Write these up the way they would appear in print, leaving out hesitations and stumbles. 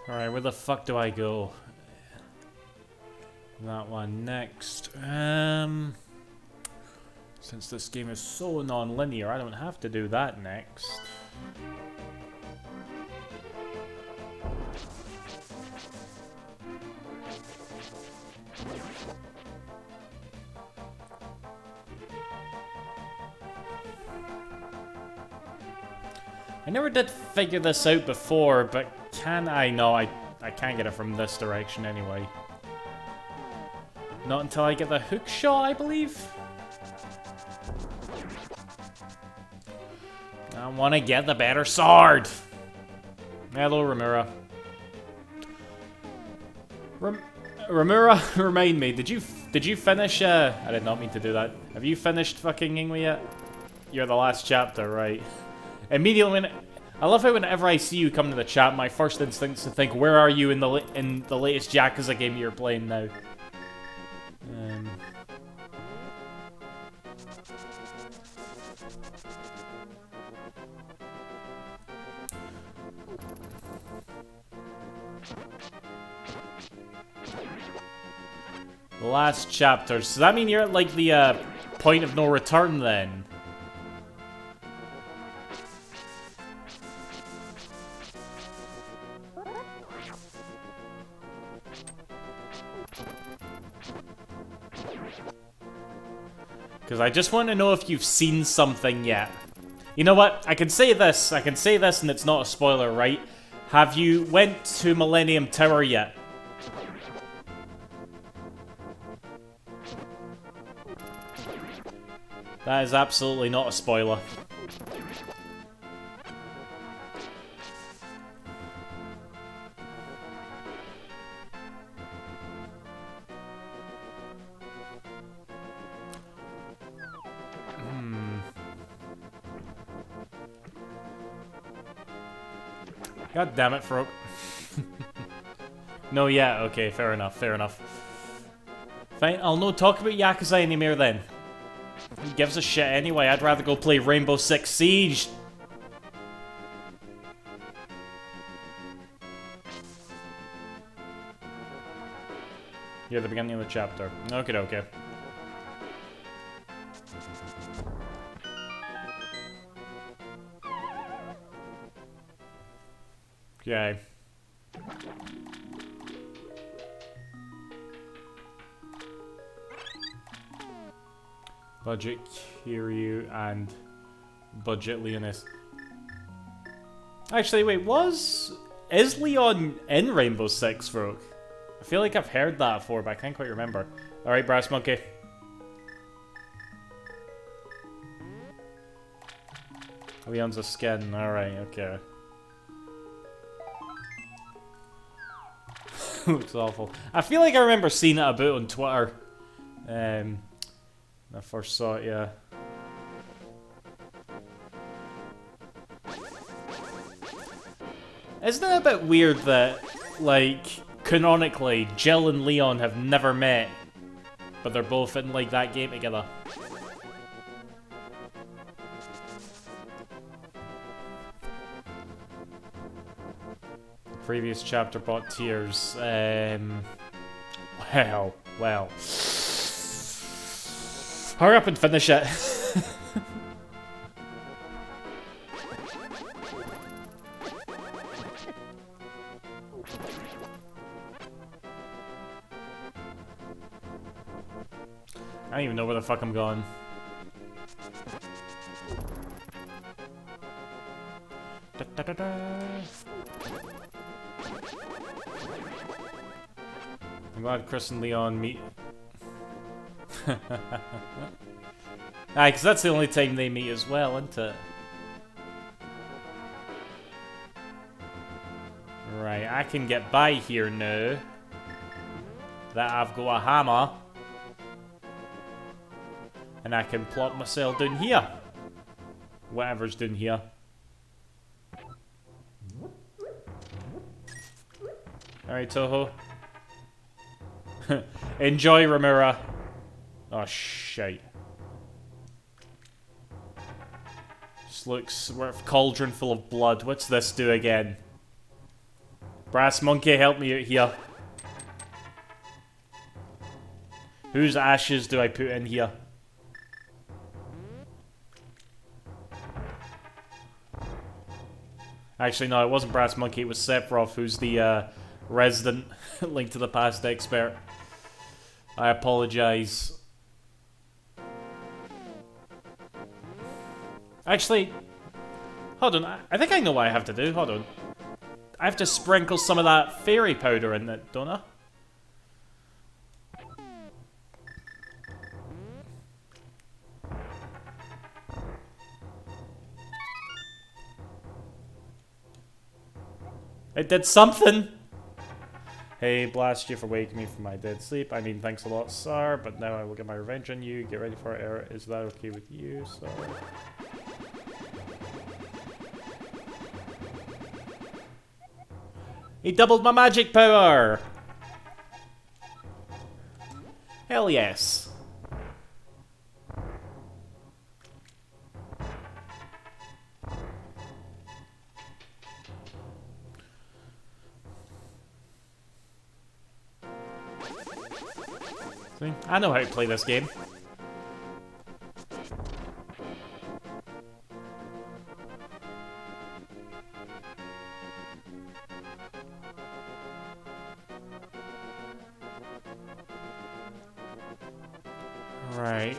Alright, where the fuck do I go? That one next. Since this game is so non-linear, I don't have to do that next. I never did figure this out before, but can I? No, I can't get it from this direction anyway. Not until I get the hook shot, I believe? I want to get the better sword! Hello, Ramura. Ramura, remind me, did you finish, I did not mean to do that. Have you finished fucking Ingwe yet? You're the last chapter, right? Immediately when... I love how whenever I see you come to the chat, my first instinct is to think, where are you in the latest Yakuza game you're playing now? The last chapter. Does that mean you're at, like, the, point of no return, then? Because I just want to know if you've seen something yet. You know what? I can say this and it's not a spoiler, right? Have you went to Millennium Tower yet? That is absolutely not a spoiler. God damn it, Frog. No, yeah, okay, fair enough, fair enough. Fine, I'll no talk about Yakuza anymore then. Who gives a shit anyway? I'd rather go play Rainbow Six Siege. You're at the beginning of the chapter. Okay, okay. Okay. Budget Kiryu and Budget Leonis. Actually, wait, is Leon in Rainbow Six, Rogue? I feel like I've heard that before, but I can't quite remember. Alright, Brass Monkey. Leon's a skin, alright, okay. Looks awful. I feel like I remember seeing it a bit on Twitter. When I first saw it, yeah. Isn't it a bit weird that, like, canonically, Jill and Leon have never met, but they're both in, like, that game together? Previous chapter brought tears. Well. Hurry up and finish it. I don't even know where the fuck I'm going. I'm glad Chris and Leon meet. Aye, because that's the only time they meet as well, isn't it? Right, I can get by here now. That I've got a hammer. And I can plop myself down here. Whatever's down here. Alright, Toho. Enjoy, Ramura. Oh, shite. This looks... We're a cauldron full of blood. What's this do again? Brass Monkey, help me out here. Whose ashes do I put in here? Actually, no, it wasn't Brass Monkey, it was Sephiroth, who's the resident Link to the Past expert. I apologize. Actually, hold on, I think I know what I have to do, hold on. I have to sprinkle some of that fairy powder in it, don't I? It did something! Hey, blast you for waking me from my dead sleep. I mean, thanks a lot, sir, but now I will get my revenge on you. Get ready for it. Is that okay with you, sir? He doubled my magic power! Hell yes. See? I know how to play this game. Right.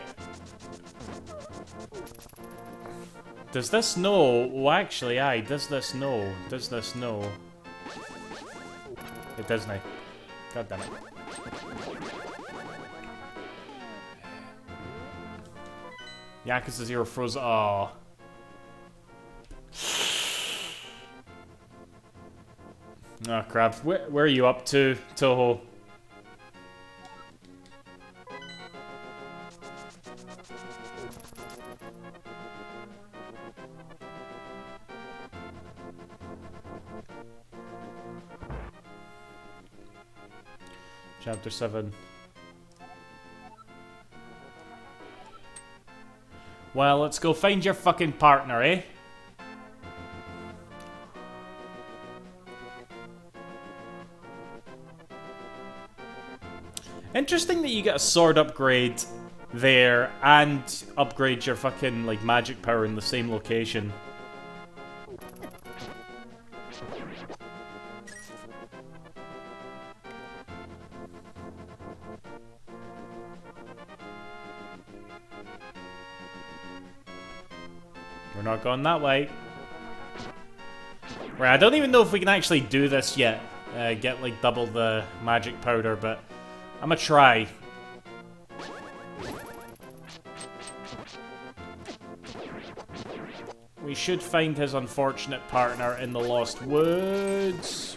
Does this know? Well, actually, aye. Does this know? Does this know? It does now. God damn it. Yakuza 0 froze. Oh. Oh crap. Where are you up to, Toho? Chapter 7. Well, let's go find your fucking partner, eh? Interesting that you get a sword upgrade there and upgrade your fucking, like, magic power in the same location. We're not going that way. Right, I don't even know if we can actually do this yet. Get, like, double the magic powder, but I'm gonna try. We should find his unfortunate partner in the Lost Woods.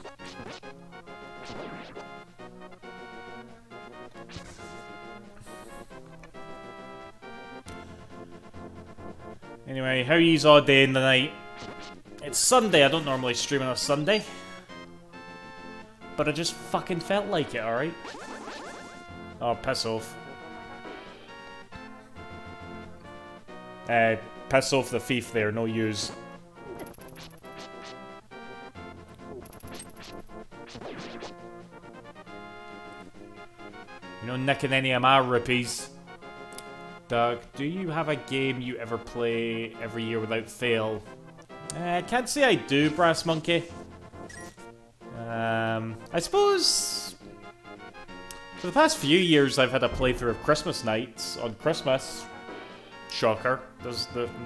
Anyway, how yous all day in the night? It's Sunday, I don't normally stream on a Sunday. But I just fucking felt like it, alright? Oh, piss off. Piss off the thief there, no use. You know, nicking any of my rupees. Doug, do you have a game you ever play every year without fail? I can't say I do, Brass Monkey. I suppose... For the past few years, I've had a playthrough of Christmas nights on Christmas. Shocker.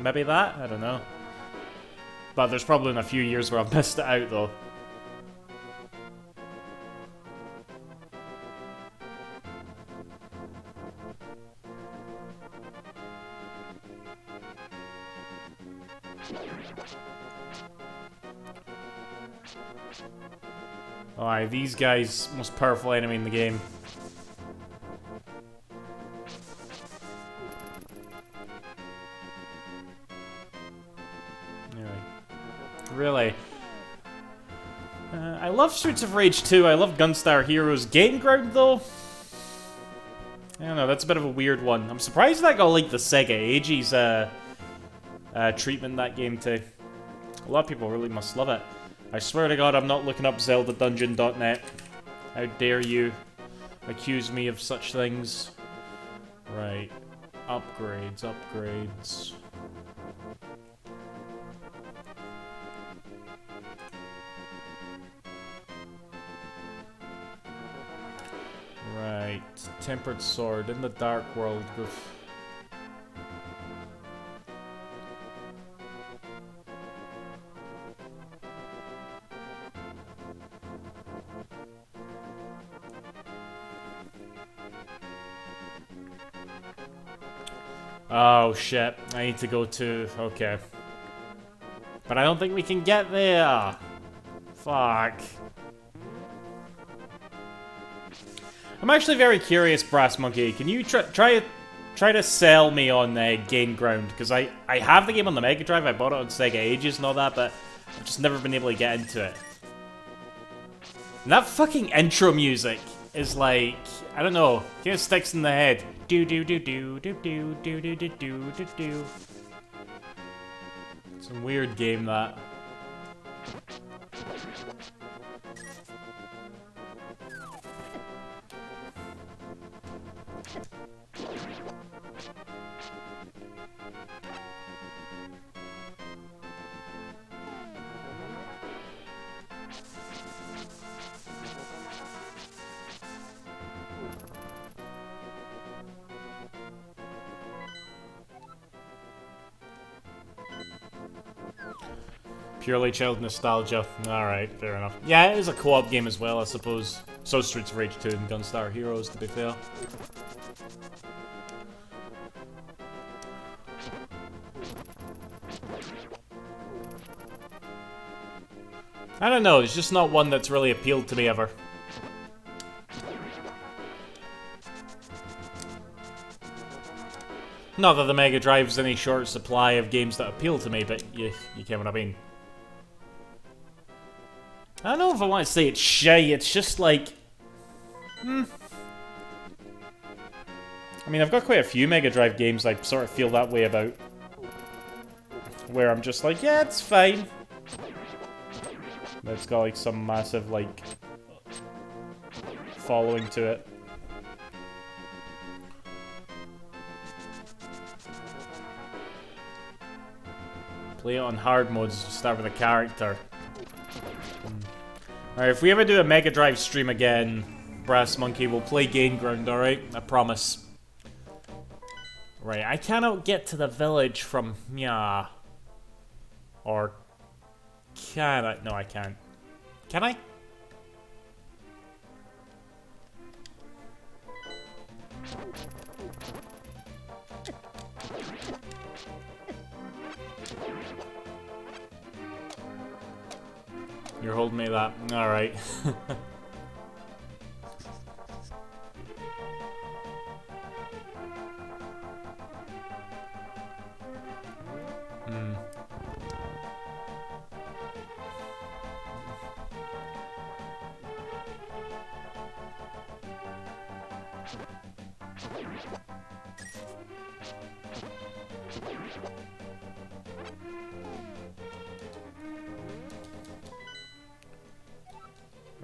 Maybe that? I don't know. But there's probably been a few years where I've missed it out, though. Oh, aye, these guys, most powerful enemy in the game. Anyway, really, I love Streets of Rage 2, I love Gunstar Heroes. Game Ground, though? I don't know, that's a bit of a weird one. I'm surprised that got, like, the Sega Ages treatment, that game, too. A lot of people really must love it. I swear to God, I'm not looking up ZeldaDungeon.net. How dare you accuse me of such things. Right. Upgrades, upgrades. Right. Tempered Sword in the Dark World. Oof. Oh shit, I need to go to... okay. But I don't think we can get there! Fuck. I'm actually very curious, Brass Monkey. Can you try to sell me on Game Ground? Because I have the game on the Mega Drive, I bought it on Sega Ages and all that, but I've just never been able to get into it. And that fucking intro music is like... I don't know, kind of sticks in the head. Do do do do do do do do do do do do. It's a weird game, that. Purely child nostalgia. Alright, fair enough. Yeah, it is a co-op game as well, I suppose. So Streets of Rage 2 and Gunstar Heroes, to be fair. I don't know, it's just not one that's really appealed to me ever. Not that the Mega Drive's any short supply of games that appeal to me, but you get what I mean. I don't know if I want to say it's shy, it's just like... I mean, I've got quite a few Mega Drive games I sort of feel that way about. Where I'm just like, yeah, it's fine. But it's got like some massive, like... following to it. Play it on hard modes to start with a character. Alright, if we ever do a Mega Drive stream again, Brass Monkey, we'll play Game Ground, alright? I promise. Right, I cannot get to the village from here. Or... can I? No, I can't. Can I? You're holding me that. Alright.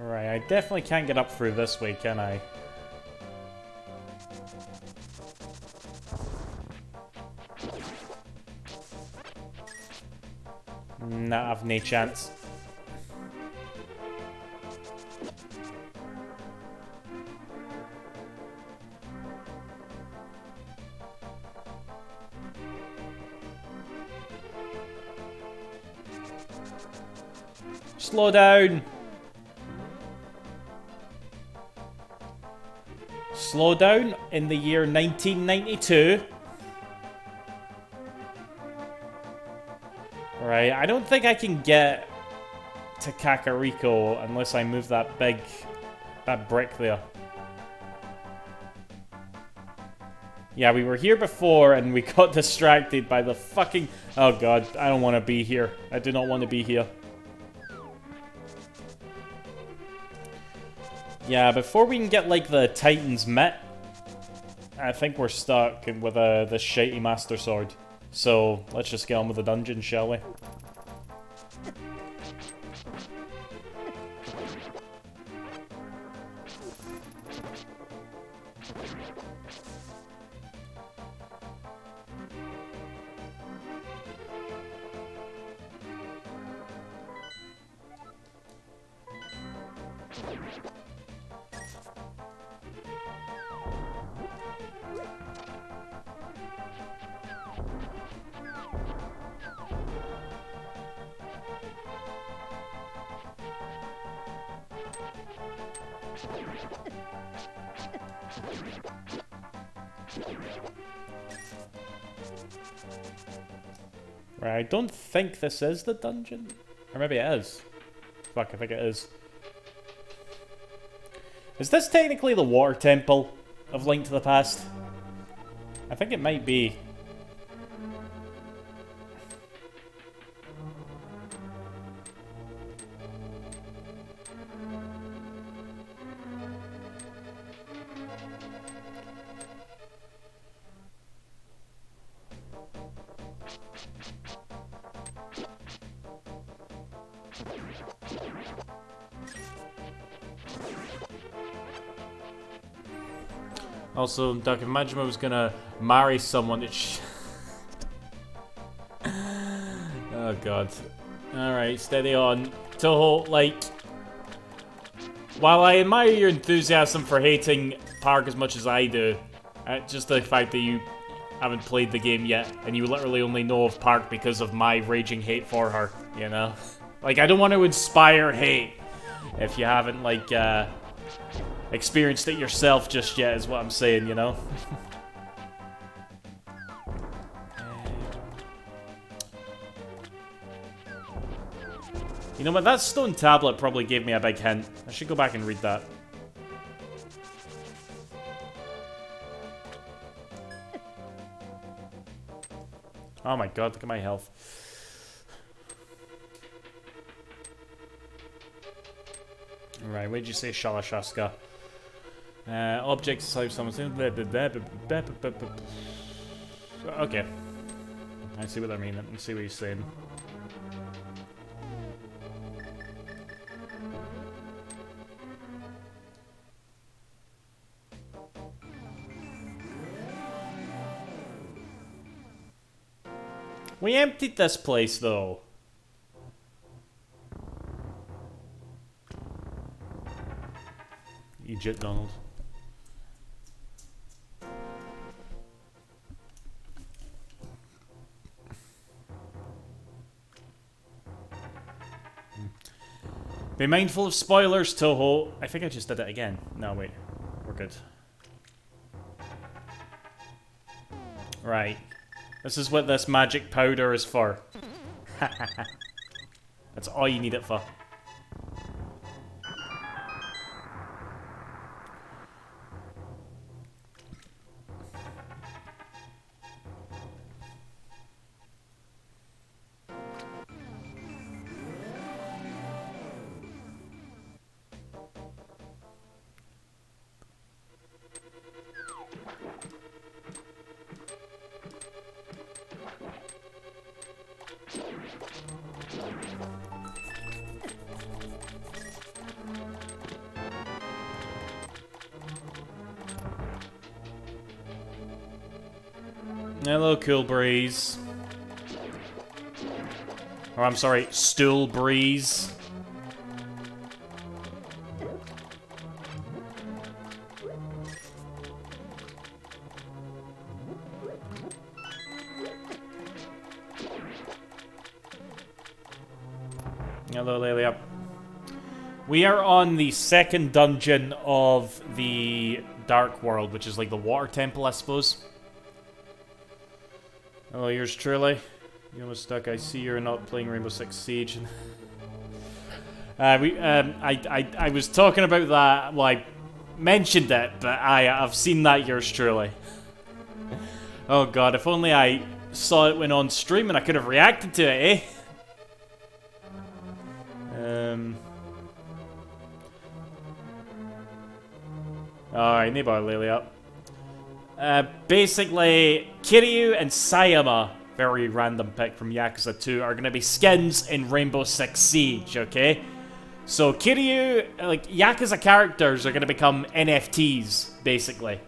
Alright, I definitely can't get up through this way, can I? Nah, I've no chance. Slow down! Slow down in the year 1992. Right, I don't think I can get to Kakariko unless I move that brick there. Yeah, we were here before and we got distracted by the fucking... oh god, I don't want to be here. I do not want to be here. Yeah, before we can get, like, the Titans met, I think we're stuck with this shitey Master Sword. So, let's just get on with the dungeon, shall we? Right, I don't think this is the dungeon. Or maybe it is. Fuck, I think it is. Is this technically the water temple of Link to the Past? I think it might be. Also, Doc, imagine I was gonna marry someone that oh god. Alright, steady on. Toho, like... While I admire your enthusiasm for hating Park as much as I do, just the fact that you haven't played the game yet, and you literally only know of Park because of my raging hate for her, you know? Like, I don't want to inspire hate if you haven't, like, experienced it yourself just yet, is what I'm saying, you know? You know what, that stone tablet probably gave me a big hint. I should go back and read that. Oh my god, look at my health. Right, where'd you say Shalashaska? Objects type something. Okay. I see what I mean. I see what you're saying. We emptied this place, though. Egypt, Donald. Be mindful of spoilers, Toho. I think I just did it again. No, wait. We're good. Right. This is what this magic powder is for. That's all you need it for. Hello, Cool Breeze. Or I'm sorry, Stool Breeze. Hello, Lelia. We are on the second dungeon of the Dark World, which is like the water temple, I suppose. Oh, yours truly. You almost stuck. I see you're not playing Rainbow Six Siege. I was talking about that. Well, I mentioned it, but I've seen that yours truly. Oh god, if only I saw it when on stream and I could have reacted to it, eh? Alright, Neighbor Lily up. Basically, Kiryu and Sayama, very random pick from Yakuza 2, are gonna be skins in Rainbow Six Siege, okay? So Kiryu, like, Yakuza characters are gonna become NFTs, basically.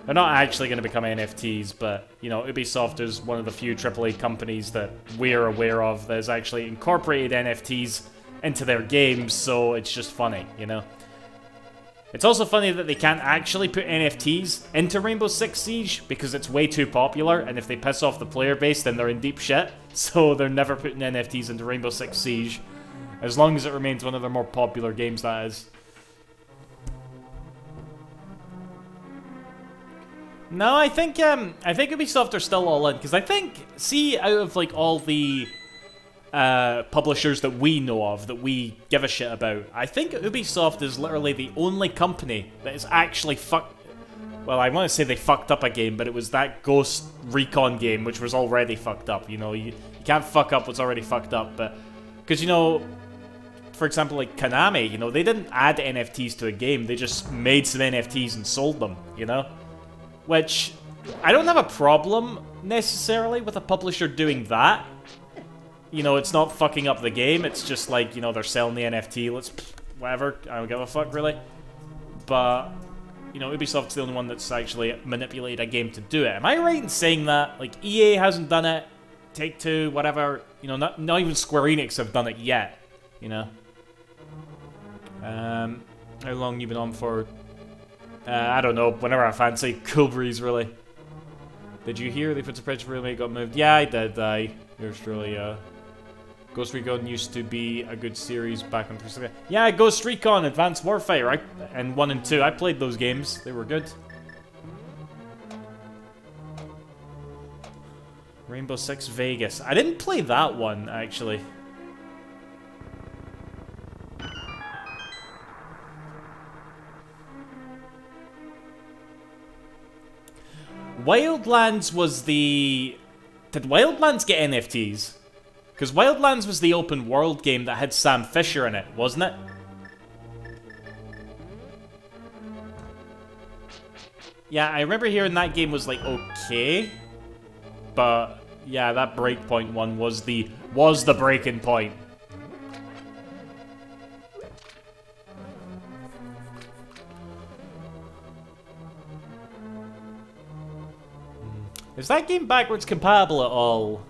They're not actually going to become NFTs, but, you know, Ubisoft is one of the few AAA companies that we're aware of that has actually incorporated NFTs into their games, so it's just funny, you know? It's also funny that they can't actually put NFTs into Rainbow Six Siege because it's way too popular, and if they piss off the player base, then they're in deep shit, so they're never putting NFTs into Rainbow Six Siege, as long as it remains one of their more popular games, that is. No, I think Ubisoft are still all in, because I think, see, out of, like, all the publishers that we know of, that we give a shit about, I think Ubisoft is literally the only company that is actually well, I want to say they fucked up a game, but it was that Ghost Recon game, which was already fucked up, you know? You can't fuck up what's already fucked up, but... Because, you know, for example, like, Konami, you know, they didn't add NFTs to a game, they just made some NFTs and sold them, you know? Which, I don't have a problem, necessarily, with a publisher doing that. You know, it's not fucking up the game, it's just like, you know, they're selling the NFT, whatever, I don't give a fuck, really. But, you know, Ubisoft's the only one that's actually manipulated a game to do it. Am I right in saying that? Like, EA hasn't done it, Take-Two, whatever, you know, not even Square Enix have done it yet, you know? How long you been on for? I don't know, whenever I fancy. Cool breeze, really. Did you hear they put the pressure really got moved? Yeah, I did. Yours truly, Ghost Recon used to be a good series back on 360. Yeah, Ghost Recon Advanced Warfare, and 1 and 2. I played those games. They were good. Rainbow Six Vegas. I didn't play that one, actually. Wildlands was the... Did Wildlands get NFTs? Because Wildlands was the open world game that had Sam Fisher in it, wasn't it? Yeah, I remember hearing that game was like okay. But yeah, that Breakpoint one was the breaking point. Is that game backwards compatible at all,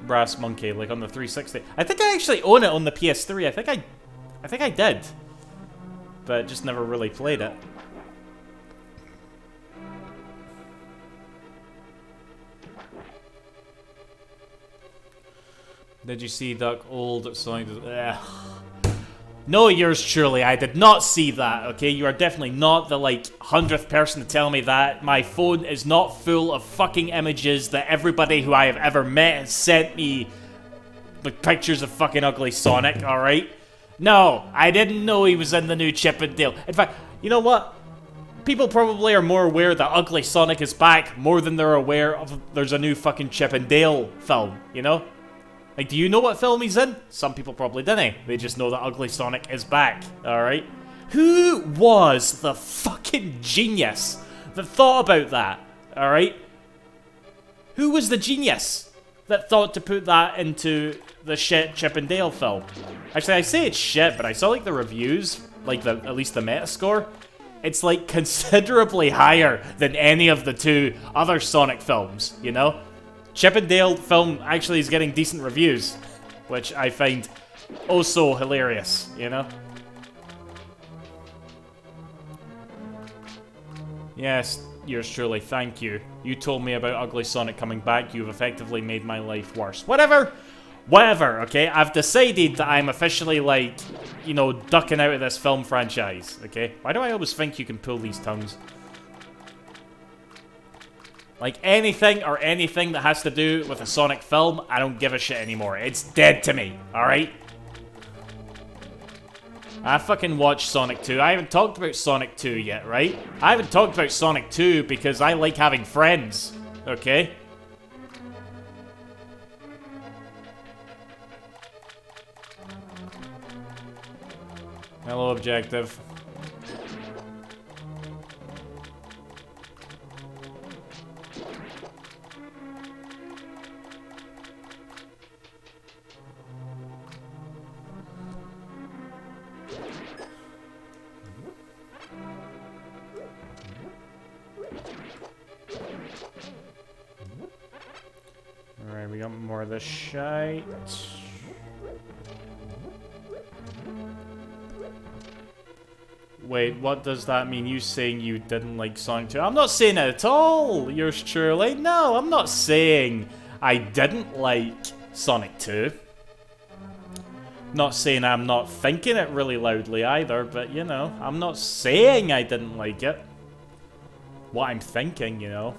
Brass Monkey, like on the 360? I think I actually own it on the PS3. I think I did, but just never really played it. Did you see Duck Old Sonic? No, yours truly, I did not see that, okay? You are definitely not the, like, 100th person to tell me that. My phone is not full of fucking images that everybody who I have ever met has sent me, like, pictures of fucking ugly Sonic, alright? No, I didn't know he was in the new Chip and Dale. In fact, you know what? People probably are more aware that ugly Sonic is back more than they're aware of there's a new fucking Chip and Dale film, you know? Like, do you know what film he's in? Some people probably didn't. They just know that Ugly Sonic is back, alright? Who was the fucking genius that thought about that, alright? Who was the genius that thought to put that into the shit Chip and Dale film? Actually, I say it's shit, but I saw, like, the reviews, like, at least the Metascore. It's, like, considerably higher than any of the two other Sonic films, you know? Chip and Dale film actually is getting decent reviews, which I find oh so hilarious, you know? Yes, yours truly, thank you. You told me about Ugly Sonic coming back, you've effectively made my life worse. Whatever, okay? I've decided that I'm officially, like, you know, ducking out of this film franchise, okay? Why do I always think you can pull these tongues? Like, anything that has to do with a Sonic film, I don't give a shit anymore. It's dead to me, alright? I fucking watched Sonic 2. I haven't talked about Sonic 2 yet, right? I haven't talked about Sonic 2 because I like having friends, okay? Hello, objective. Alright, we got more of this shite. Wait, what does that mean? You saying you didn't like Sonic 2? I'm not saying it at all, yours truly. No, I'm not saying I didn't like Sonic 2. Not saying I'm not thinking it really loudly either, but you know, I'm not saying I didn't like it. What I'm thinking, you know.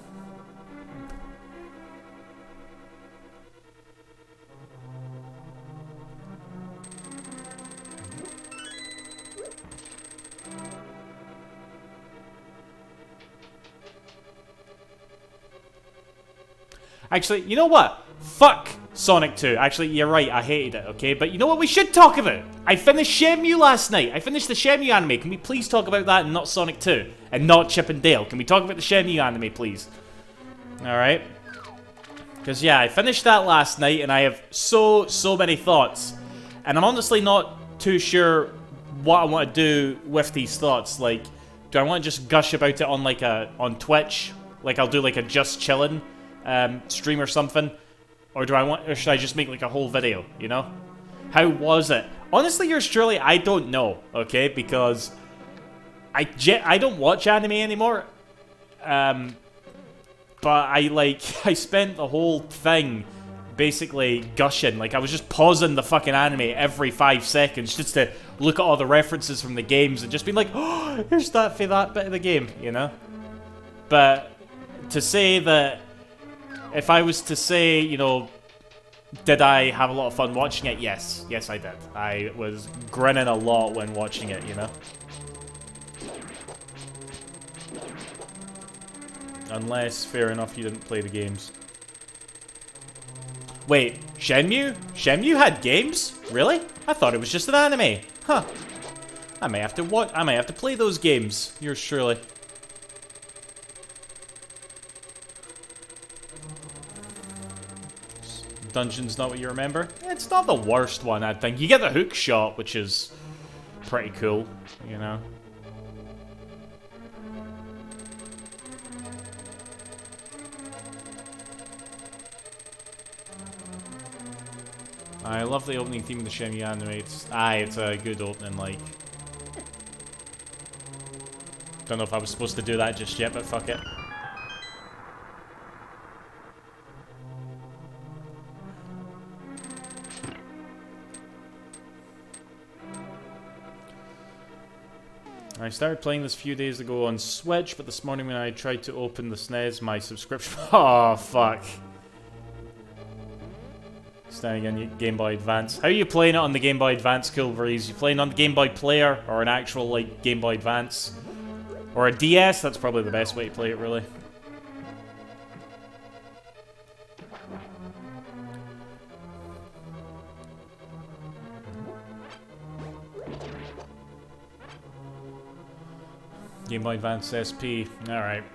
Actually, you know what? Fuck Sonic 2. Actually, you're right, I hated it, okay? But you know what we should talk about? I finished Shenmue last night. I finished the Shenmue anime. Can we please talk about that and not Sonic 2? And not Chip and Dale? Can we talk about the Shenmue anime, please? Alright. Because, yeah, I finished that last night and I have so many thoughts. And I'm honestly not too sure what I want to do with these thoughts. Like, do I want to just gush about it on, like, on Twitch? Like, I'll do, like, a just chillin' stream or something, or should I just make like a whole video, you know? How was it? Honestly, yours truly, I don't know, okay? Because I don't watch anime anymore, but I spent the whole thing basically gushing. Like, I was just pausing the fucking anime every 5 seconds just to look at all the references from the games and just be like, oh, here's that for that bit of the game, you know? But to say that, if I was to say, you know, did I have a lot of fun watching it? Yes. Yes, I did. I was grinning a lot when watching it, you know? Unless, fair enough, you didn't play the games. Wait, Shenmue? Shenmue had games? Really? I thought it was just an anime. Huh. I may have to play those games. Yours truly. Dungeon's not what you remember? It's not the worst one, I think. You get the hook shot, which is pretty cool, you know? I love the opening theme of the Shenmue anime. It's a good opening, like. Don't know if I was supposed to do that just yet, but fuck it. I started playing this a few days ago on Switch, but this morning when I tried to open the SNES, my subscription... Oh, fuck. Standing on Game Boy Advance. How are you playing it on the Game Boy Advance, Cool Breeze? You playing on the Game Boy Player, or an actual, like, Game Boy Advance? Or a DS? That's probably the best way to play it, really. Game Boy Advance SP. Alright.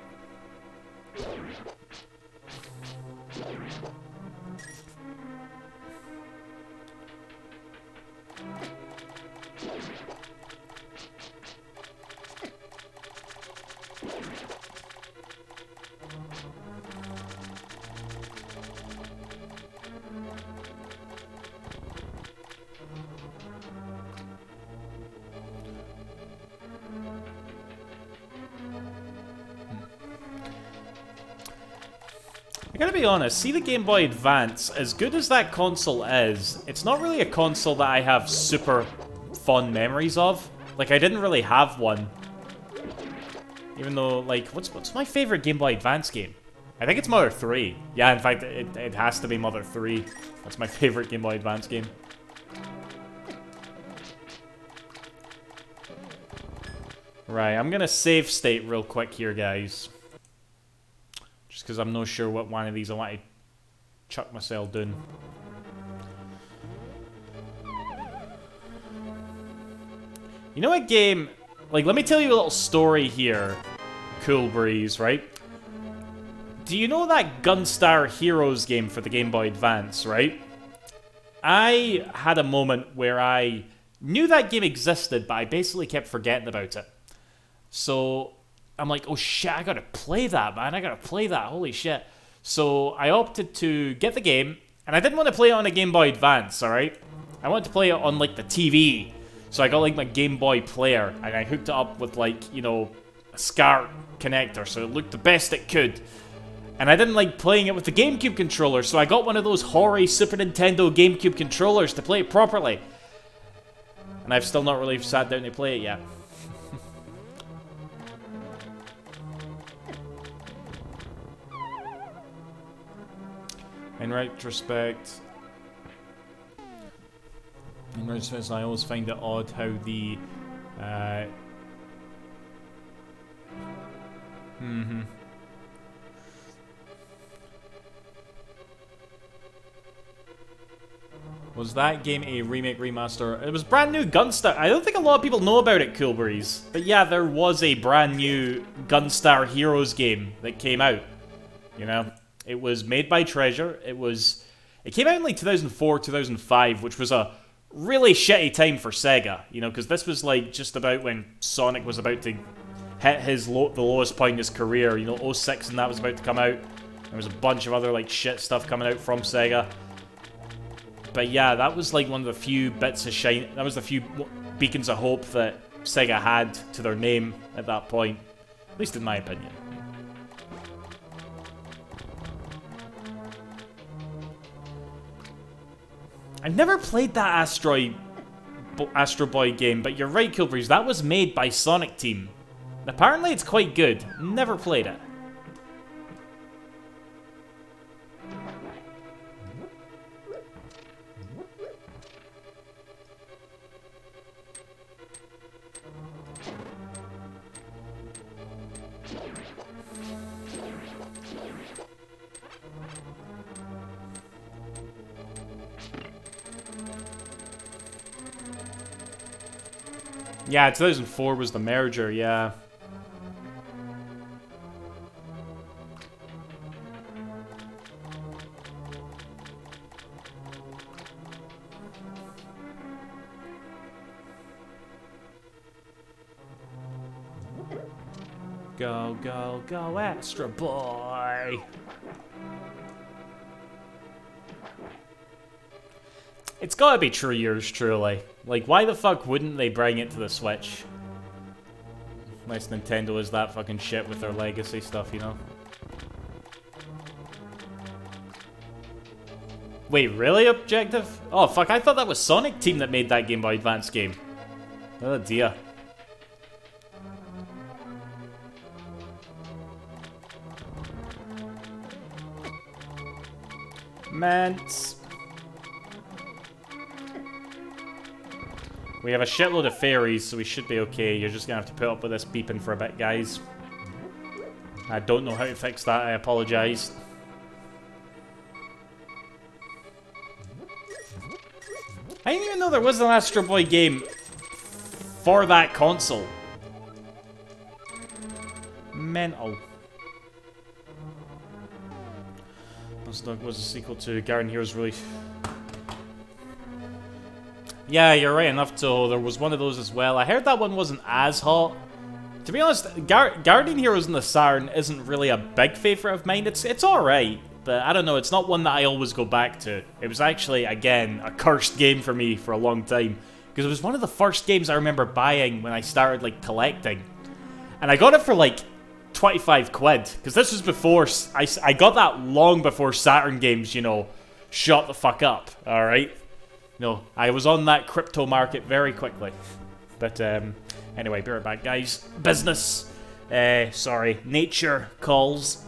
I gotta be honest, see the Game Boy Advance, as good as that console is, it's not really a console that I have super fond memories of. Like, I didn't really have one. Even though, like, what's my favorite Game Boy Advance game? I think it's Mother 3. Yeah, in fact, it has to be Mother 3. That's my favorite Game Boy Advance game. Right, I'm gonna save state real quick here, guys. Just because I'm not sure what one of these I want to chuck myself down. You know what game... Like, let me tell you a little story here, Cool Breeze, right? Do you know that Gunstar Heroes game for the Game Boy Advance, right? I had a moment where I knew that game existed, but I basically kept forgetting about it. So, I'm like, oh shit, I gotta play that, man. I gotta play that, holy shit. So, I opted to get the game, and I didn't want to play it on a Game Boy Advance, alright? I wanted to play it on, like, the TV. So I got, like, my Game Boy player, and I hooked it up with, like, you know, a SCART connector, so it looked the best it could. And I didn't like playing it with the GameCube controller, so I got one of those hoary Super Nintendo GameCube controllers to play it properly. And I've still not really sat down to play it yet. In retrospect, I always find it odd how the Was that game a remake, remaster? It was brand new Gunstar. I don't think a lot of people know about it, Cool Breeze. But yeah, there was a brand new Gunstar Heroes game that came out. You know? It was made by Treasure. It came out in like 2004, 2005, which was a really shitty time for Sega. You know, because this was like just about when Sonic was about to hit his the lowest point in his career. You know, 06 and that was about to come out. There was a bunch of other like shit stuff coming out from Sega. But yeah, that was like one of the few bits of shine. That was the few beacons of hope that Sega had to their name at that point. At least in my opinion. I've never played that Astro Boy game, but you're right, Kilbreeze. That was made by Sonic Team. Apparently it's quite good. Never played it. Yeah, 2004 was the merger, yeah. Go, go, go, Astro Boy! It's gotta be true yours truly. Like, why the fuck wouldn't they bring it to the Switch? Unless Nintendo is that fucking shit with their legacy stuff, you know? Wait, really, Objective? Oh, fuck, I thought that was Sonic Team that made that Game Boy Advance game. Oh, dear. Mance. We have a shitload of fairies, so we should be okay. You're just gonna have to put up with this beeping for a bit, guys. I don't know how to fix that, I apologize. I didn't even know there was an Astro Boy game for that console. Mental. This was a sequel to Guardian Heroes release. Yeah, you're right enough, to there was one of those as well. I heard that one wasn't as hot. To be honest, Guardian Heroes in the Saturn isn't really a big favourite of mine. It's alright, but I don't know, it's not one that I always go back to. It was actually, again, a cursed game for me for a long time. Because it was one of the first games I remember buying when I started, like, collecting. And I got it for, like, 25 quid. Because this was before, I got that long before Saturn games, you know, shut the fuck up, alright? No, I was on that crypto market very quickly. But, anyway, be right back, guys. Business. Sorry. Nature calls.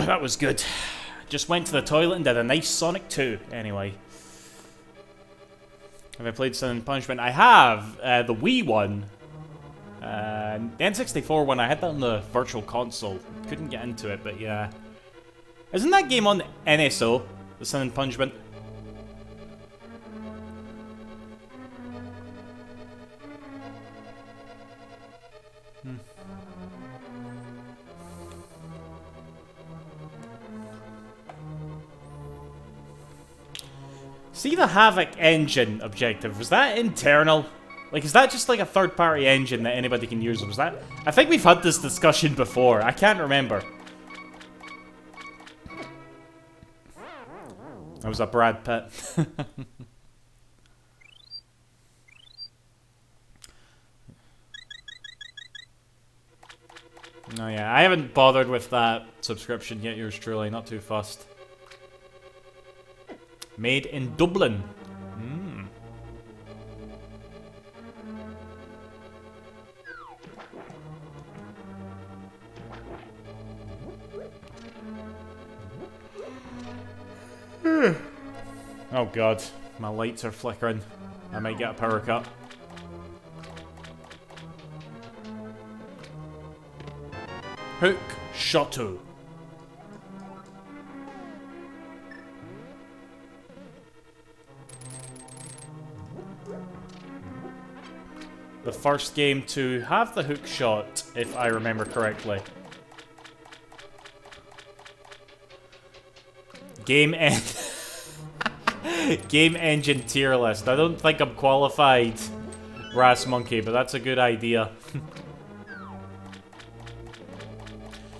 that was good. Just went to the toilet and did a nice Sonic 2. Anyway. Have I played Sin and Punishment? I have. The Wii one. The N64 one, I had that on the Virtual Console. Couldn't get into it, but yeah. Isn't that game on NSO? The Sin and Punishment? See the Havoc engine objective, was that internal? Like, is that just like a third-party engine that anybody can use? Was that? I think we've had this discussion before. I can't remember. That was a Brad Pitt. No, yeah, I haven't bothered with that subscription yet, yours truly, not too fussed. Made in Dublin. Oh god, my lights are flickering. I might get a power cut. Hook Shoto. The first game to have the hook shot, if I remember correctly. Game engine tier list. I don't think I'm qualified, Brass Monkey, but that's a good idea.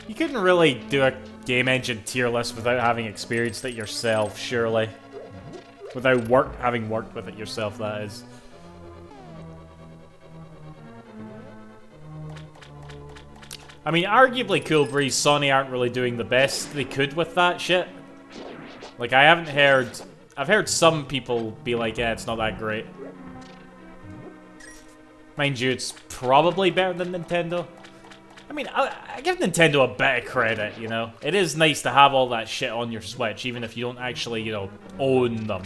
You couldn't really do a game engine tier list without having experienced it yourself, surely. Without having worked with it yourself, that is. I mean, arguably Cool Breeze, Sony aren't really doing the best they could with that shit. Like, I haven't heard... I've heard some people be like, yeah, it's not that great. Mind you, it's probably better than Nintendo. I mean, I give Nintendo a bit of credit, you know? It is nice to have all that shit on your Switch, even if you don't actually, you know, own them.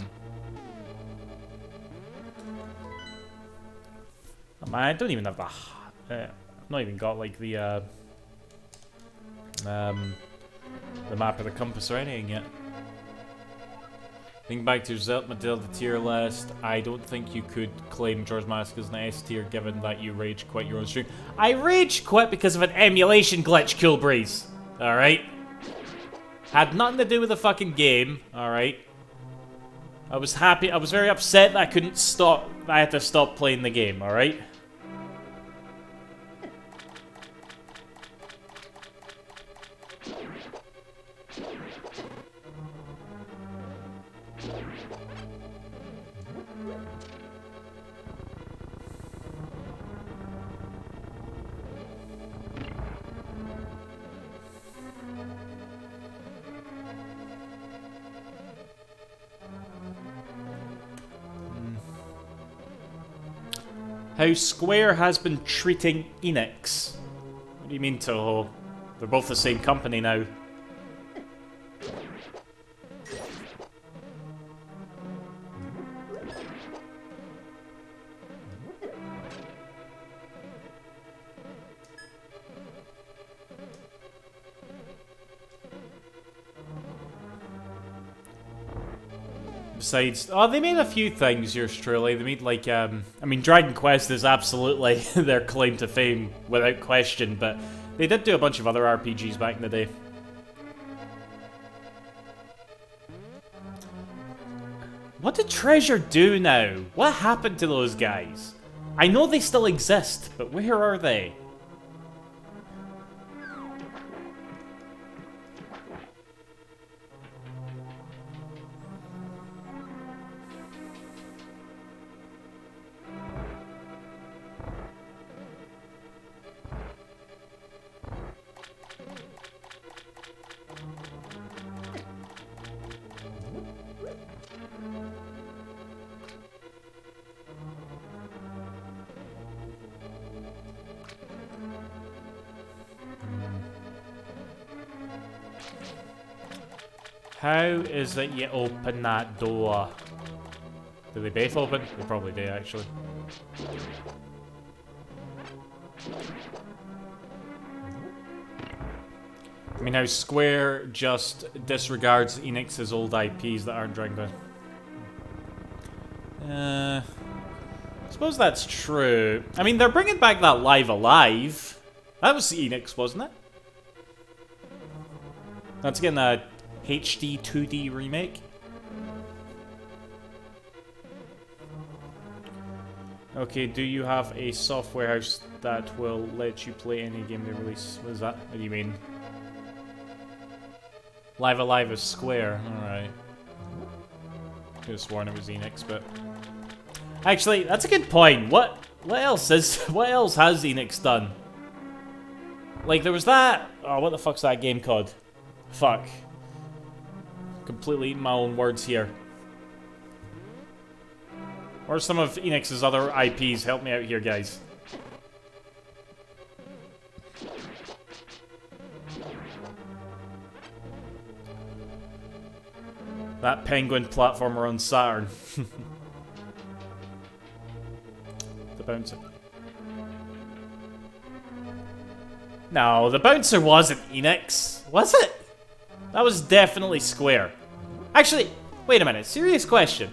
Oh, man, I don't even have the... I've not even got, like, the map of the compass or anything yet. Think back to your Zelda tier list. I don't think you could claim George Mask as an S tier given that you rage quit your own stream. I rage quit because of an emulation glitch, Cool Breeze. Alright? Had nothing to do with the fucking game. Alright? I was very upset that I couldn't stop. I had to stop playing the game, alright? How Square has been treating Enix. What do you mean, Toho? They're both the same company now. Besides, oh, they made a few things, yours truly. They made, like, I mean, Dragon Quest is absolutely their claim to fame, without question, but they did do a bunch of other RPGs back in the day. What did Treasure do now? What happened to those guys? I know they still exist, but where are they? How is it you open that door? Do they both open? They probably do, actually. I mean, how Square just disregards Enix's old IPs that aren't Dragon Quest. I suppose that's true. I mean, they're bringing back that Live Alive. That was Enix, wasn't it? That's getting a HD 2D remake. Okay, do you have a software house that will let you play any game they release? What is that? What do you mean? Live Alive is Square. Alright. Could have sworn it was Enix, but... Actually, that's a good point. What else has Enix done? Like, there was that... Oh, what the fuck's that game called? Fuck. Completely eating my own words here. What are some of Enix's other IPs? Help me out here, guys. That penguin platformer on Saturn. The Bouncer. No, the Bouncer wasn't Enix. Was it? That was definitely Square. Actually, wait a minute. Serious question.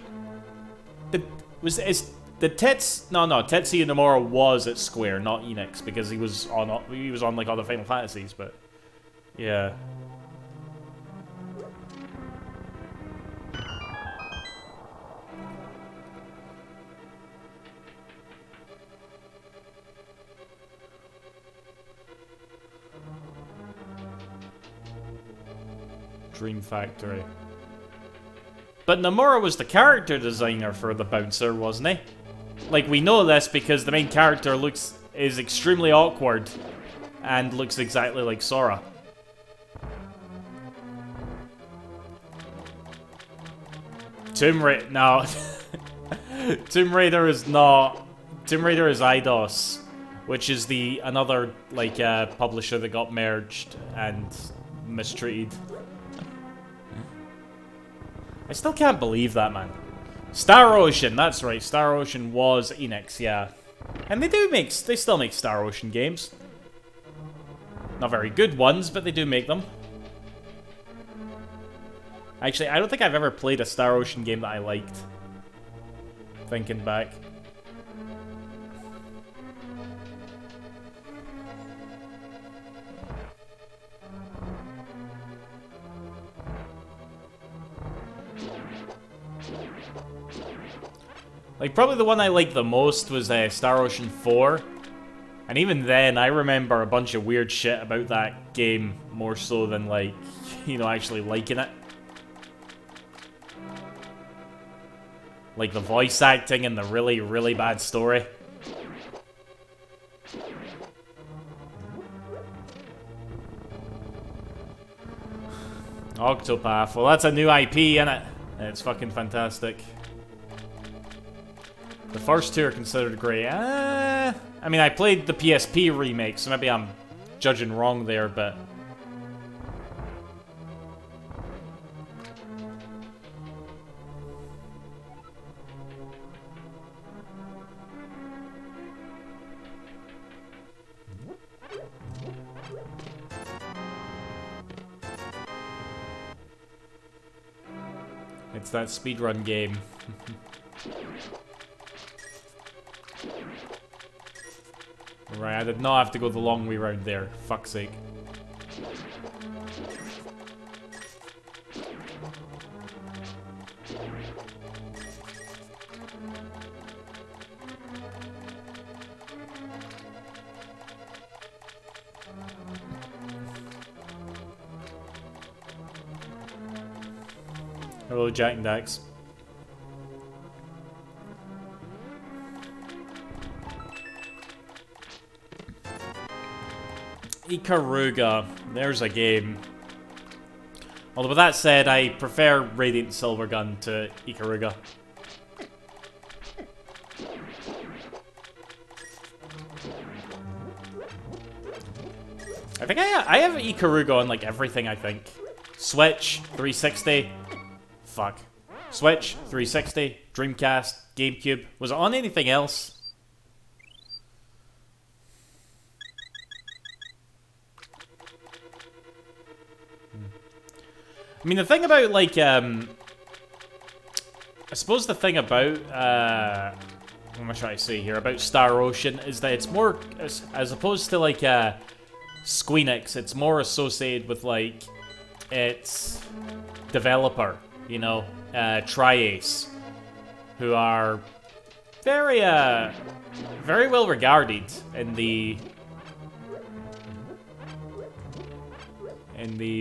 The Tets? No, Tetsuya Nomura was at Square, not Enix, because he was on like other Final Fantasies, but yeah. Dream Factory. But Nomura was the character designer for the Bouncer, wasn't he? Like, we know this because the main character is extremely awkward and looks exactly like Sora. Tomb Raider, no. Tomb Raider is not. Tomb Raider is Eidos, which is another like publisher that got merged and mistreated. I still can't believe that, man. Star Ocean, that's right. Star Ocean was Enix, yeah. And they still make Star Ocean games. Not very good ones, but they do make them. Actually, I don't think I've ever played a Star Ocean game that I liked. Thinking back. Like, probably the one I liked the most was Star Ocean 4. And even then, I remember a bunch of weird shit about that game, more so than, like, you know, actually liking it. Like, the voice acting and the really, really bad story. Octopath. Well, that's a new IP, innit? It's fucking fantastic. The first two are considered great. I mean, I played the PSP remake, so maybe I'm judging wrong there, but... It's that speedrun game. Right, I did not have to go the long way round there. Fuck's sake. Hello, Jack and Dax. Ikaruga. There's a game. Although with that said, I prefer Radiant Silvergun to Ikaruga. I think I have Ikaruga on like everything, I think. Switch, 360. Fuck. Switch, 360, Dreamcast, GameCube. Was it on anything else? I mean, the thing about, like, I suppose the thing about, what am I trying to say here, about Star Ocean is that it's more, as opposed to, like, Squeenix, it's more associated with, like, its developer, you know, Tri-Ace, who are very, very well regarded in the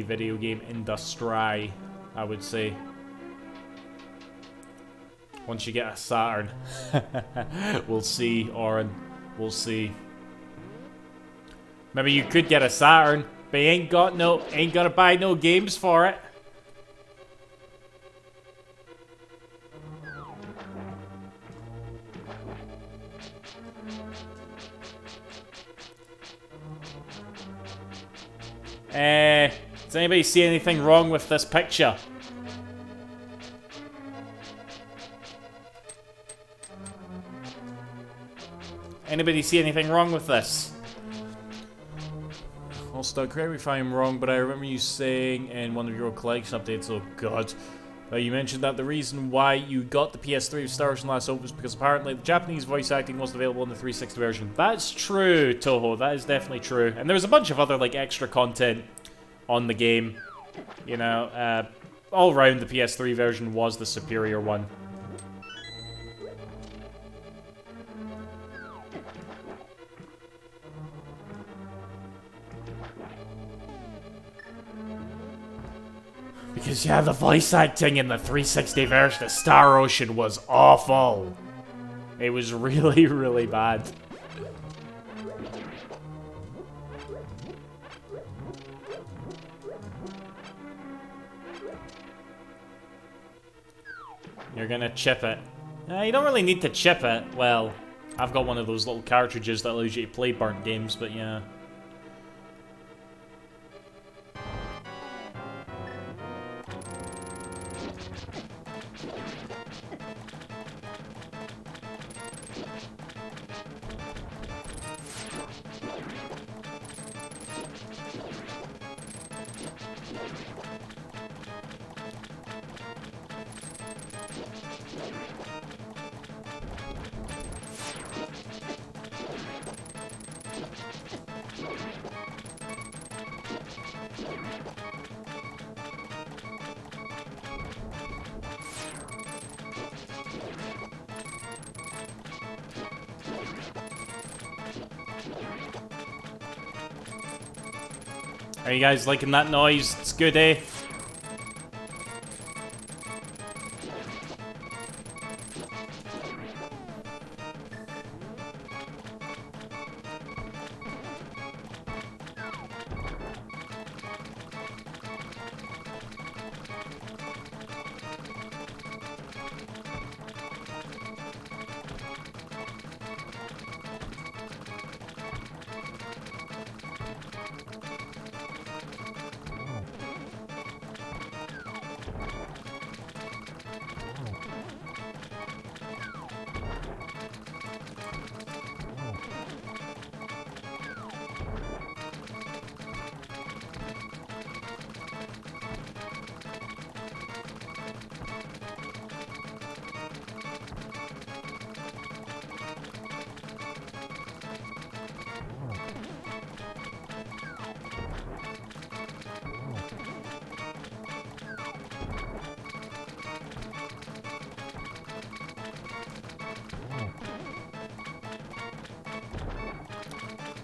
video game industry, I would say. Once you get a Saturn. We'll see, Oren. We'll see. Maybe you could get a Saturn, but you ain't gonna buy no games for it. Does anybody see anything wrong with this picture? Anybody see anything wrong with this? Also, correct me if I'm wrong, but I remember you saying in one of your collection updates, oh god, you mentioned that the reason why you got the PS3 with Star Ocean last open was because apparently the Japanese voice acting wasn't available in the 360 version. That's true, Toho. That is definitely true. And there was a bunch of other, like, extra content on the game. You know, all around the PS3 version was the superior one. Because, yeah, the voice acting in the 360 version of Star Ocean was awful. It was really, really bad. You're gonna chip it. You don't really need to chip it. Well, I've got one of those little cartridges that allows you to play burnt games, but yeah. Are you guys liking that noise? It's good, eh?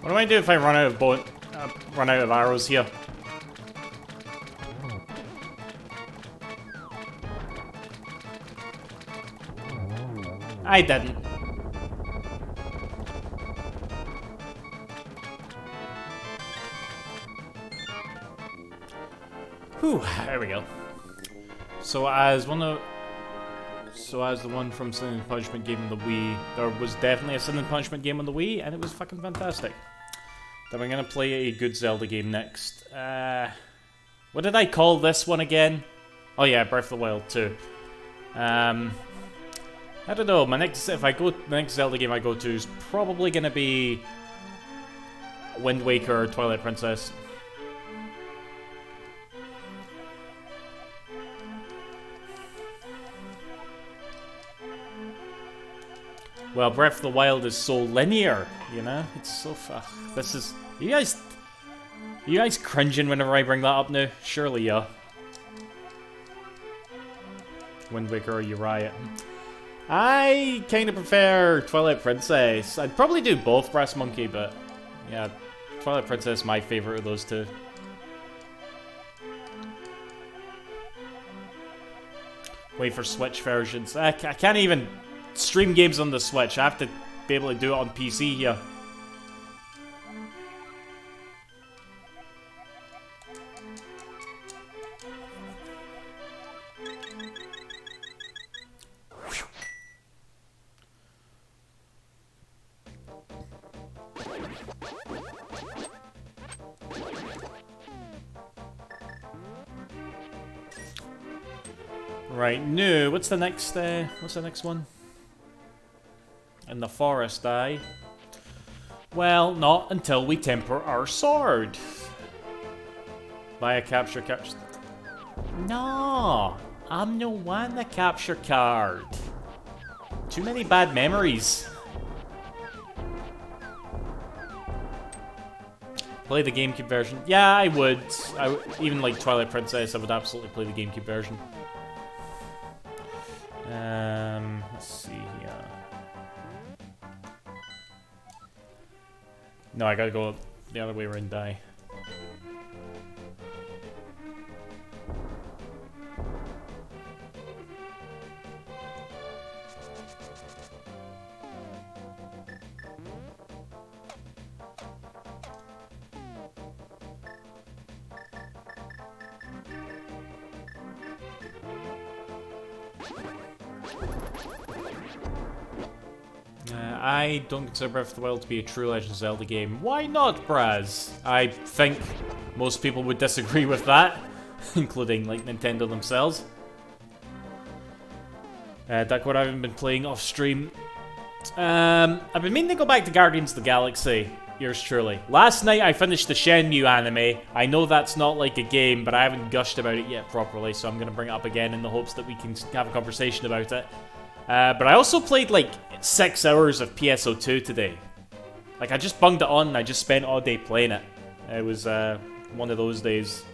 What do I do if I run out of run out of arrows here? I didn't. Whew, there we go. So as the one from Sin and Punishment game on the Wii, there was definitely a Sin and Punishment game on the Wii, and it was fucking fantastic. Then we're gonna play a good Zelda game next. What did I call this one again? Oh yeah, Breath of the Wild 2. I don't know. The next Zelda game I go to is probably gonna be Wind Waker or Twilight Princess. Well, Breath of the Wild is so linear, you know? It's so this is... You guys cringing whenever I bring that up now? Surely, yeah. Wind Waker or Uriah. I kind of prefer Twilight Princess. I'd probably do both Brass Monkey, but... Yeah, Twilight Princess is my favorite of those two. Wait for Switch versions. I can't even stream games on the Switch. I have to be able to do it on PC here. Right, no. What's the next one? In the forest, aye. Well, not until we temper our sword. Buy a capture card. No, I'm no one the capture card. Too many bad memories. Play the GameCube version. Yeah, I would. Even like Twilight Princess, I would absolutely play the GameCube version. Let's see here. No, I gotta go the other way around, die. I don't consider Breath of the Wild to be a true Legend of Zelda game. Why not, Braz? I think most people would disagree with that, including, like, Nintendo themselves. That's what I've been playing off stream. I've been meaning to go back to Guardians of the Galaxy. Yours truly. Last night I finished the Shenmue anime. I know that's not like a game, but I haven't gushed about it yet properly, so I'm going to bring it up again in the hopes that we can have a conversation about it. But I also played like 6 hours of PSO2 today. Like I just bunged it on and I just spent all day playing it. It was one of those days.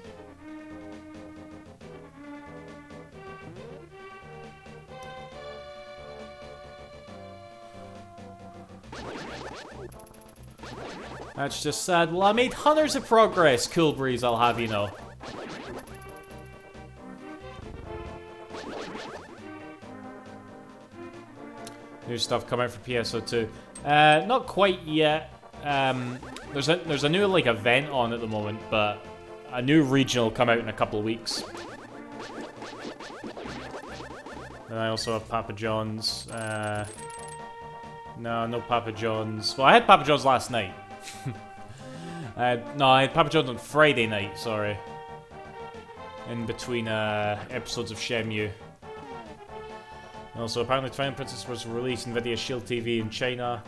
That's just sad. Well, I made hundreds of progress, Cool Breeze, I'll have you know. New stuff coming out for PSO2. Not quite yet. There's a new like event on at the moment, but a new regional will come out in a couple of weeks. And I also have Papa John's. No Papa John's. Well, I had Papa John's last night. No, I had Papa John's on Friday night, sorry. In between episodes of Shenmue. Also, apparently Twilight Princess was released in Nvidia Shield TV in China.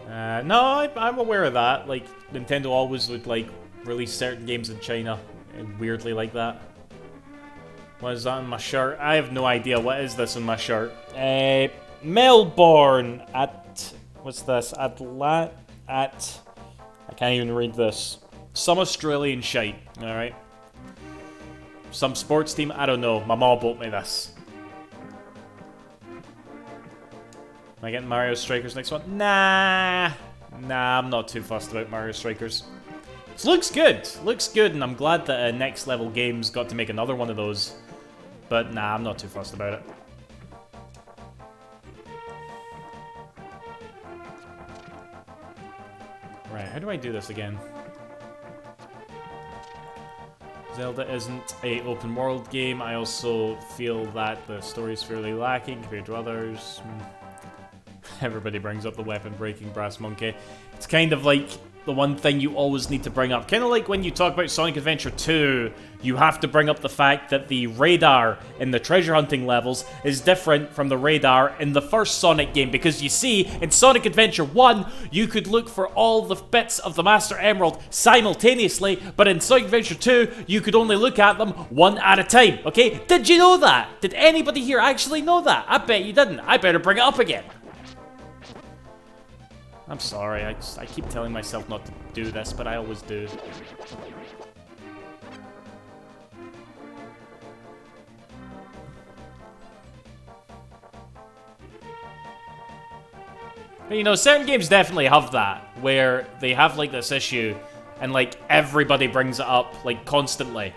No, I'm aware of that. Like, Nintendo always would, like, release certain games in China. Weirdly like that. What is that on my shirt? I have no idea. What is this on my shirt? Melbourne at... What's this? I can't even read this. Some Australian shite, alright? Some sports team? I don't know. My mom bought me this. Am I getting Mario Strikers next one? Nah, I'm not too fussed about Mario Strikers. It looks good, and I'm glad that Next Level Games got to make another one of those. But nah, I'm not too fussed about it. Right, how do I do this again? Zelda isn't an open world game. I also feel that the story is fairly lacking compared to others. Everybody brings up the weapon-breaking brass monkey. It's kind of like the one thing you always need to bring up. Kind of like when you talk about Sonic Adventure 2, you have to bring up the fact that the radar in the treasure hunting levels is different from the radar in the first Sonic game. Because you see, in Sonic Adventure 1, you could look for all the bits of the Master Emerald simultaneously, but in Sonic Adventure 2, you could only look at them one at a time, okay? Did you know that? Did anybody here actually know that? I bet you didn't. I better bring it up again. I'm sorry, I keep telling myself not to do this, but I always do. But you know, certain games definitely have that, where they have like this issue, and like everybody brings it up, like constantly.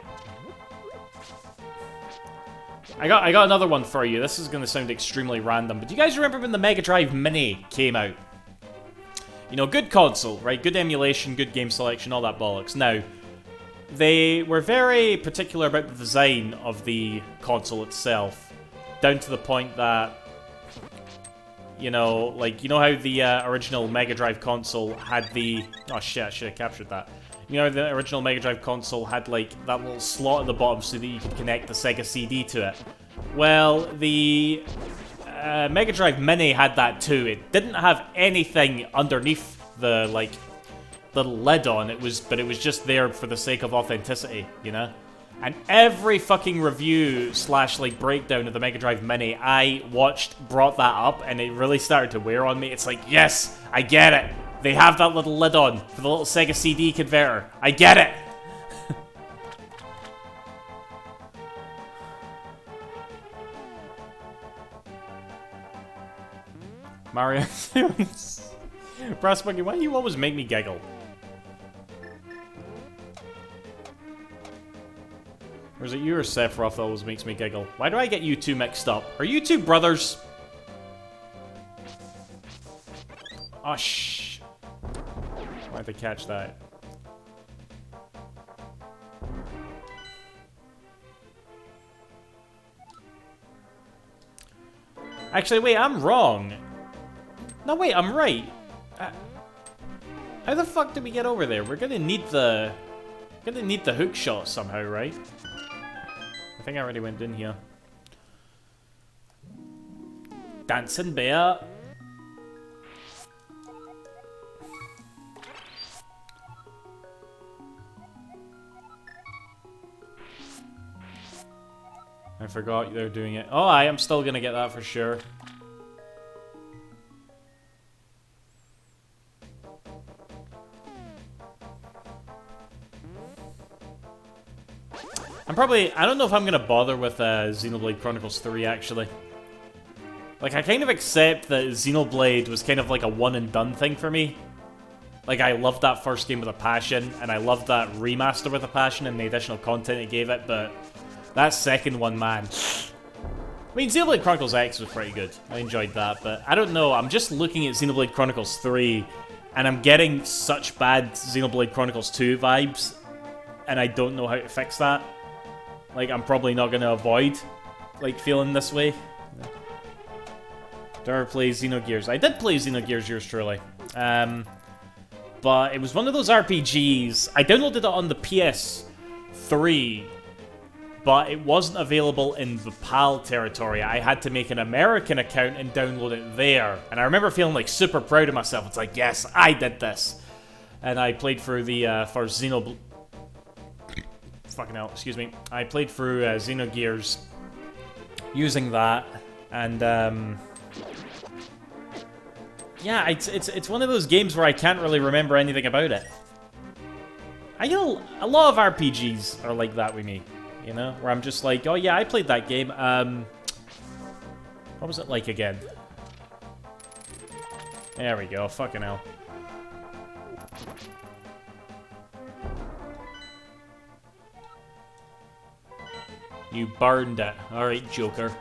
I got another one for you. This is gonna sound extremely random, but do you guys remember when the Mega Drive Mini came out? You know, good console, right? Good emulation, good game selection, all that bollocks. Now, they were very particular about the design of the console itself, down to the point that, you know, like, you know how the original Mega Drive console had the... Oh shit, I should have captured that. You know, the original Mega Drive console had, like, that little slot at the bottom so that you could connect the Sega CD to it. Well, the Mega Drive Mini had that too. It didn't have anything underneath the, like, little lid on. But it was just there for the sake of authenticity, you know? And every fucking review slash, like, breakdown of the Mega Drive Mini I watched brought that up, and it really started to wear on me. It's like, yes, I get it. They have that little lid on for the little Sega CD converter. I get it. Mario. Brass Monkey, why do you always make me giggle? Or is it you or Sephiroth that always makes me giggle? Why do I get you two mixed up? Are you two brothers? Oh, shh. Why'd they catch that? Actually, wait, I'm wrong. No, wait, I'm right. How the fuck did we get over there? We're gonna need the... hook shot somehow, right? I think I already went in here. Dancing bear. I forgot they're doing it. Oh, I am still gonna get that for sure. I don't know if I'm gonna bother with Xenoblade Chronicles 3, actually. Like, I kind of accept that Xenoblade was kind of like a one and done thing for me. Like, I loved that first game with a passion, and I loved that remaster with a passion and the additional content it gave it, but that second one, man. I mean, Xenoblade Chronicles X was pretty good. I enjoyed that, but I don't know. I'm just looking at Xenoblade Chronicles 3, and I'm getting such bad Xenoblade Chronicles 2 vibes, and I don't know how to fix that. Like, I'm probably not going to avoid, like, feeling this way. Did I ever play Xenogears? I did play Xenogears, yours truly. But it was one of those RPGs. I downloaded it on the PS3, but it wasn't available in the PAL territory. I had to make an American account and download it there. And I remember feeling, like, super proud of myself. It's like, yes, I did this. And I played through the first Xenoblade... Fucking hell, excuse me. I played through Xenogears using that, and yeah, it's one of those games where I can't really remember anything about it. I know a lot of RPGs are like that with me, you know, where I'm just like, oh yeah, I played that game. What was it like again? There we go. Fucking hell. You burned it. Alright, Joker.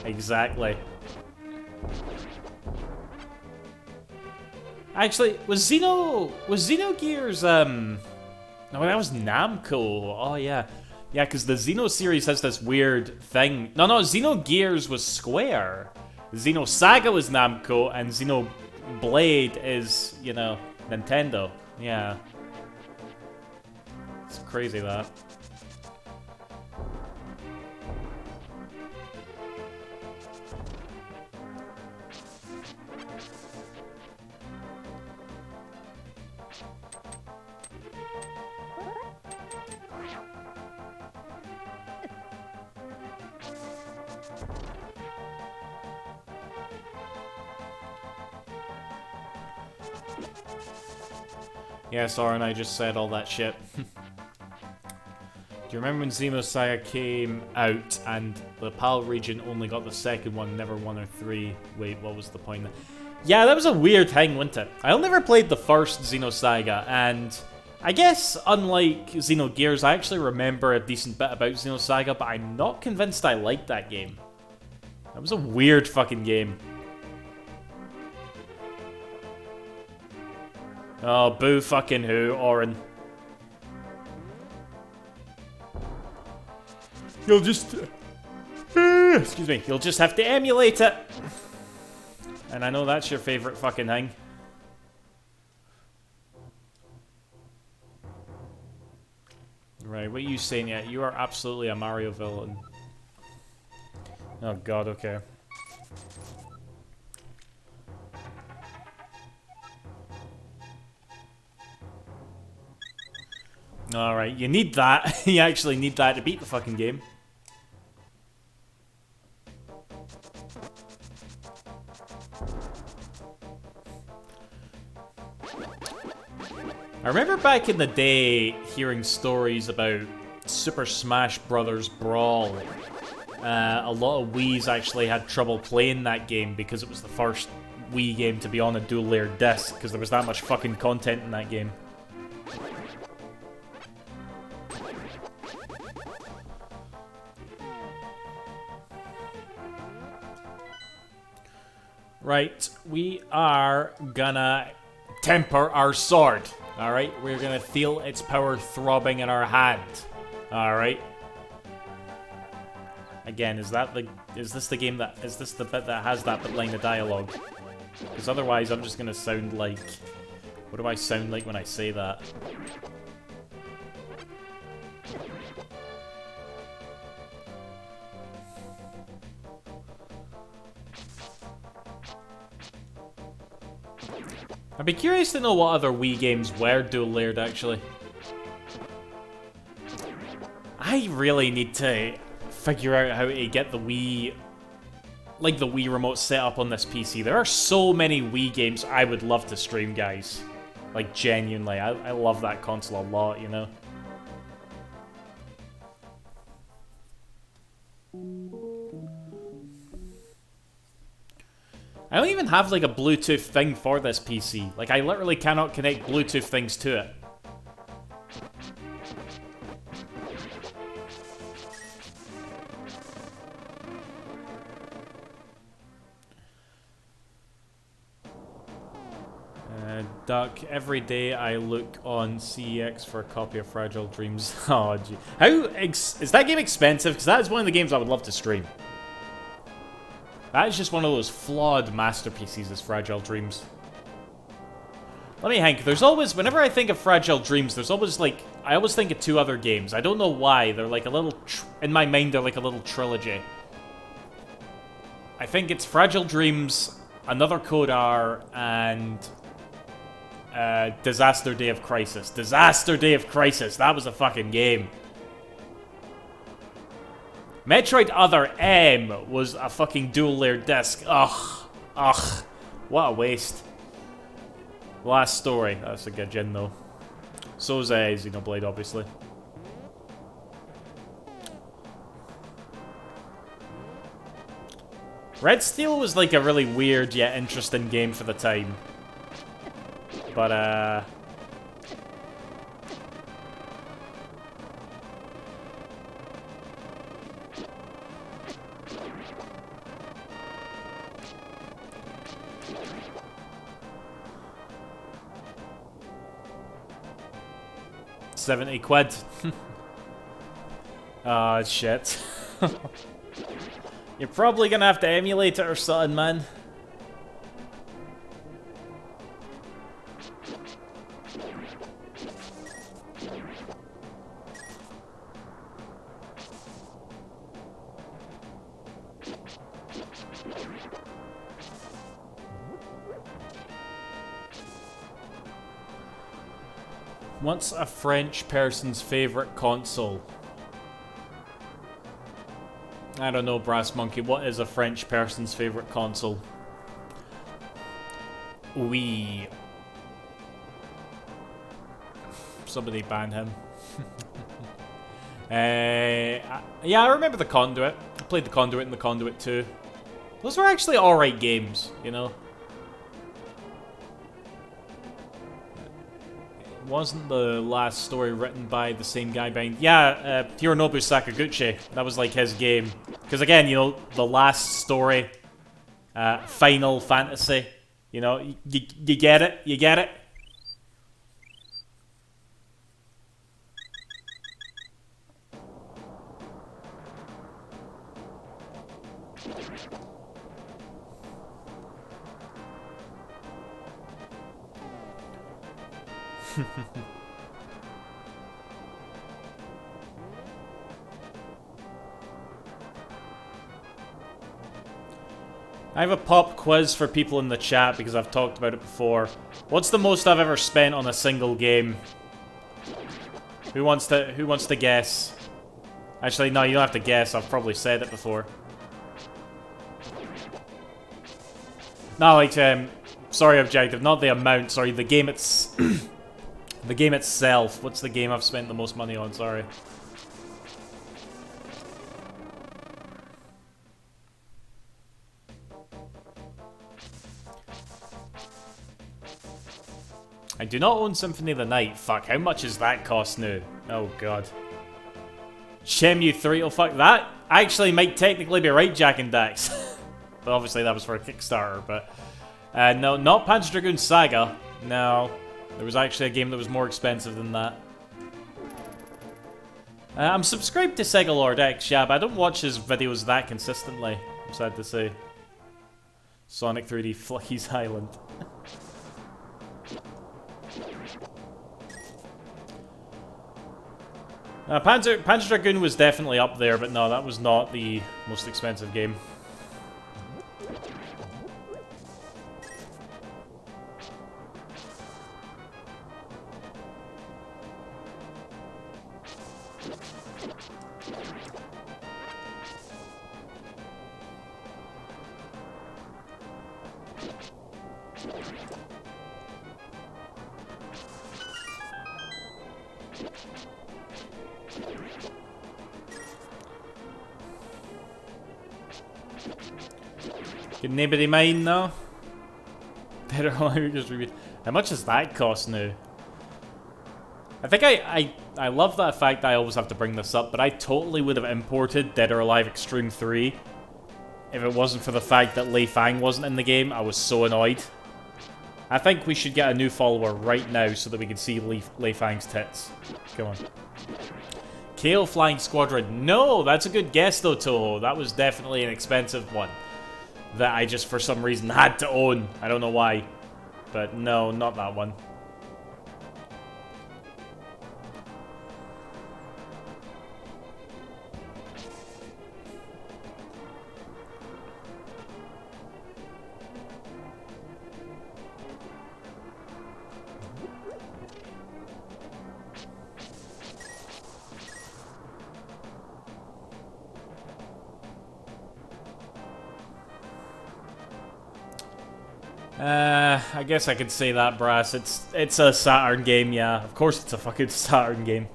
Exactly. Actually, was Xenogears, No, that was Namco. Oh, yeah. Yeah, because the Xeno series has this weird thing. No, Xenogears was Square. Xenosaga was Namco, and Xenoblade is, you know, Nintendo. Yeah. It's crazy, that. Yeah, Soren, I just said all that shit. Do you remember when Xenosaga came out and the PAL region only got the second one, never 1 or 3? Wait, what was the point? Yeah, that was a weird thing, wasn't it? I never played the first Xenosaga, and I guess, unlike Xenogears, I actually remember a decent bit about Xenosaga, but I'm not convinced I liked that game. That was a weird fucking game. Oh, boo fucking who, Oren. You'll just... excuse me. You'll just have to emulate it. And I know that's your favorite fucking thing. Right, what are you saying yet? You are absolutely a Mario villain. Oh god, okay. Alright, you need that. You actually need that to beat the fucking game. I remember back in the day hearing stories about Super Smash Bros. Brawl. A lot of Wii's actually had trouble playing that game because it was the first Wii game to be on a dual-layer disc, because there was that much fucking content in that game. Right, we are gonna temper our sword. Alright, we're gonna feel its power throbbing in our hand. Alright. Again, is this the game that, is this the bit that has that bit line of dialogue? Because otherwise I'm just gonna sound like, what do I sound like when I say that? I'd be curious to know what other Wii games were dual-layered, actually. I really need to figure out how to get the Wii, like the Wii remote set up on this PC. There are so many Wii games I would love to stream, guys. Like, genuinely, I love that console a lot, you know? I don't even have, like, a Bluetooth thing for this PC. Like, I literally cannot connect Bluetooth things to it. Duck, every day I look on CEX for a copy of Fragile Dreams. Oh, gee. Is that game expensive? Because that is one of the games I would love to stream. That is just one of those flawed masterpieces, is Fragile Dreams. Let me think. There's always, whenever I think of Fragile Dreams, there's always, like, I always think of two other games. I don't know why. They're like a little, in my mind, they're like a little trilogy. I think it's Fragile Dreams, Another Code R, and Disaster Day of Crisis. Disaster Day of Crisis. That was a fucking game. Metroid Other M was a fucking dual-layer disc. Ugh. Ugh. What a waste. Last Story. That's a good gin, though. So's Xenoblade, obviously. Red Steel was like a really weird yet interesting game for the time. But, 70 quid. Ah, shit. You're probably gonna have to emulate it or something, man. What's a French person's favorite console? I don't know, Brass Monkey. What is a French person's favorite console? Oui. Somebody ban him. Yeah, I remember the Conduit. I played the Conduit and the Conduit 2. Those were actually alright games, you know? Wasn't the last story written by the same guy behind... Yeah, Hironobu Sakaguchi. That was like his game. Because again, you know, the last story, Final Fantasy. You know, you get it? You get it? I have a pop quiz for people in the chat because I've talked about it before. What's the most I've ever spent on a single game? Who wants to guess? Actually, no, you don't have to guess. I've probably said it before. No, like, sorry, objective, not the amount. Sorry, the game the game itself. What's the game I've spent the most money on? Sorry. I do not own Symphony of the Night. Fuck, how much does that cost now? Oh god. Shenmue 3, oh fuck, that actually might technically be right, Jack and Dax. But obviously that was for a Kickstarter, but... no, not Panzer Dragoon Saga. No. There was actually a game that was more expensive than that. I'm subscribed to Sega Lord X, yeah, but I don't watch his videos that consistently, I'm sad to say. Sonic 3D Flicky's Island. Panzer Dragoon was definitely up there, but no, that was not the most expensive game. Can anybody mind now? Better just review. How much does that cost now? I think I love that fact that I always have to bring this up, but I totally would have imported Dead or Alive Extreme 3 if it wasn't for the fact that Lei Fang wasn't in the game. I was so annoyed. I think we should get a new follower right now so that we can see Lei Fang's tits. Come on. KO Flying Squadron. No, that's a good guess though, Toho. That was definitely an expensive one that I just for some reason had to own. I don't know why. But no, not that one. I guess I could say that, Brass. It's a Saturn game, yeah. Of course it's a fucking Saturn game.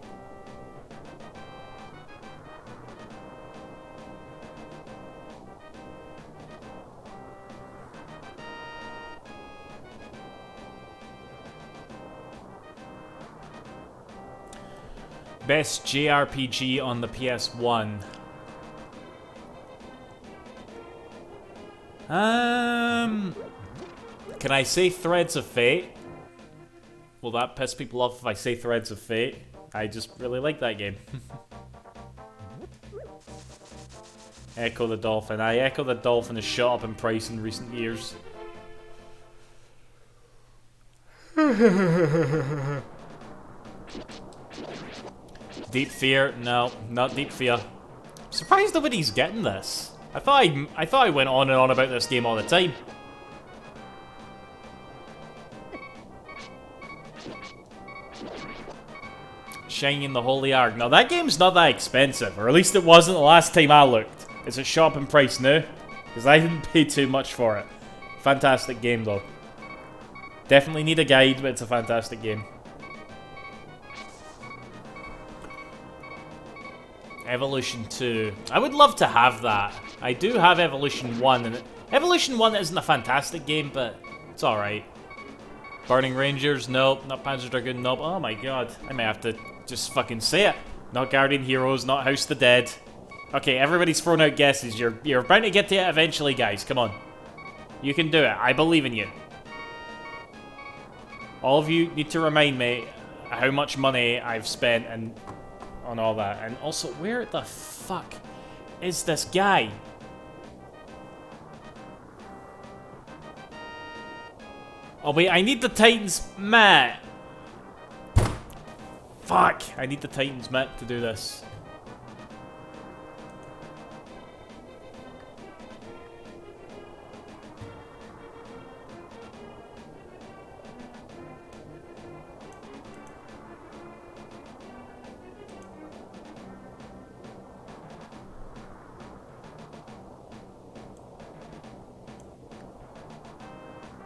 Best JRPG on the PS1. Can I say Threads of Fate? Will that piss people off if I say Threads of Fate? I just really like that game. Echo the Dolphin. Echo the Dolphin has shot up in price in recent years. Deep Fear? No, not Deep Fear. Surprised nobody's getting this. I thought I went on and on about this game all the time. Shining the Holy Ark. Now that game's not that expensive, or at least it wasn't the last time I looked. Is it shot up in price now? Because I didn't pay too much for it. Fantastic game though. Definitely need a guide, but it's a fantastic game. Evolution 2. I would love to have that. I do have Evolution 1, and Evolution 1 isn't a fantastic game, but it's alright. Burning Rangers? Nope. Not Panzer Dragoon? Nope. Oh my god. I may have to just fucking say it. Not Guardian Heroes, not House of the Dead. Okay, everybody's thrown out guesses. You're bound to get to it eventually, guys. Come on. You can do it. I believe in you. All of you need to remind me how much money I've spent and on all that. And also, where the fuck is this guy? Oh wait, I need the Titans map. Fuck, I need the Titans map to do this.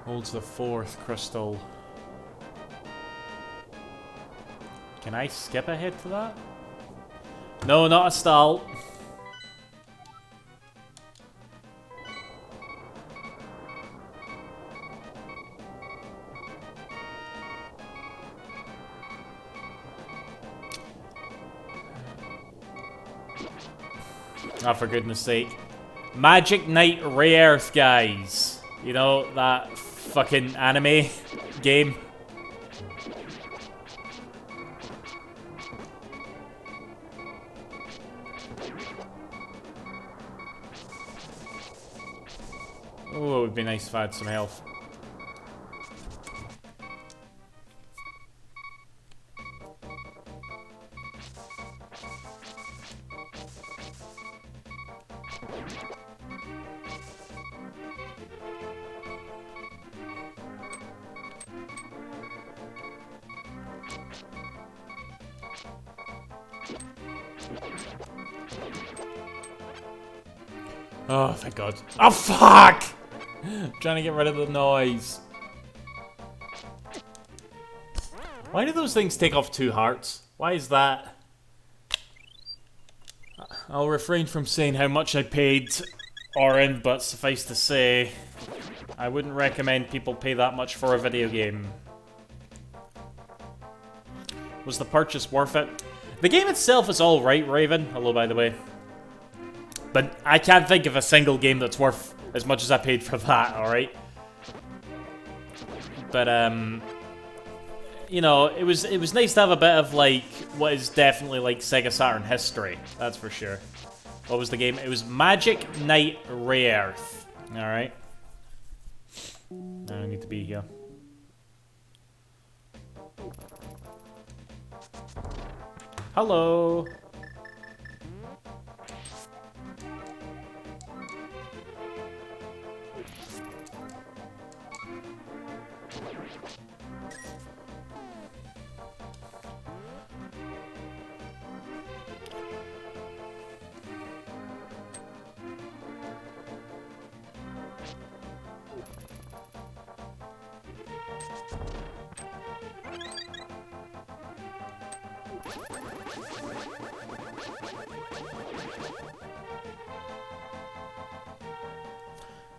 Holds the 4th crystal. Can I skip ahead to that? No, not a stall. Oh, for goodness sake. Magic Knight Rayearth, guys. You know, that fucking anime game. Oh, it would be nice if I had some health. Oh, thank God. Oh, fuck! I'm trying to get rid of the noise. Why do those things take off 2 hearts? Why is that? I'll refrain from saying how much I paid Orin, but suffice to say, I wouldn't recommend people pay that much for a video game. Was the purchase worth it? The game itself is alright, Raven. Hello, by the way. But I can't think of a single game that's worth as much as I paid for that, alright? But, you know, it was nice to have a bit of, like, what is definitely, like, Sega Saturn history. That's for sure. What was the game? It was Magic Knight Rayearth. Alright. Now I need to be here. Hello!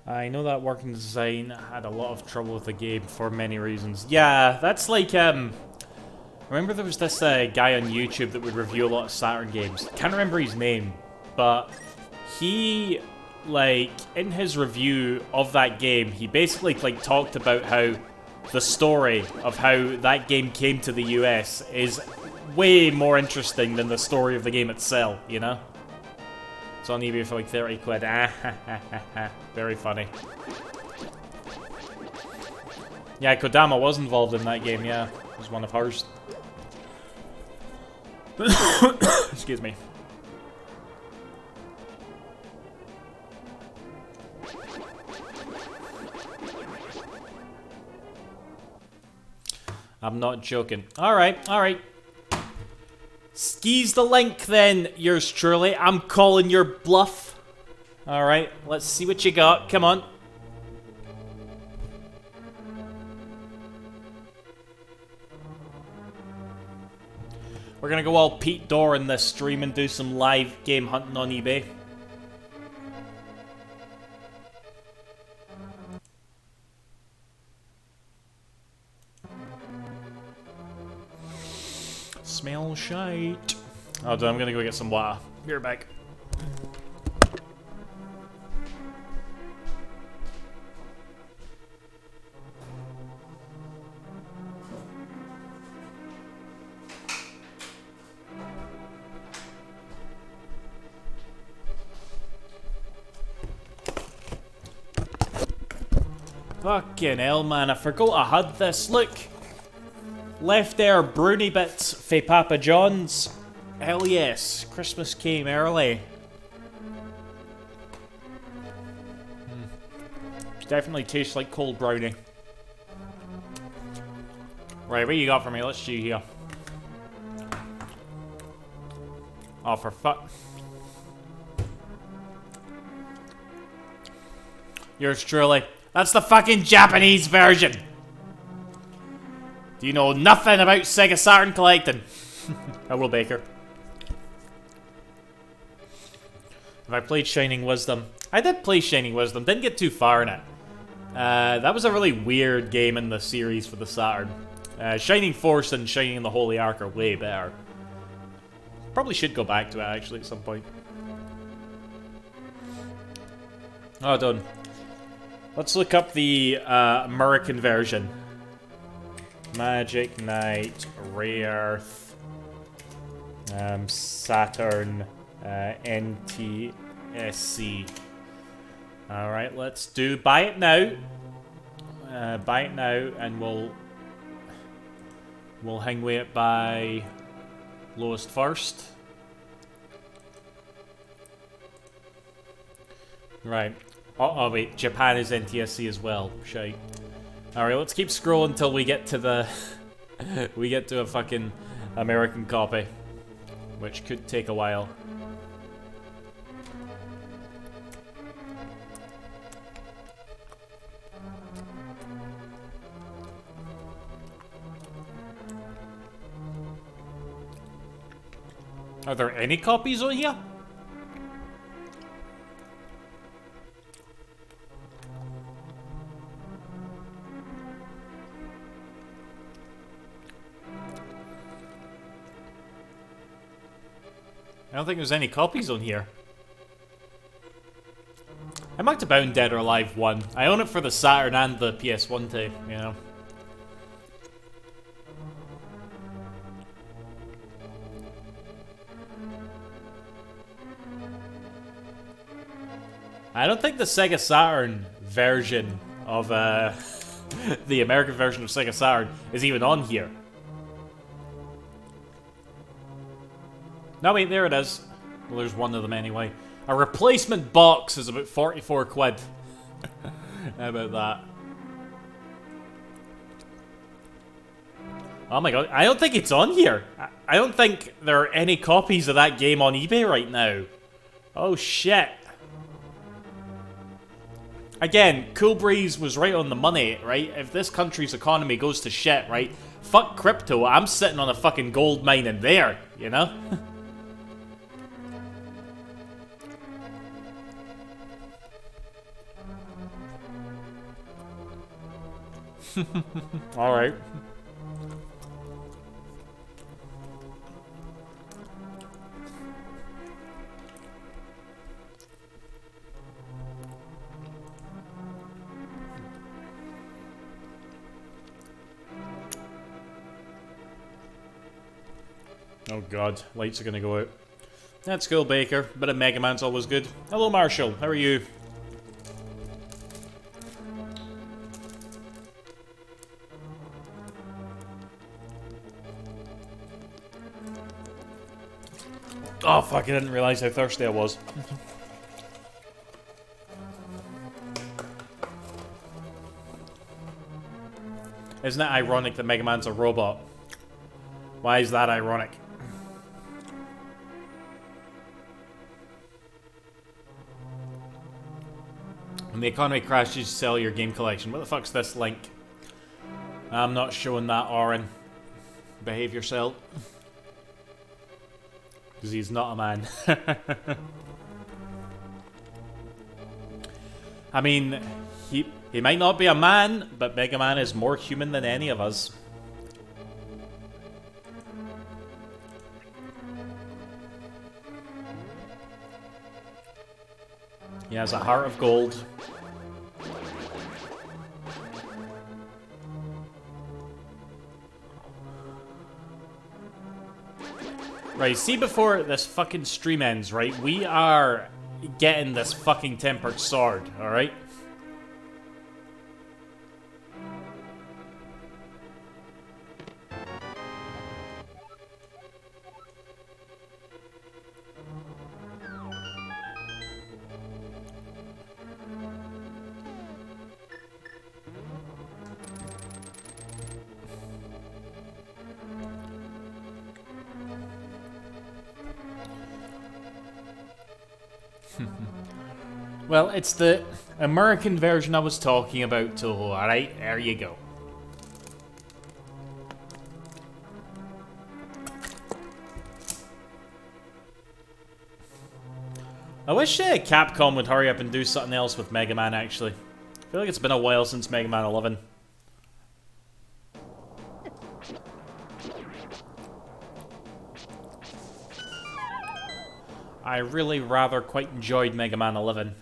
I know that working design had a lot of trouble with the game for many reasons. Yeah, that's like, remember there was this guy on YouTube that would review a lot of Saturn games. Can't remember his name, but he, like, in his review of that game, he basically, like, talked about how the story of how that game came to the US is way more interesting than the story of the game itself, you know? It's on eBay for like 30 quid. Very funny. Yeah, Kodama was involved in that game, yeah. It was one of hers. Excuse me. I'm not joking. Alright, alright. Skis the link then, yours truly. I'm calling your bluff. Alright, let's see what you got. Come on. We're gonna go all Pete Dorr in this stream and do some live game hunting on eBay. Smell shite. Oh, dude, I'm gonna go get some water. Be right back. Fucking hell, man. I forgot I had this. Look. Left there, brownie bits for Papa John's. Hell yes, Christmas came early. Definitely tastes like cold brownie. Right, what you got for me? Let's see here. Oh, for fuck. Yours truly. That's the fucking Japanese version. Do you know nothing about Sega Saturn collecting? Hello, Baker. Have I played Shining Wisdom? I did play Shining Wisdom, didn't get too far in it. That was a really weird game in the series for the Saturn. Shining Force and Shining the Holy Ark are way better. Probably should go back to it, actually, at some point. Oh, done. Let's look up the American version. Magic Knight, Rayearth, Saturn, NTSC. Alright, let's do buy it now. Buy it now, and we'll hang it by lowest first. Right. Oh wait, Japan is NTSC as well. Shite. Alright, let's keep scrolling until we get to the... we get to a fucking American copy. Which could take a while. Are there any copies on here? I don't think there's any copies on here. I might have bound Dead or Alive 1. I own it for the Saturn and the PS1 too, you know. I don't think the Sega Saturn version of the American version of Sega Saturn is even on here. No, wait, there it is. Well, there's one of them anyway. A replacement box is about 44 quid. How about that? Oh my god, I don't think it's on here. I don't think there are any copies of that game on eBay right now. Oh shit. Again, Cool Breeze was right on the money, right? If this country's economy goes to shit, right? Fuck crypto, I'm sitting on a fucking gold mine in there, you know? Alright. Oh god, lights are gonna go out. That's cool, Baker. Bit of Mega Man's always good. Hello, Marshall. How are you? Oh fuck, I didn't realise how thirsty I was. Isn't it ironic that Mega Man's a robot? Why is that ironic? When the economy crashes, sell your game collection. What the fuck's this link? I'm not showing that, Oren. Behave yourself. Because he's not a man. I mean, he might not be a man, but Mega Man is more human than any of us. He has a heart of gold. Right, see before this fucking stream ends, right? We are getting this fucking tempered sword, alright? Well, it's the American version I was talking about, Toho, alright? There you go. I wish Capcom would hurry up and do something else with Mega Man, actually. I feel like it's been a while since Mega Man 11. I really rather quite enjoyed Mega Man 11.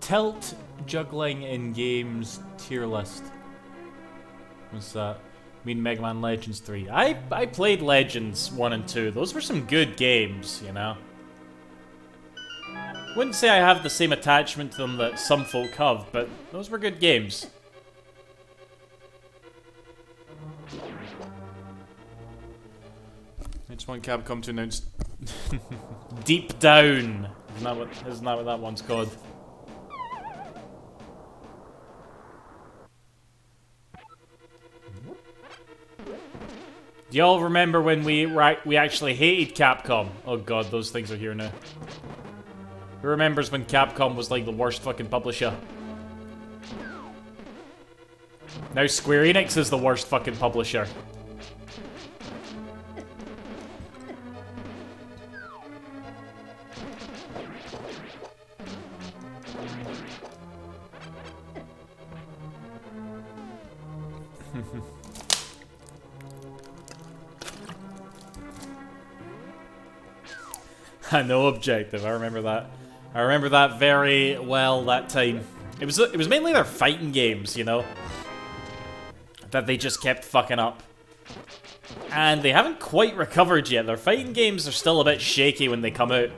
Tilt juggling in games tier list. What's that? I mean Mega Man Legends 3. I played Legends 1 and 2. Those were some good games, you know. Wouldn't say I have the same attachment to them that some folk have, but those were good games. I just want Capcom to announce Deep Down. Isn't that what that one's called? Do y'all remember when we actually hated Capcom? Oh god, those things are here now. Who remembers when Capcom was like the worst fucking publisher? Now Square Enix is the worst fucking publisher. No objective. I remember that. I remember that very well that time. It was mainly their fighting games, you know, that they just kept fucking up. And they haven't quite recovered yet. Their fighting games are still a bit shaky when they come out.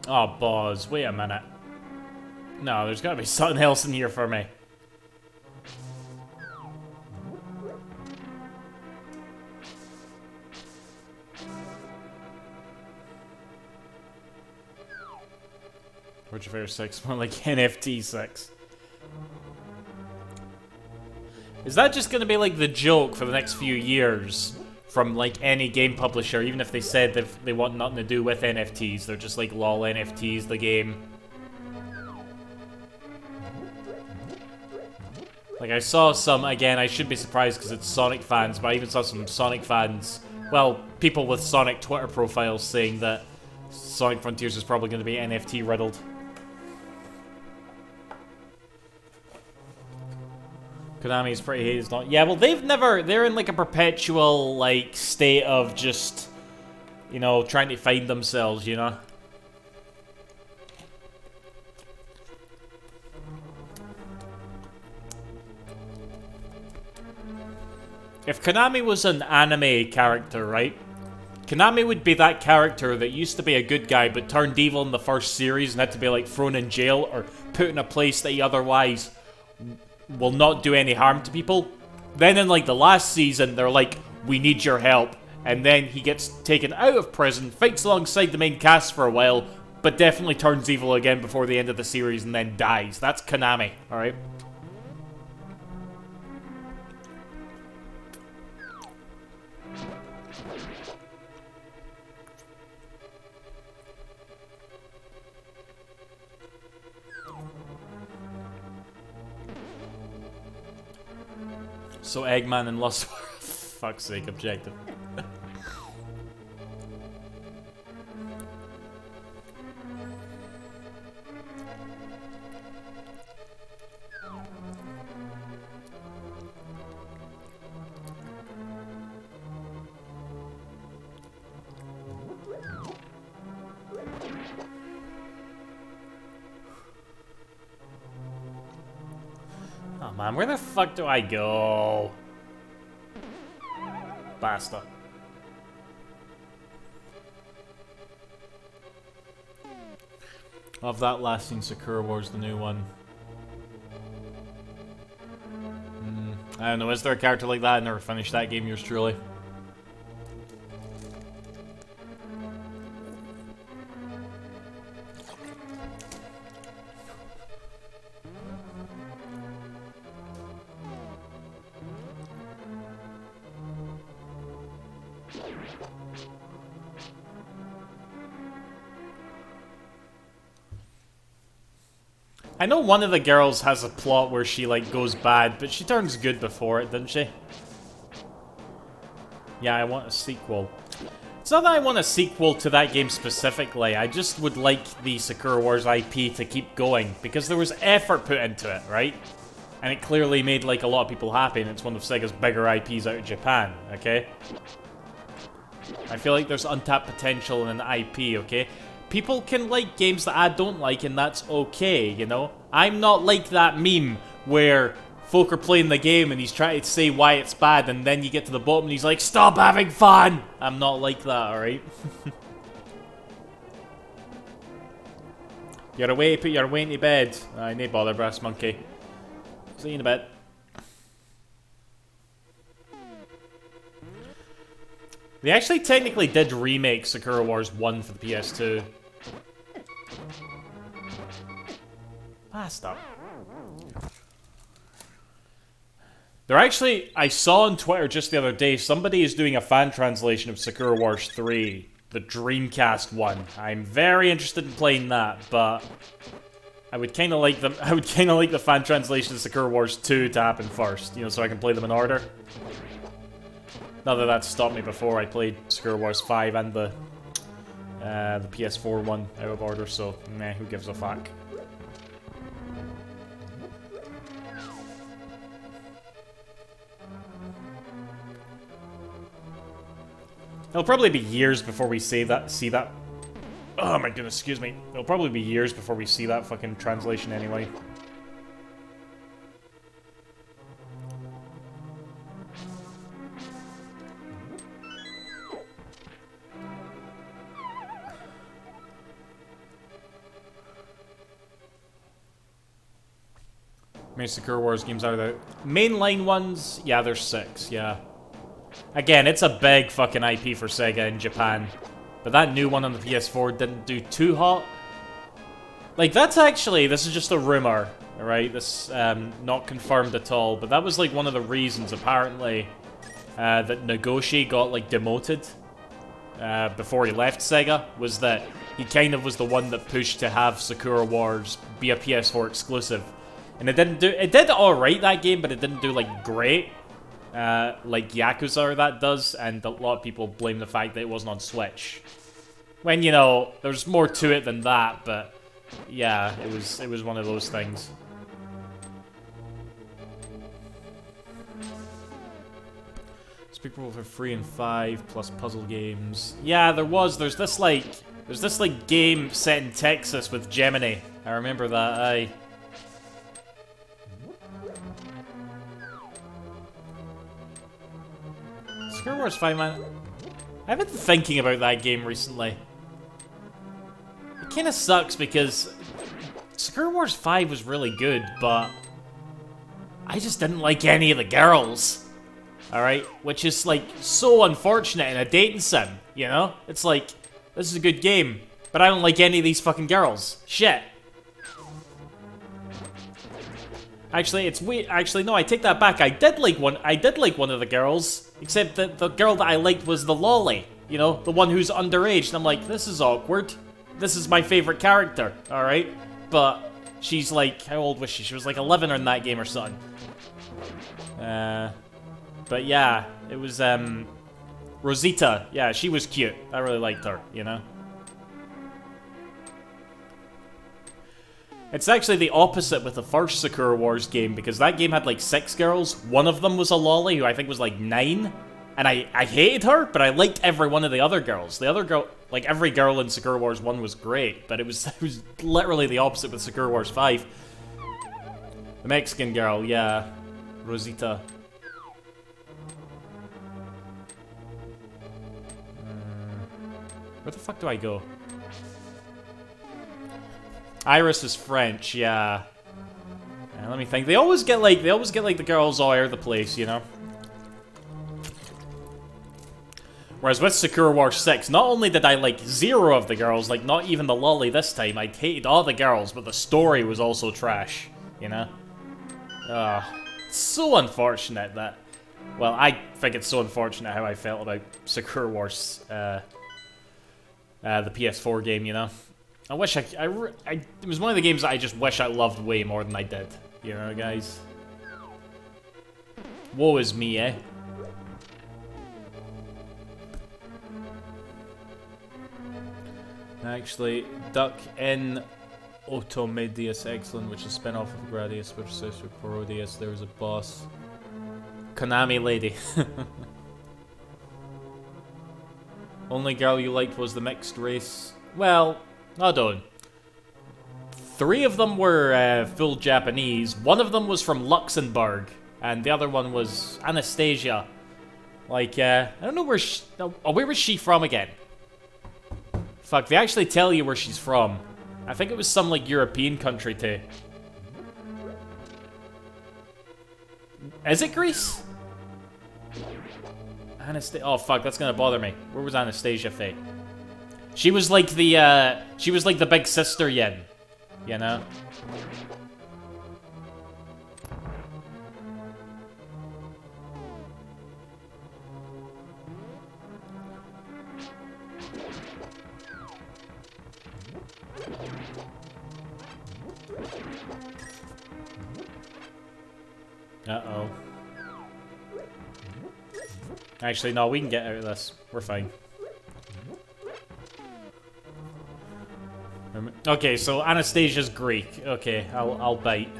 Oh, Boz, wait a minute. No, there's gotta be something else in here for me. Virtua Fighter 6, more like NFT 6. Is that just gonna be like the joke for the next few years from like any game publisher, even if they said they want nothing to do with NFTs? They're just like, lol, NFTs, the game. Like, I saw some, again, I should be surprised because it's Sonic fans, but I even saw some Sonic fans, well, people with Sonic Twitter profiles saying that Sonic Frontiers is probably going to be NFT riddled. Konami's pretty hated, not. Yeah, well, they're in like a perpetual, like, state of just, you know, trying to find themselves, you know? If Konami was an anime character, right? Konami would be that character that used to be a good guy but turned evil in the first series and had to be like thrown in jail or put in a place that he otherwise will not do any harm to people. Then in like the last season, they're like, we need your help. And then he gets taken out of prison, fights alongside the main cast for a while, but definitely turns evil again before the end of the series and then dies. That's Konami, alright? So Eggman and Lust were fuck's sake, objective. Oh man, where the fuck do I go? Basta. Of that last scene, Sakura Wars, the new one. I don't know, is there a character like that? I never finished that game, yours truly. I know one of the girls has a plot where she, like, goes bad, but she turns good before it, doesn't she? Yeah, I want a sequel. It's not that I want a sequel to that game specifically, I just would like the Sakura Wars IP to keep going, because there was effort put into it, right? And it clearly made, like, a lot of people happy, and it's one of Sega's bigger IPs out of Japan, okay? I feel like there's untapped potential in an IP, okay? People can like games that I don't like, and that's okay, you know? I'm not like that meme where folk are playing the game and he's trying to say why it's bad, and then you get to the bottom and he's like, stop having fun! I'm not like that, alright? You're away, put your way into bed. Aye, no bother, brass monkey. See you in a bit. They actually technically did remake Sakura Wars 1 for the PS2. Stop. They're actually, I saw on Twitter just the other day, somebody is doing a fan translation of Sakura Wars 3, the Dreamcast one. I'm very interested in playing that, but I would kind of like them. I would kind of like the fan translation of Sakura Wars 2 to happen first, you know, so I can play them in order. Not that that's stopped me before. I played Sakura Wars 5 and the PS4 one out of order, so meh, who gives a fuck. It'll probably be years before we see that. Oh my goodness, excuse me. It'll probably be years before we see that fucking translation anyway. Many Sakura Wars games are the mainline ones. Yeah, there's 6, yeah. Again, it's a big fucking IP for Sega in Japan. But that new one on the PS4 didn't do too hot. Like, that's actually, this is just a rumor, alright? This, not confirmed at all, but that was, like, one of the reasons, apparently, that Nagoshi got, like, demoted, before he left Sega, was that he kind of was the one that pushed to have Sakura Wars be a PS4 exclusive. And it did alright, that game, but it didn't do, like, great, like Yakuza that does, and a lot of people blame the fact that it wasn't on Switch. When, you know, there's more to it than that, but... yeah, it was one of those things. Speak Pro for 3 and 5 plus puzzle games. Yeah, there's this like game set in Texas with Gemini. I remember that. Aye. Sakura Wars 5, man. I've been thinking about that game recently. It kind of sucks because Sakura Wars 5 was really good, but I just didn't like any of the girls. Alright? Which is, like, so unfortunate in a dating sim, you know? It's like, this is a good game, but I don't like any of these fucking girls. Shit. Actually, it's weird. Actually, no, I take that back. I did like one of the girls, except that the girl that I liked was the lolly. You know, the one who's underage. And I'm like, this is awkward. This is my favorite character, alright? But she's like, how old was she? She was like 11 in that game or something. But yeah, it was, Rosita. Yeah, she was cute. I really liked her, you know? It's actually the opposite with the first Sakura Wars game, because that game had like 6 girls. One of them was a lolly, who I think was like 9. And I hated her, but I liked every one of the other girls. The other girl, like every girl in Sakura Wars 1 was great, but it was literally the opposite with Sakura Wars 5. The Mexican girl, yeah. Rosita. Where the fuck do I go? Iris is French, yeah. Let me think. They always get like the girls all over the place, you know? Whereas with Sakura Wars 6, not only did I like 0 of the girls, like not even the lolly this time, I hated all the girls, but the story was also trash, you know? It's so unfortunate that... Well, I think it's so unfortunate how I felt about Sakura Wars, the PS4 game, you know? I wish it was one of the games that I just wish I loved way more than I did, you know, guys? Woe is me, eh? Actually, Duck in Automedius Excellent, which is a spin-off of Gradius, which says for Parodius, there was a boss. Konami lady. Only girl you liked was the mixed race. Well, I don't. 3 of them were full Japanese. 1 of them was from Luxembourg, and the other one was Anastasia. Like, I don't know where she... Oh, where was she from again? Fuck, they actually tell you where she's from. I think it was some, like, European country, too. Is it Greece? Oh, fuck, that's gonna bother me. Where was Anastasia Fate? She was like the big sister yin, you know? Uh-oh. Actually, no, we can get out of this. We're fine. Okay, so Anastasia's Greek. Okay, I'll bite.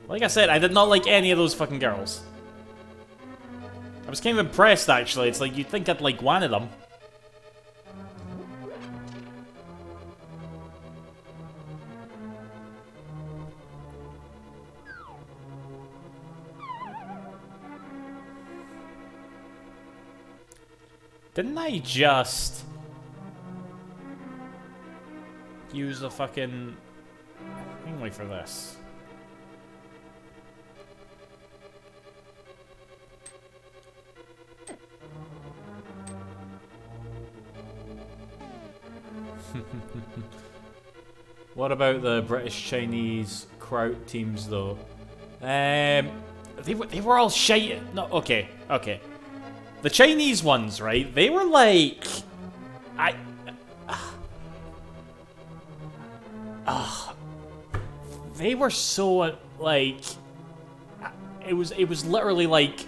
Like I said, I did not like any of those fucking girls. I was kind of impressed, actually. It's like, you'd think I'd like one of them. Didn't I just use a fucking thingy for this? What about the British-Chinese Kraut teams, though? They were all shite. No, okay. The Chinese ones, right? They were like, they were so like, it was literally like,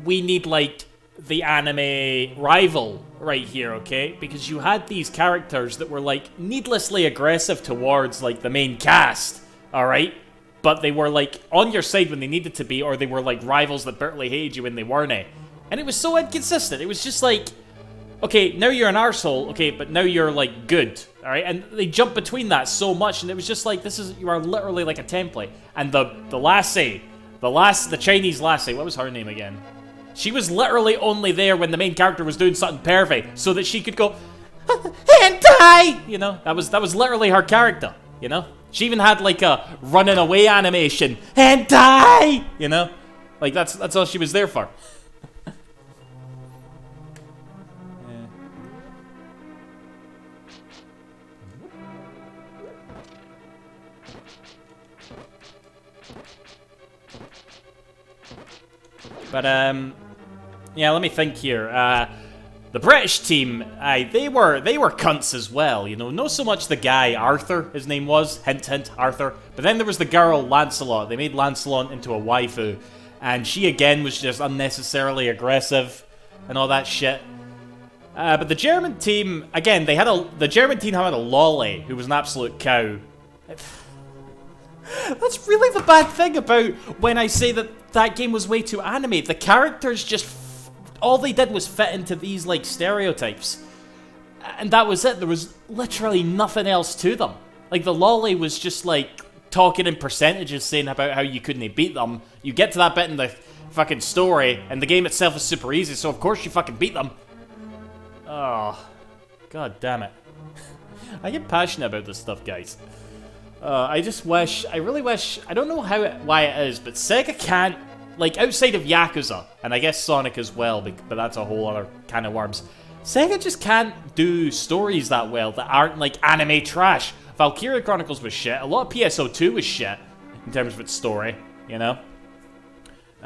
we need like the anime rival right here, okay? Because you had these characters that were like needlessly aggressive towards like the main cast, all right? But they were like on your side when they needed to be, or they were like rivals that barely hated you when they weren't. And it was so inconsistent. It was just like, okay, now you're an arsehole, okay, but now you're like good, all right? And they jump between that so much, and it was just like, you are literally like a template. And the lassie, the Chinese lassie, what was her name again? She was literally only there when the main character was doing something perfect, so that she could go, hentai! You know, that was literally her character, you know? She even had like a running away animation, hentai! You know? Like, that's all she was there for. But, yeah, let me think here. The British team, they were cunts as well, you know. Not so much the guy, Arthur, his name was. Hint, hint, Arthur. But then there was the girl, Lancelot. They made Lancelot into a waifu. And she, again, was just unnecessarily aggressive and all that shit. But the German team, again, the German team had a lolly who was an absolute cow. That's really the bad thing about when I say that game was way too anime. The characters just, all they did was fit into these, like, stereotypes. And that was it. There was literally nothing else to them. Like, the lolly was just, like, talking in percentages, saying about how you couldn't beat them. You get to that bit in the fucking story, and the game itself is super easy, so of course you fucking beat them. Oh, god damn it. I get passionate about this stuff, guys. I really wish, I don't know why it is, but Sega can't, like, outside of Yakuza, and I guess Sonic as well, but that's a whole other can of worms, Sega just can't do stories that well that aren't, like, anime trash. Valkyria Chronicles was shit, a lot of PSO2 was shit, in terms of its story, you know?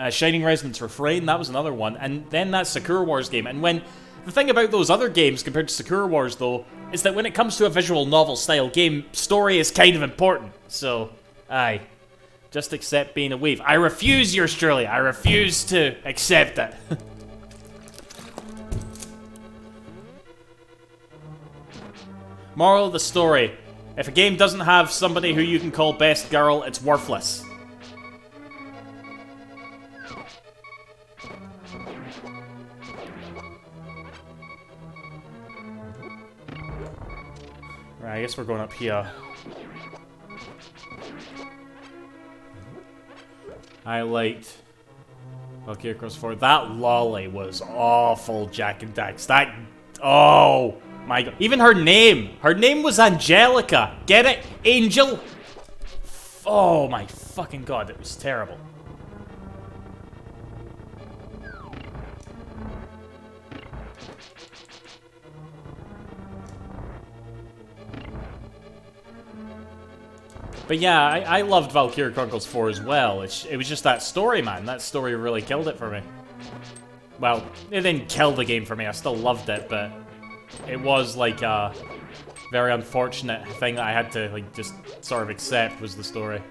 Shining Resonance Refrain, that was another one, and then that Sakura Wars game, and the thing about those other games compared to Sakura Wars, though, is that when it comes to a visual novel-style game, story is kind of important. So, aye. Just accept being a weave. I refuse, yours truly. I refuse to accept it. Moral of the story. If a game doesn't have somebody who you can call best girl, it's worthless. Right, I guess we're going up here. I liked Valkyria Cross 4. That lolly was awful, Jack and Dax. That, oh my god. Even her name was Angelica. Get it? Angel? Oh my fucking god, it was terrible. But yeah, I loved Valkyria Chronicles 4 as well. It was just that story, man. That story really killed it for me. Well, it didn't kill the game for me. I still loved it, but it was like a very unfortunate thing that I had to like just sort of accept was the story.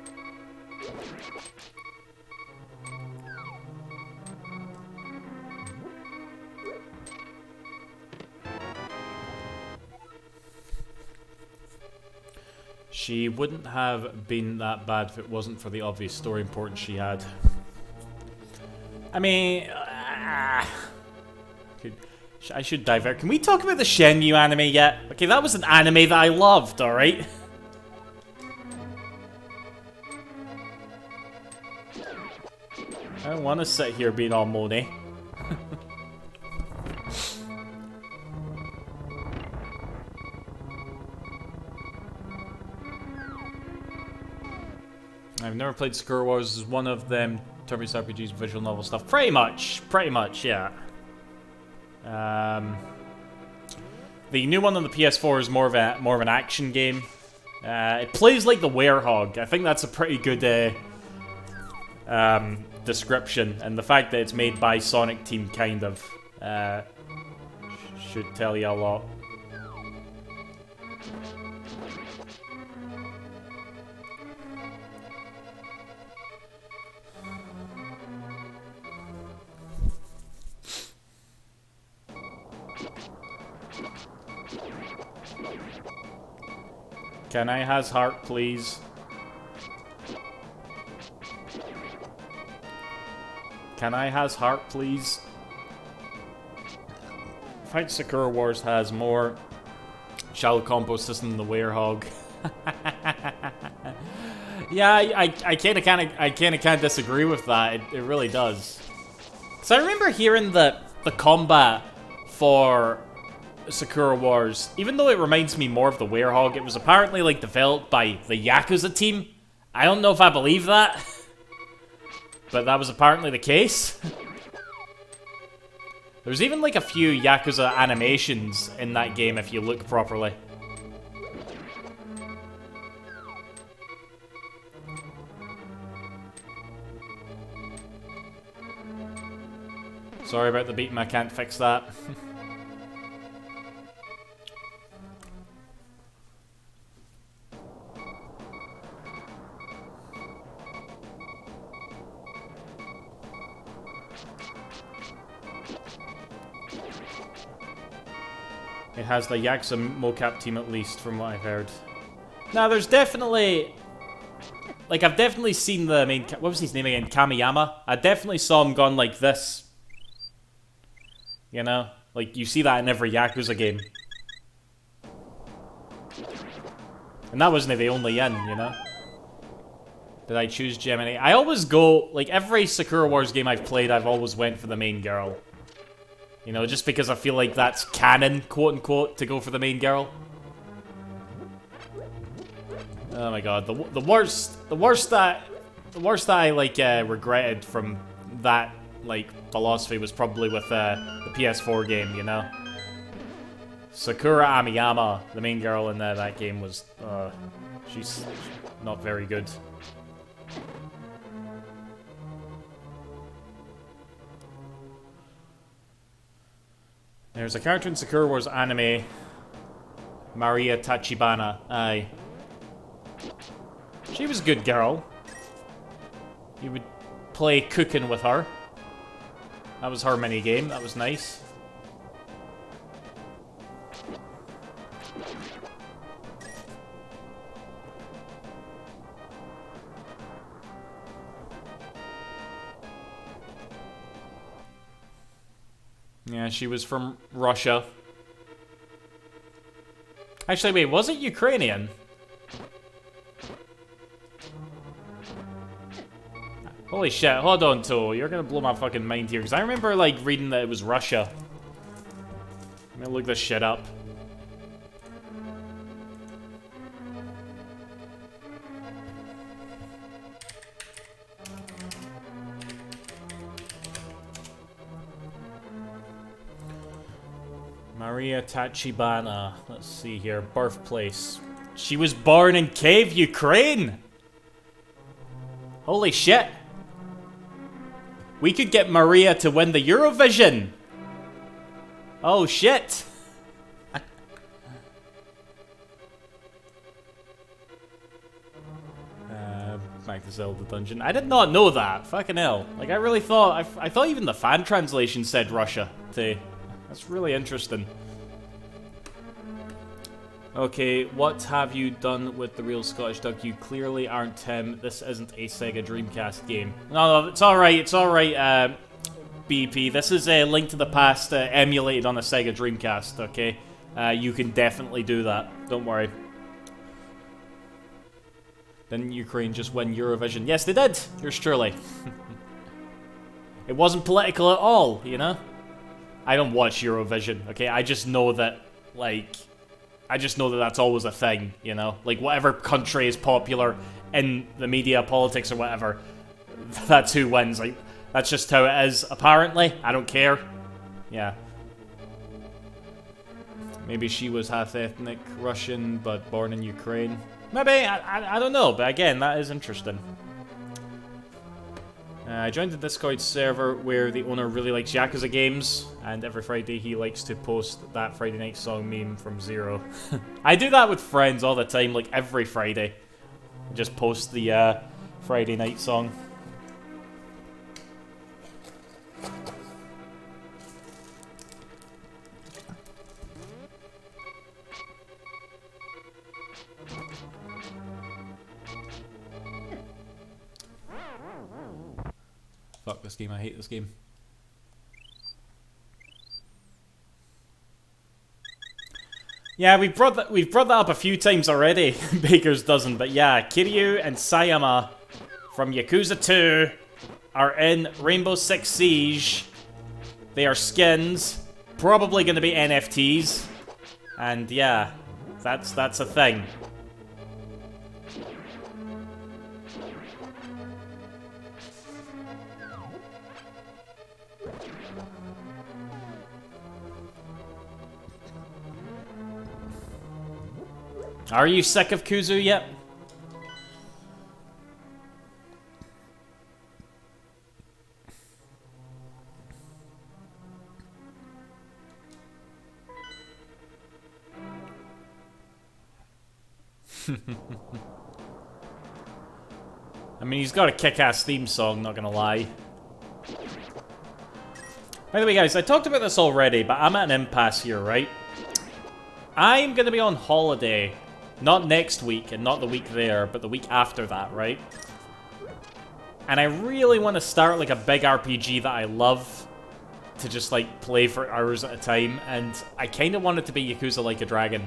She wouldn't have been that bad if it wasn't for the obvious story importance she had. I mean, I should divert. Can we talk about the Shenmue anime yet? Okay, that was an anime that I loved, alright? I don't want to sit here being all moany. I've never played Sakura Wars. Is one of them turn-based RPGs, visual novel stuff. Pretty much, yeah. The new one on the PS4 is more of an action game. It plays like the Werehog. I think that's a pretty good description, and the fact that it's made by Sonic Team kind of should tell you a lot. Can I has heart, please? Can I has heart, please? In fact, Sakura Wars has more child combo system than the Werehog. Yeah, I kind of can't disagree with that. It really does. So I remember hearing the combat for Sakura Wars, even though it reminds me more of the Werehog, it was apparently like developed by the Yakuza team. I don't know if I believe that, but that was apparently the case. There's even like a few Yakuza animations in that game if you look properly. Sorry about the beating, I can't fix that. It has the Yakuza mocap team at least, from what I've heard. Now, there's definitely... Like, I've definitely seen the main... What was his name again? Kamiyama? I definitely saw him gone like this. You know? Like, you see that in every Yakuza game. And that wasn't the only yin, you know? Did I choose Gemini? I always go... Like, every Sakura Wars game I've played, I've always went for the main girl. You know, just because I feel like that's canon, quote-unquote, to go for the main girl. Oh my god, the worst that I, like, regretted from that, like, philosophy was probably with, the PS4 game, you know? Sakura Amiyama, the main girl in that game, was, she's not very good. There's a character in Sakura Wars anime, Maria Tachibana. Aye. She was a good girl. You would play cooking with her. That was her minigame. That was nice. Yeah, she was from Russia. Actually, wait, was it Ukrainian? Holy shit, hold on, Toe. You're gonna blow my fucking mind here, because I remember, like, reading that it was Russia. I'm gonna look this shit up. Maria Tachibana. Let's see here. Birthplace. She was born in Kiev, Ukraine! Holy shit! We could get Maria to win the Eurovision! Oh shit! Back to Zelda Dungeon. I did not know that. Fucking hell. Like, I really thought... I thought even the fan translation said Russia, too. That's really interesting. Okay, what have you done with the real Scottish duck? You clearly aren't Tim. This isn't a Sega Dreamcast game. No, it's alright, BP. This is a Link to the Past emulated on a Sega Dreamcast, okay? You can definitely do that. Don't worry. Didn't Ukraine just win Eurovision? Yes, they did. Yours truly. It wasn't political at all, you know? I don't watch Eurovision, okay? I just know that, like... I just know that that's always a thing, you know? Like, whatever country is popular in the media, politics, or whatever, that's who wins. Like, that's just how it is, apparently. I don't care. Yeah. Maybe she was half ethnic Russian, but born in Ukraine. Maybe, I don't know, but again, that is interesting. I joined the Discord server where the owner really likes Yakuza games, and every Friday he likes to post that Friday Night Song meme from Zero. I do that with friends all the time, like every Friday. I just post the Friday Night Song. Fuck this game, I hate this game. Yeah, we've brought that up a few times already, Baker's Dozen, but yeah, Kiryu and Sayama from Yakuza 2 are in Rainbow Six Siege. They are skins, probably going to be NFTs, and yeah, that's a thing. Are you sick of Kuzu yet? I mean, he's got a kick-ass theme song, not gonna lie. By the way, guys, I talked about this already, but I'm at an impasse here, right? I'm gonna be on holiday. Not next week, and not the week there, but the week after that, right? And I really want to start, like, a big RPG that I love to just, like, play for hours at a time, and I kind of want it to be Yakuza Like a Dragon.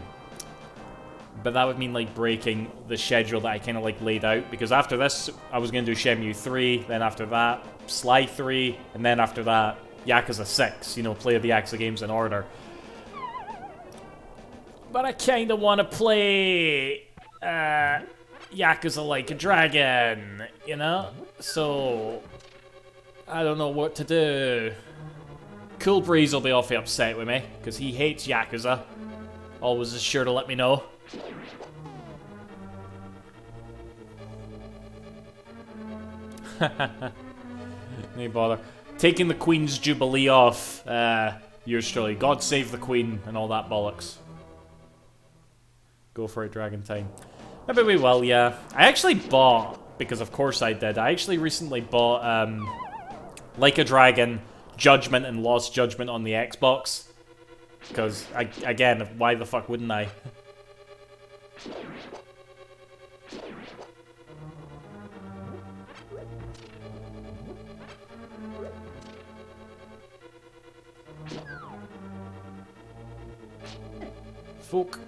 But that would mean, like, breaking the schedule that I kind of, like, laid out, because after this, I was going to do Shenmue 3, then after that, Sly 3, and then after that, Yakuza 6, you know, play the Yakuza games in order. But I kind of want to play Yakuza Like a Dragon, you know? So, I don't know what to do. Cool Breeze will be awfully upset with me, because he hates Yakuza. Always is sure to let me know. No bother. Taking the Queen's Jubilee off, yours truly. God save the Queen and all that bollocks. Go for it, Dragon Time. Maybe we will, yeah. I actually bought, because of course I did, I actually recently bought, Like a Dragon, Judgment, and Lost Judgment on the Xbox. Because, again, why the fuck wouldn't I? Fuck.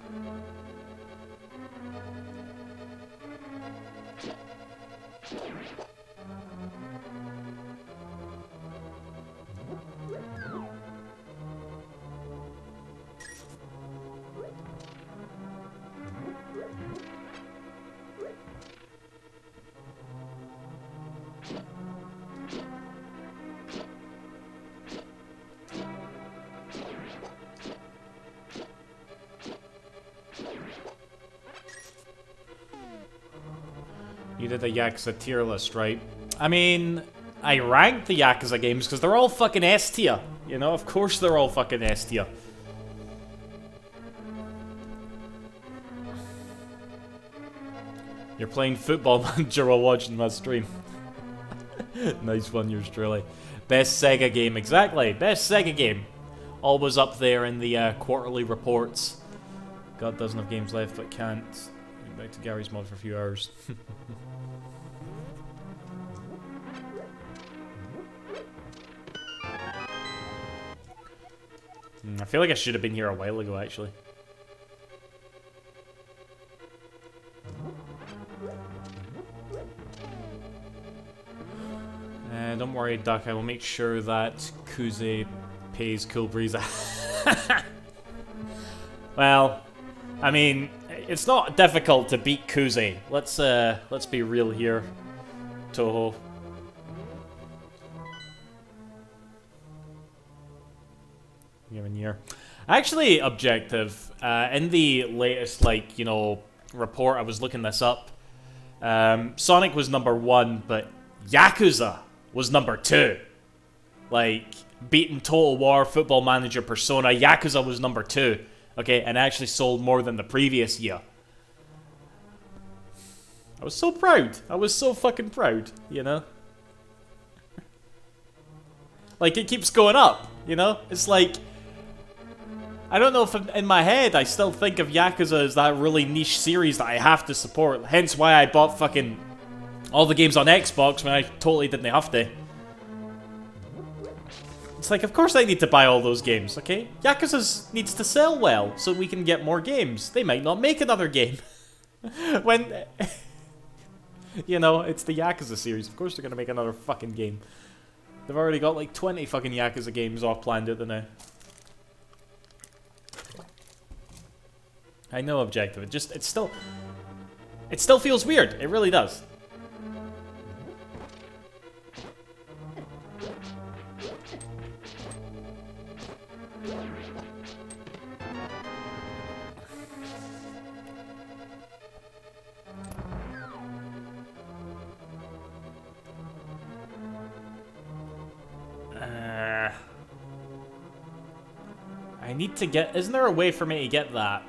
You did a Yakuza tier list, right? I mean, I ranked the Yakuza games because they're all fucking S tier. You know, of course they're all fucking S tier. You're playing Football Manager while watching my stream. Nice one, yours truly. Best Sega game, exactly. Best Sega game. Always up there in the quarterly reports. God doesn't have games left, but can't. Back to Gary's mod for a few hours. I feel like I should have been here a while ago, actually. Don't worry, Duck. I will make sure that Kuze pays Cool Breeze. Well, I mean, it's not difficult to beat Kuze. Let's be real here, Toho. Given year. Actually, Objective, in the latest, like, you know, report, I was looking this up. Sonic was number 1, but Yakuza was number 2. Like, beating Total War, Football Manager, Persona, Yakuza was number 2. Okay, and actually sold more than the previous year. I was so proud. I was so fucking proud, you know? Like, it keeps going up, you know? It's like... I don't know if in my head I still think of Yakuza as that really niche series that I have to support. Hence why I bought fucking all the games on Xbox when I totally didn't have to. It's like, of course I need to buy all those games, okay? Yakuza needs to sell well so we can get more games. They might not make another game. When... you know, it's the Yakuza series. Of course they're gonna make another fucking game. They've already got like 20 fucking Yakuza games off planned out there now. I know, Objective. It still feels weird. It really does. I need to get... Isn't there a way for me to get that?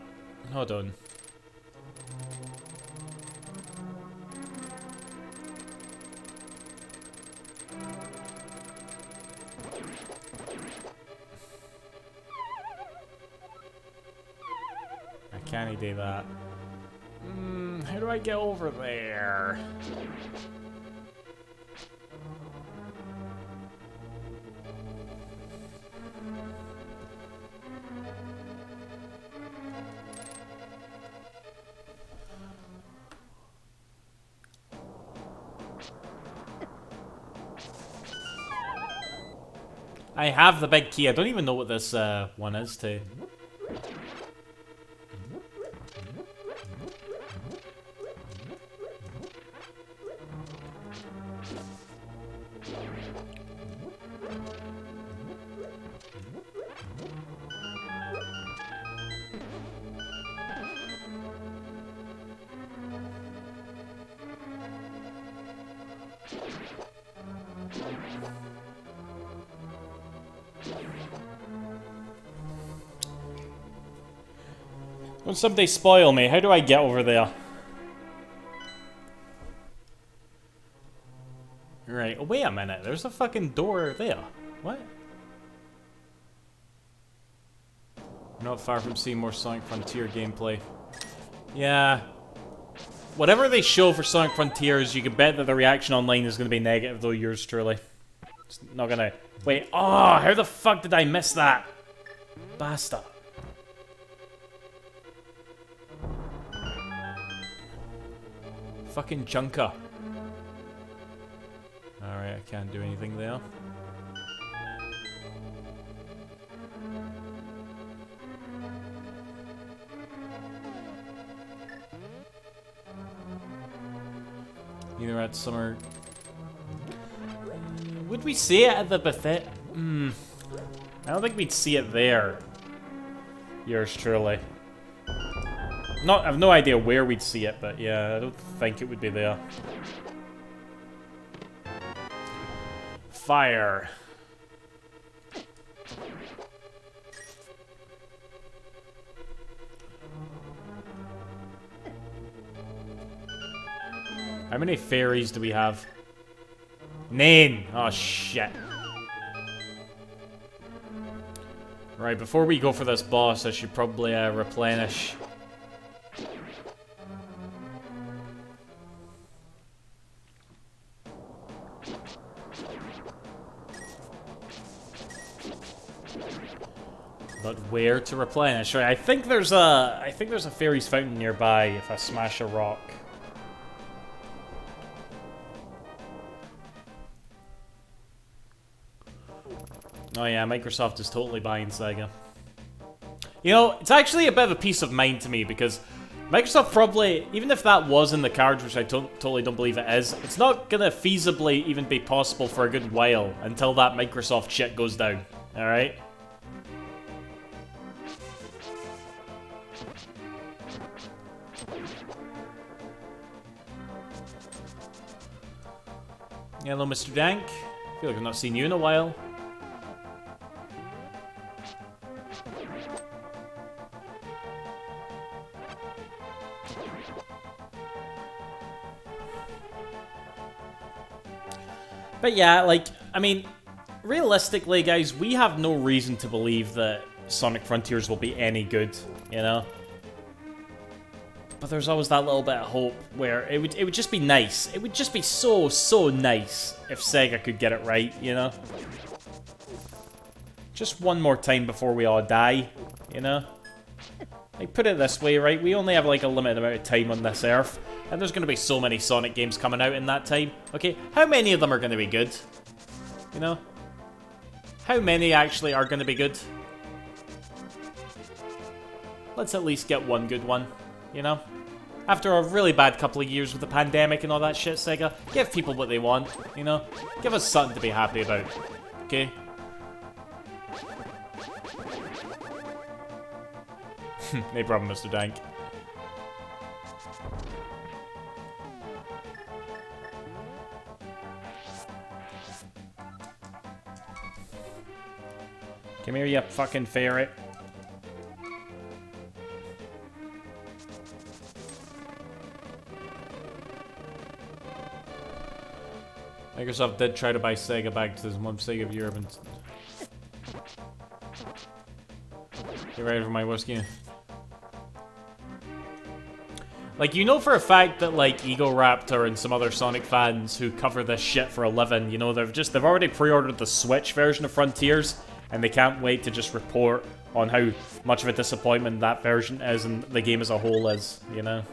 Hold on. I can't do that. How do I get over there? I have the big key. I don't even know what this one is too. Don't somebody spoil me. How do I get over there? Right. Oh, wait a minute. There's a fucking door there. What? We're not far from seeing more Sonic Frontier gameplay. Yeah. Whatever they show for Sonic Frontiers, you can bet that the reaction online is going to be negative, though, yours truly. It's not gonna... Wait. Oh, how the fuck did I miss that? Bastard. Fucking junker. Alright, I can't do anything there. Either at summer... Would we see it at the Bethesda? I don't think we'd see it there. Yours truly. I have no idea where we'd see it, but yeah, I don't think it would be there. Fire. How many fairies do we have? 9! Oh, shit. Right, before we go for this boss, I should probably replenish. But where to replenish? Right, I think there's a fairy's fountain nearby if I smash a rock. Oh yeah, Microsoft is totally buying Sega. You know, it's actually a bit of a peace of mind to me because Microsoft probably, even if that was in the cards, which I totally don't believe it is, it's not gonna feasibly even be possible for a good while until that Microsoft shit goes down. Alright? Hello, Mr. Dank. Feel like I've not seen you in a while. But yeah, like, I mean, realistically, guys, we have no reason to believe that Sonic Frontiers will be any good, you know? But there's always that little bit of hope where it would just be nice. It would just be so nice if Sega could get it right, you know? Just one more time before we all die, you know? Like, put it this way, right? We only have, like, a limited amount of time on this Earth. And there's going to be so many Sonic games coming out in that time. Okay, how many of them are going to be good? You know? How many actually are going to be good? Let's at least get one good one, you know? After a really bad couple of years with the pandemic and all that shit, Sega, give people what they want, you know? Give us something to be happy about, okay? No problem, Mr. Dank. Come here, you fucking ferret. Microsoft did try to buy Sega back to one Sega of Europe and... Get ready for my whiskey. Like, you know for a fact that, like, Ego Raptor and some other Sonic fans who cover this shit for a living, you know, they've already pre-ordered the Switch version of Frontiers, and they can't wait to just report on how much of a disappointment that version is and the game as a whole is, you know?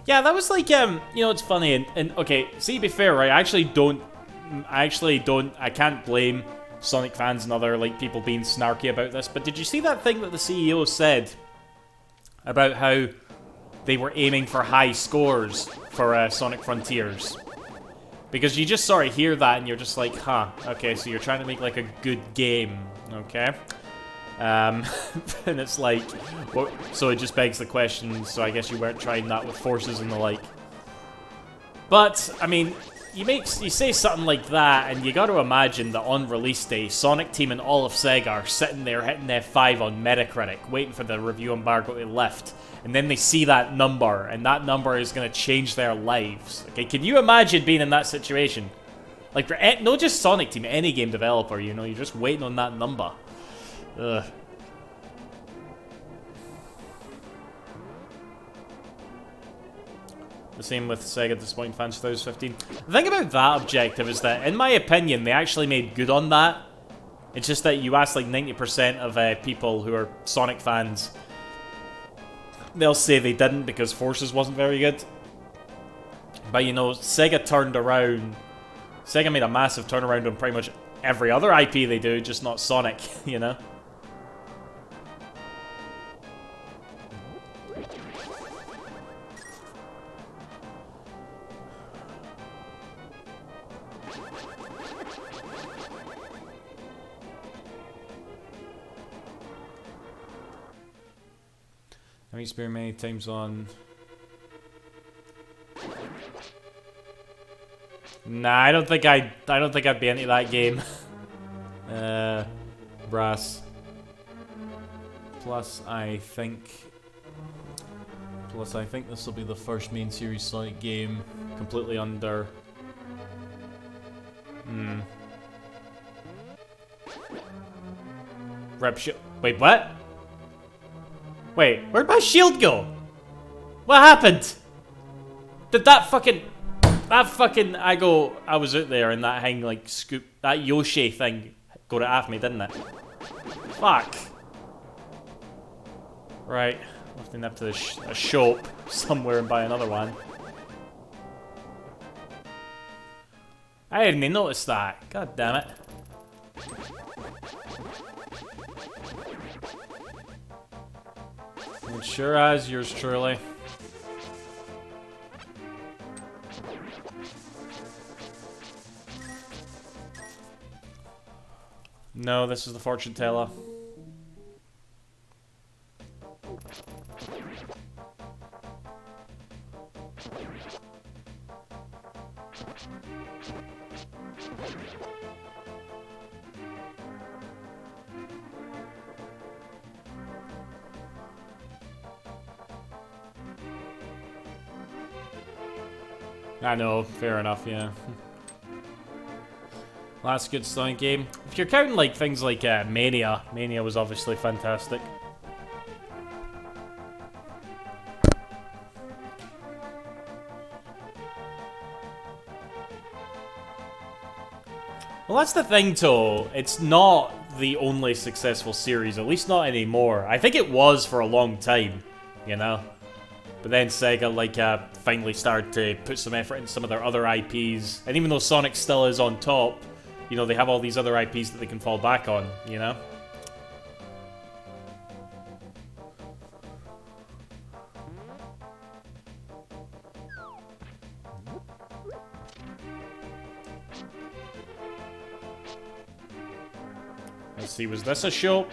Yeah, that was like, you know, it's funny, and okay, see, to be fair, right, I can't blame Sonic fans and other, like, people being snarky about this, but did you see that thing that the CEO said about how they were aiming for high scores for Sonic Frontiers? Because you just sort of hear that and you're just like, huh, okay, so you're trying to make, like, a good game, okay? And it's like, well, so it just begs the question, so I guess you weren't trying that with Forces and the like. But, I mean, you say something like that, and you got to imagine that on release day, Sonic Team and all of Sega are sitting there hitting F5 on Metacritic, waiting for the review embargo to lift. And then they see that number, and that number is going to change their lives. Okay, can you imagine being in that situation? Like, for not just Sonic Team, any game developer, you know, you're just waiting on that number. Ugh. The same with Sega disappointing fans 2015. The thing about that objective is that, in my opinion, they actually made good on that. It's just that you ask like 90% of people who are Sonic fans, they'll say they didn't because Forces wasn't very good. But you know, Sega turned around. Sega made a massive turnaround on pretty much every other IP they do, just not Sonic, you know? Have you spent many times on... Nah, I don't think I'd be into that game. Brass. Plus, I think this will be the first main series Sonic game completely under... Rep shield. Wait, what? Wait, where'd my shield go? What happened? Did that fucking... I was out there and that thing, like, scoop... That Yoshi thing got it off me, didn't it? Fuck. Right. I'll have to nip to a shop somewhere and buy another one. I didn't even notice that. God damn it. It sure has, yours truly. No, this is the fortune teller. I know, fair enough, yeah. Last good Sonic game. If you're counting like things like Mania was obviously fantastic. Well, that's the thing, though. It's not the only successful series, at least not anymore. I think it was for a long time, you know? But then Sega, like, finally started to put some effort into some of their other IPs. And even though Sonic still is on top, you know, they have all these other IPs that they can fall back on, you know? Let's see, was this a shop?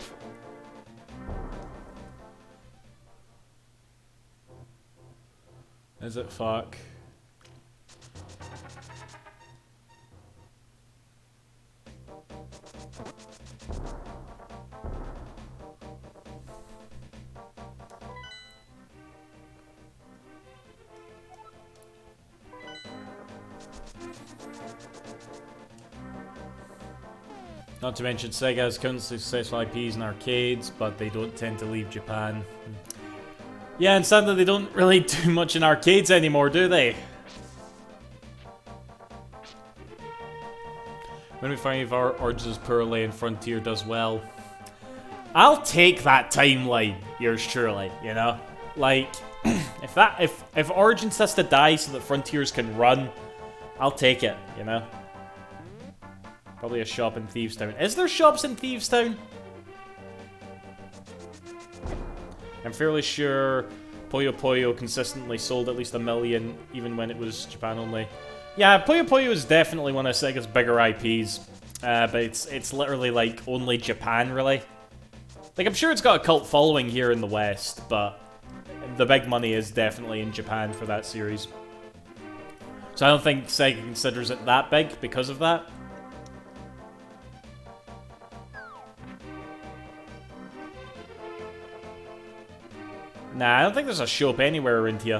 Is it? Fuck. Not to mention, Sega has countless successful IPs in arcades, but they don't tend to leave Japan. Yeah, and sadly they don't really do much in arcades anymore, do they? When we find if our Origins Poorly and Frontier does well, I'll take that timeline, yours truly, you know? Like, if Origins has to die so that Frontiers can run, I'll take it, you know? Probably a shop in Thievestown. Is there shops in Thievestown? I'm fairly sure Puyo Puyo consistently sold at least 1 million, even when it was Japan only. Yeah, Puyo Puyo is definitely one of Sega's bigger IPs, but it's literally like only Japan, really. Like, I'm sure it's got a cult following here in the West, but the big money is definitely in Japan for that series. So I don't think Sega considers it that big because of that. Nah, I don't think there's a shop anywhere around here.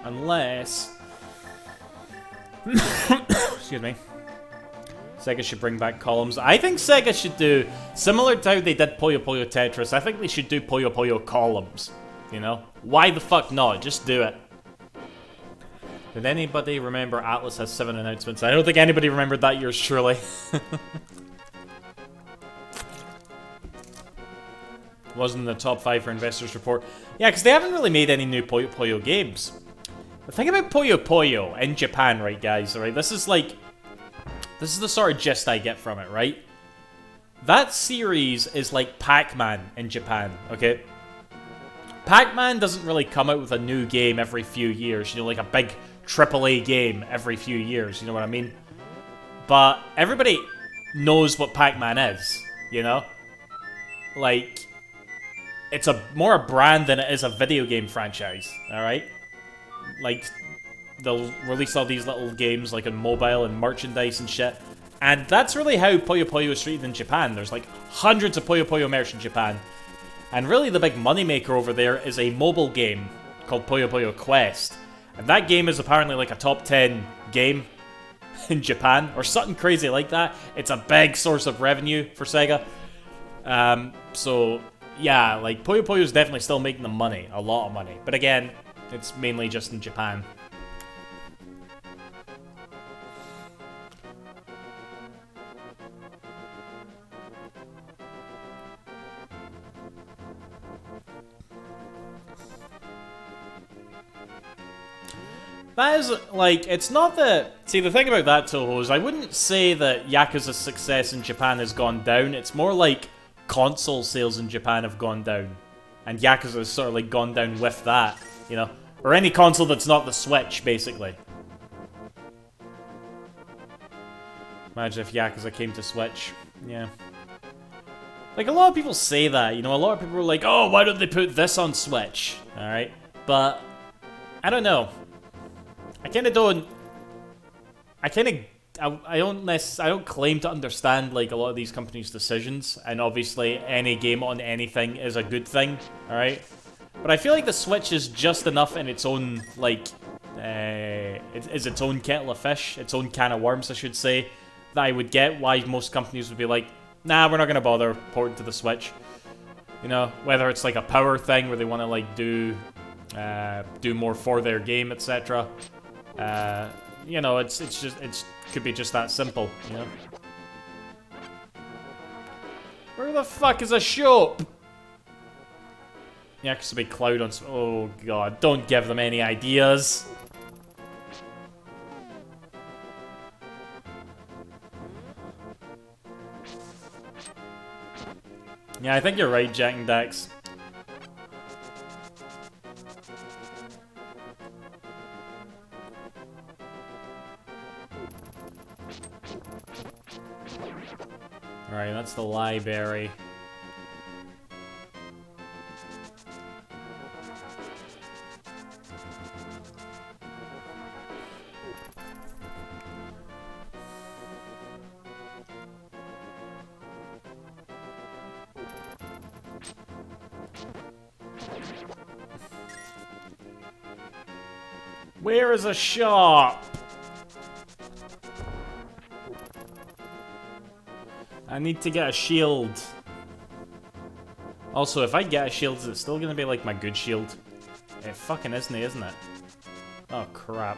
Unless... Excuse me. Sega should bring back columns. I think Sega should do, similar to how they did Puyo Puyo Tetris, I think they should do Puyo Puyo columns. You know? Why the fuck not? Just do it. Did anybody remember Atlas has 7 announcements? I don't think anybody remembered that, yours truly. Wasn't in the top 5 for investors report. Yeah, because they haven't really made any new Puyo Puyo games. The thing about Puyo Puyo in Japan, right, guys, right? This is the sort of gist I get from it, right? That series is like Pac-Man in Japan, okay? Pac-Man doesn't really come out with a new game every few years, you know, like a big AAA game every few years, you know what I mean? But everybody knows what Pac-Man is, you know? Like, it's more a brand than it is a video game franchise, alright? Like, they'll release all these little games, like, on mobile and merchandise and shit. And that's really how Puyo Puyo is treated in Japan. There's, like, hundreds of Puyo Puyo merch in Japan. And really the big moneymaker over there is a mobile game called Puyo Puyo Quest. And that game is apparently, like, a top 10 game in Japan, or something crazy like that. It's a big source of revenue for Sega. So... yeah, like, Puyo Puyo is definitely still making them money. A lot of money. But again, it's mainly just in Japan. That is, like, it's not that... See, the thing about that, Toho, is I wouldn't say that Yakuza's success in Japan has gone down. It's more like console sales in Japan have gone down. And Yakuza's sort of, like, gone down with that, you know? Or any console that's not the Switch, basically. Imagine if Yakuza came to Switch. Yeah. Like, a lot of people say that, you know? A lot of people are like, oh, why don't they put this on Switch? Alright? But, I don't know. I kind of I don't claim to understand like a lot of these companies' decisions, and obviously any game on anything is a good thing, alright? But I feel like the Switch is just enough in its own, like, is its own kettle of fish, its own can of worms, I should say, that I would get why most companies would be like, nah, we're not gonna bother porting to the Switch. You know, whether it's like a power thing where they want to like do more for their game, etc. You know, it's could be just that simple. You know. Where the fuck is a shop? Yeah, because a big cloud on. Oh god! Don't give them any ideas. Yeah, I think you're right, Jack and Dax. Alright, that's the library. Where is a shop? I need to get a shield. Also, if I get a shield, is it still gonna be like my good shield? It fucking isn't it? Oh, crap.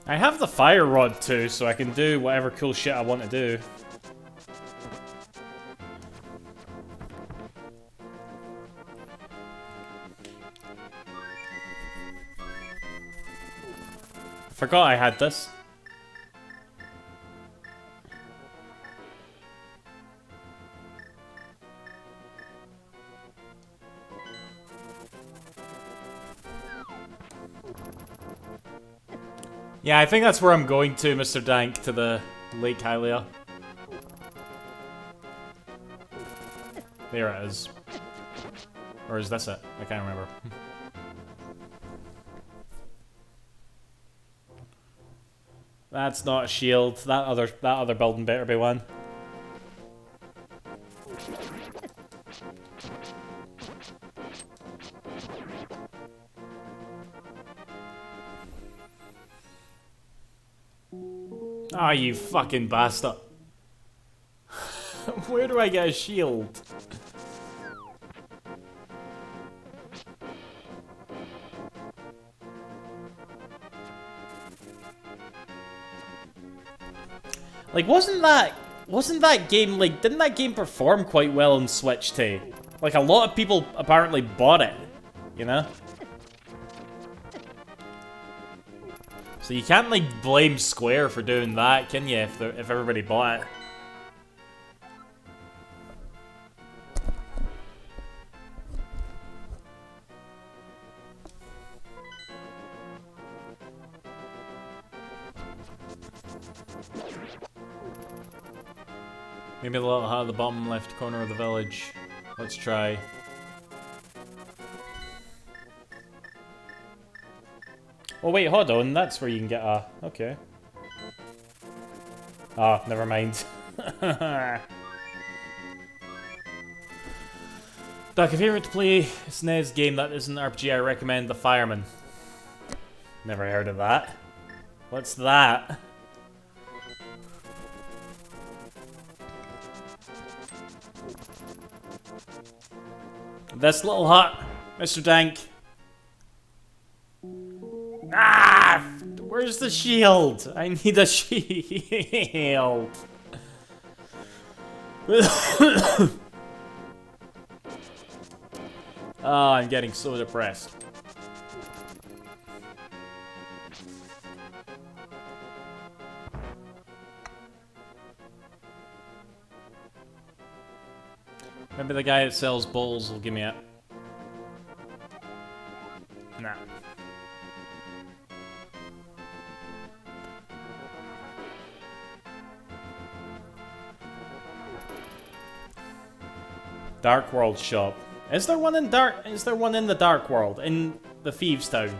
I have the fire rod too, so I can do whatever cool shit I want to do. Forgot I had this. Yeah, I think that's where I'm going to, Mr. Dank, to the Lake Hylia. There it is. Or is this it? I can't remember. That's not a shield. That other building better be one. Ah, oh, you fucking bastard. Where do I get a shield? Like, wasn't that game, like, didn't that game perform quite well on Switch too? Like, a lot of people apparently bought it, you know? So you can't, like, blame Square for doing that, can you, if everybody bought it? Maybe the little hut at the bottom left corner of the village. Let's try. Oh wait, hold on, that's where you can get a... Okay. Ah, oh, never mind. Doc, if you were to play a SNES game that isn't RPG, I recommend The Fireman. Never heard of that. What's that? This little hut, Mr. Dank. Ah! Where's the shield? I need a shield. Oh, I'm getting so depressed. Maybe the guy that sells bowls will give me it. Dark World shop. Is there one in the Dark World in the Thieves' Town?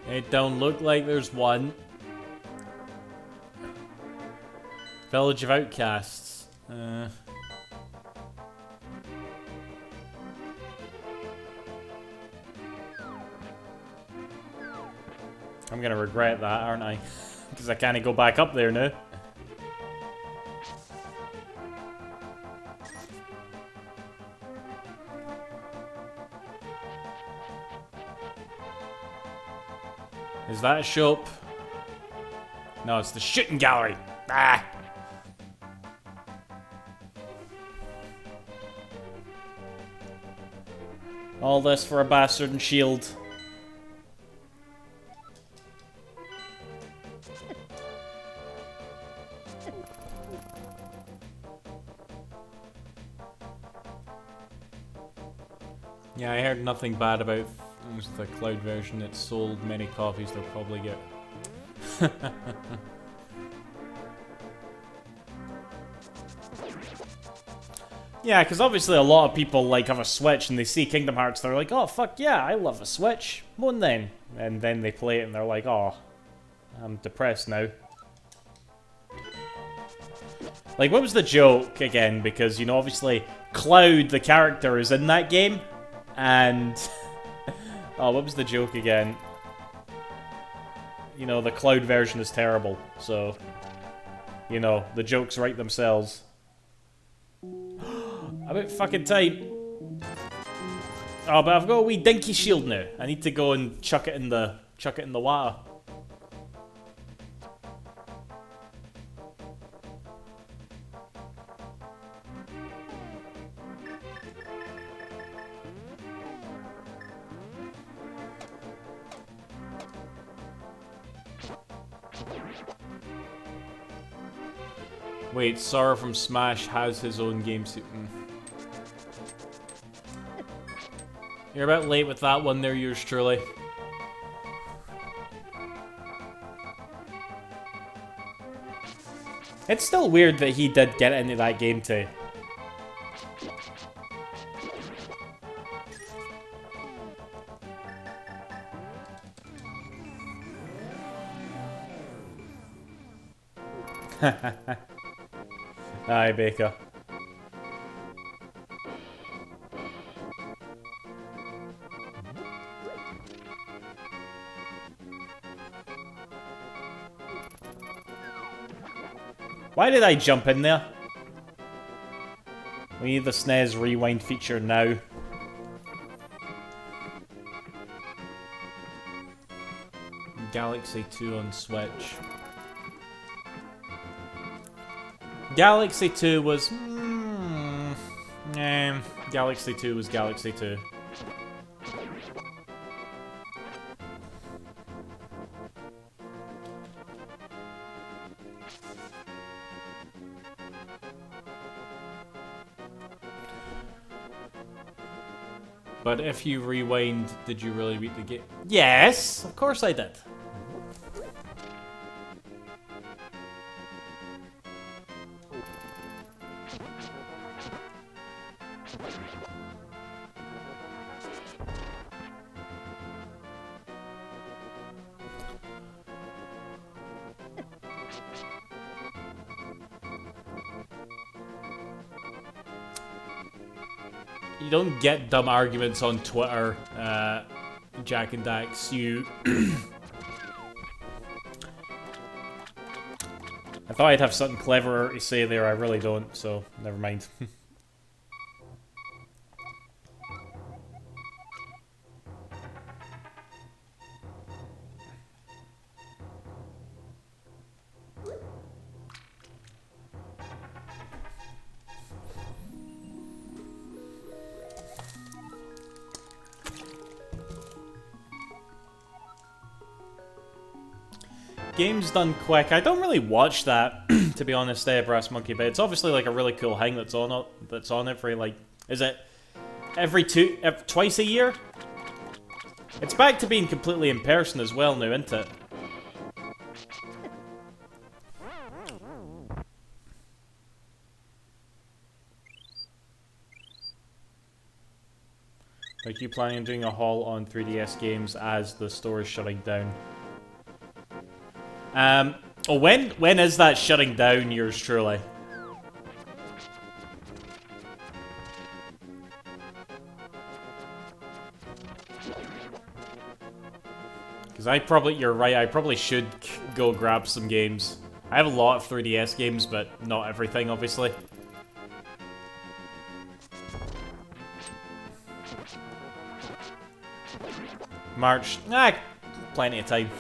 It don't look like there's one. Village of Outcasts. I'm gonna regret that, aren't I? Because I can't go back up there now. Is that a shop? No, it's the shooting gallery. Ah! All this for a bastard and shield. Yeah, I heard nothing bad about the cloud version. It sold many copies. They'll probably get. Yeah, because obviously a lot of people like have a Switch and they see Kingdom Hearts. They're like, "Oh fuck yeah, I love a Switch." One then, and then they play it and they're like, "Oh, I'm depressed now." Like, what was the joke again? Because you know, obviously, Cloud the character is in that game, and oh, what was the joke again? You know, the Cloud version is terrible, so you know the jokes write themselves. About fucking time. Oh, but I've got a wee dinky shield now. I need to go and chuck it in the water. Wait, Sora from Smash has his own game suit. You're about late with that one there, yours truly. It's still weird that he did get into that game too. Aye, Baker. Why did I jump in there? We need the SNES rewind feature now. Galaxy 2 on Switch. Galaxy 2 was... Galaxy 2 was Galaxy 2. But if you rewind, did you really beat the game? Yes, of course I did. You don't get dumb arguments on Twitter, Jack and Dax. You... I thought I'd have something cleverer to say there, I really don't, so never mind. Games done quick. I don't really watch that, to be honest, Brass Monkey, but it's obviously like a really cool thing that's on every, like, is it every twice a year? It's back to being completely in person as well now, isn't it? Like, you planning on doing a haul on 3DS games as the store is shutting down? Oh, when is that shutting down, yours truly? Because you're right, I probably should go grab some games. I have a lot of 3DS games, but not everything, obviously. March. Plenty of time.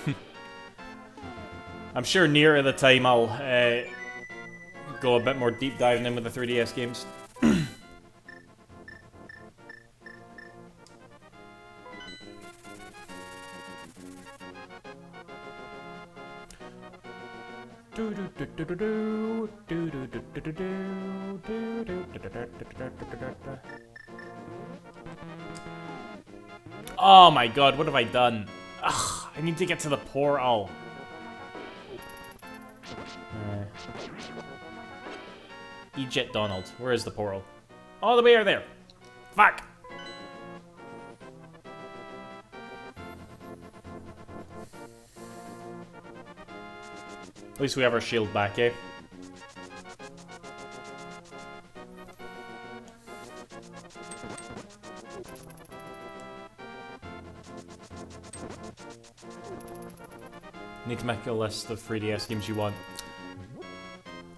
I'm sure nearer the time I'll go a bit more deep diving in with the 3DS games. Oh my god, what have I done? Ugh, I need to get to the portal. Eject Donald. Where is the portal? All the way over there. Fuck. At least we have our shield back, eh? Need to make a list of 3DS games you want.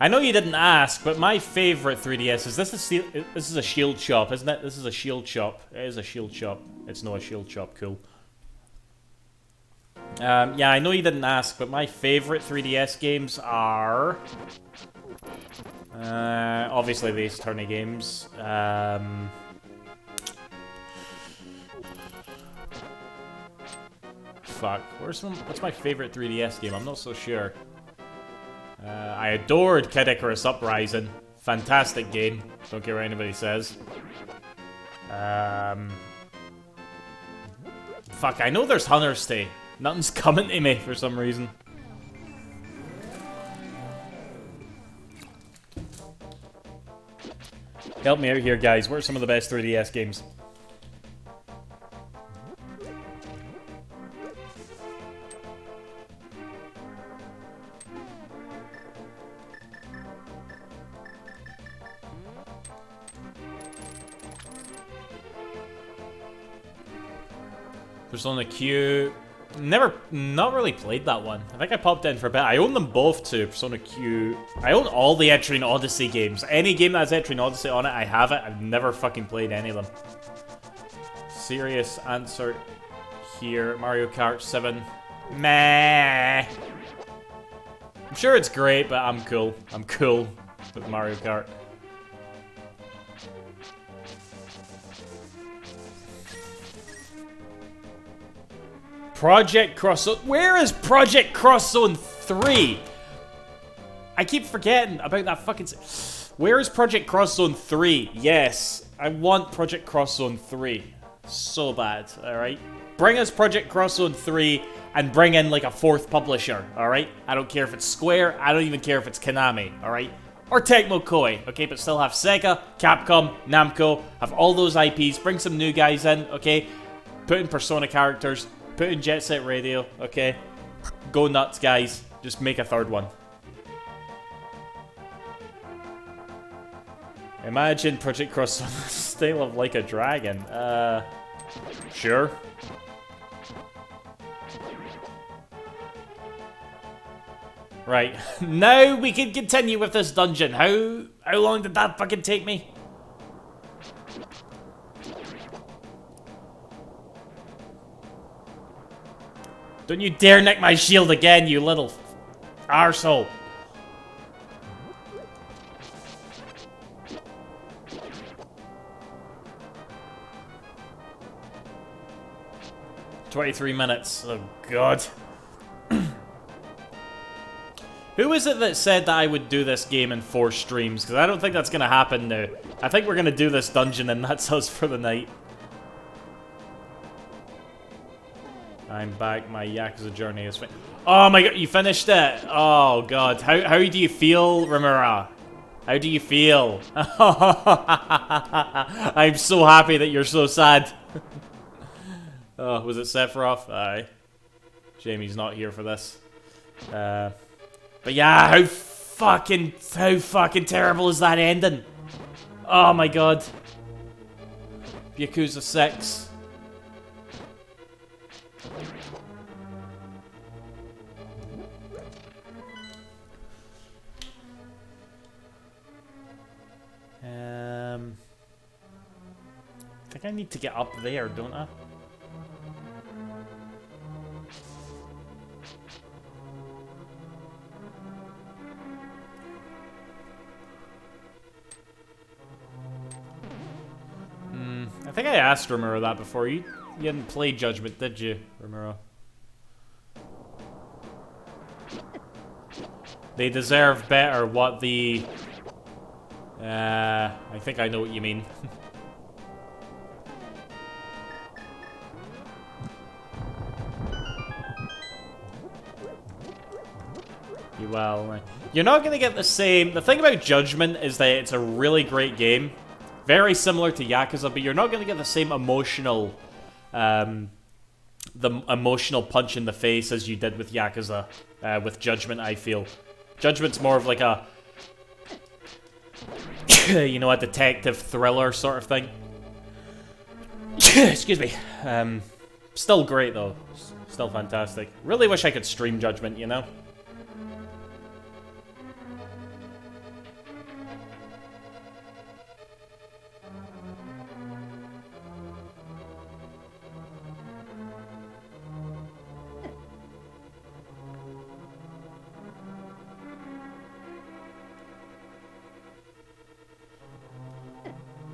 I know you didn't ask, but my favorite 3DS is this is a shield shop, isn't it? This is a shield shop. It is a shield shop. It's not a shield shop. Cool. Yeah, I know you didn't ask, but my favorite 3DS games are obviously the Ace Attorney games. Fuck. What's my favorite 3DS game? I'm not so sure. I adored Kid Icarus Uprising. Fantastic game. Don't care what anybody says. Fuck, I know there's Hunter's Day. Nothing's coming to me for some reason. Help me out here, guys. What are some of the best 3DS games? Persona Q. Not really played that one. I think I popped in for a bit. I own them both too. Persona Q. I own all the Etrian Odyssey games. Any game that has Etrian Odyssey on it, I have it. I've never fucking played any of them. Serious answer here. Mario Kart 7. Meh. I'm sure it's great, but I'm cool. I'm cool with Mario Kart. Project Cross Zone. Where is Project Cross Zone 3? I keep forgetting about that fucking... Where is Project Cross Zone 3? Yes, I want Project Cross Zone 3. So bad, alright? Bring us Project Cross Zone 3 and bring in like a fourth publisher, alright? I don't care if it's Square, I don't even care if it's Konami, alright? Or Tecmo Koei, okay? But still have Sega, Capcom, Namco, have all those IPs, bring some new guys in, okay? Put in Persona characters, put in Jet Set Radio, okay? Go nuts, guys. Just make a third one. Imagine Project Cross on the style of Like a Dragon. Sure. Right. Now we can continue with this dungeon. How long did that fucking take me? Don't you dare nick my shield again, you little arsehole. $23 minutes. Oh god. Who is it that said that I would do this game in 4 streams? Because I don't think that's going to happen now. I think we're going to do this dungeon and that's us for the night. I'm back. My Yakuza journey is oh my god, you finished it! Oh god. How do you feel, Rimura? How do you feel? I'm so happy that you're so sad. Oh, was it Sephiroth? Aye. Jamie's not here for this. But yeah, how fucking terrible is that ending? Oh my god. Yakuza 6. I think I need to get up there, don't I? I think I asked Rimura that before. You didn't play Judgment, did you, Rimura? They deserve better. What the... I think I know what you mean. Well, you're not gonna get the same... The thing about Judgment is that it's a really great game. Very similar to Yakuza, but you're not gonna get the same emotional... the emotional punch in the face as you did with Yakuza. With Judgment, I feel. Judgment's more of like a... you know, a detective thriller sort of thing. Excuse me. Still great, though. Still fantastic. Really wish I could stream Judgment, you know?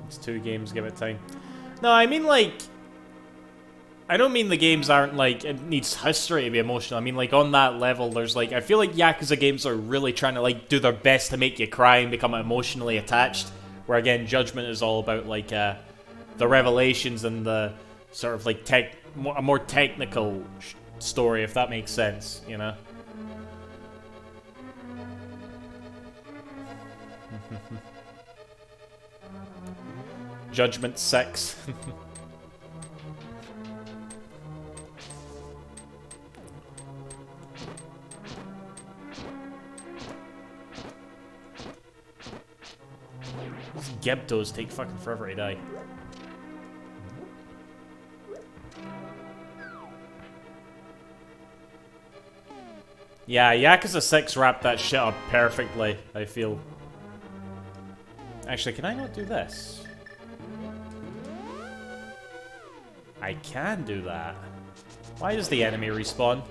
It's 2 games, give it time. No, I mean, like... I don't mean the games aren't, like, it needs history to be emotional. I mean, like, on that level, there's, like... I feel like Yakuza games are really trying to, like, do their best to make you cry and become emotionally attached. Where, again, Judgment is all about, like, the revelations and the sort of, like, a more technical story, if that makes sense, you know? Judgment 6. These Gebtos take fucking forever to die. Yeah, Yakuza 6 wrapped that shit up perfectly, I feel. Actually, can I not do this? I can do that. Why does the enemy respawn?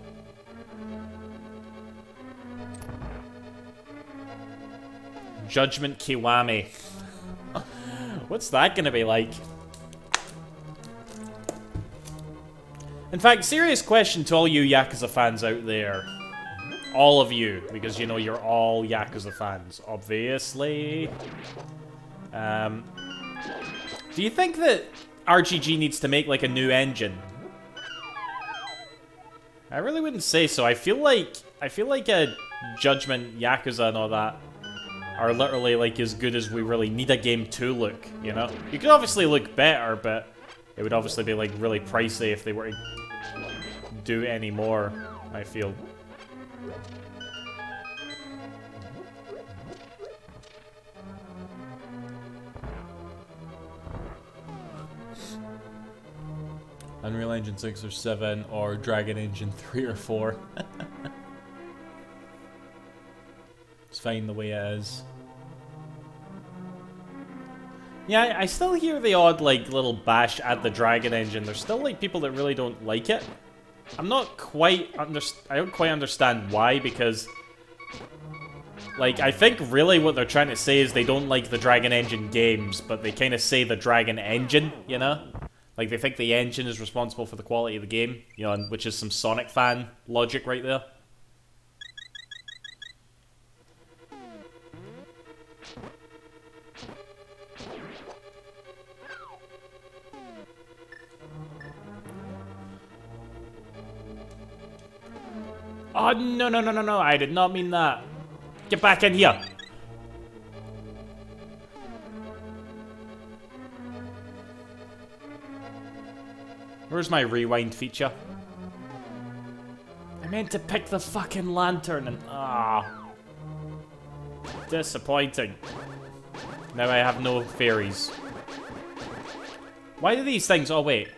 Judgment Kiwami. What's that gonna be like? In fact, serious question to all you Yakuza fans out there. All of you, because you know you're all Yakuza fans, obviously. Do you think that RGG needs to make like a new engine? I really wouldn't say so. I feel like a Judgment, Yakuza, and all that are literally like as good as we really need a game to look. You know, you could obviously look better, but it would obviously be like really pricey if they were to do any more. I feel. Unreal Engine 6 or 7, or Dragon Engine 3 or 4. It's fine the way it is. Yeah, I still hear the odd, like, little bash at the Dragon Engine. There's still, like, people that really don't like it. I don't quite understand why, because... Like, I think really what they're trying to say is they don't like the Dragon Engine games, but they kind of say the Dragon Engine, you know? Like, they think the engine is responsible for the quality of the game, you know, which is some Sonic fan logic right there. Oh, no, no, no, no, no. I did not mean that. Get back in here. Where's my rewind feature? I meant to pick the fucking lantern and... ah. Disappointing. Now I have no fairies. Why do these things... oh, wait.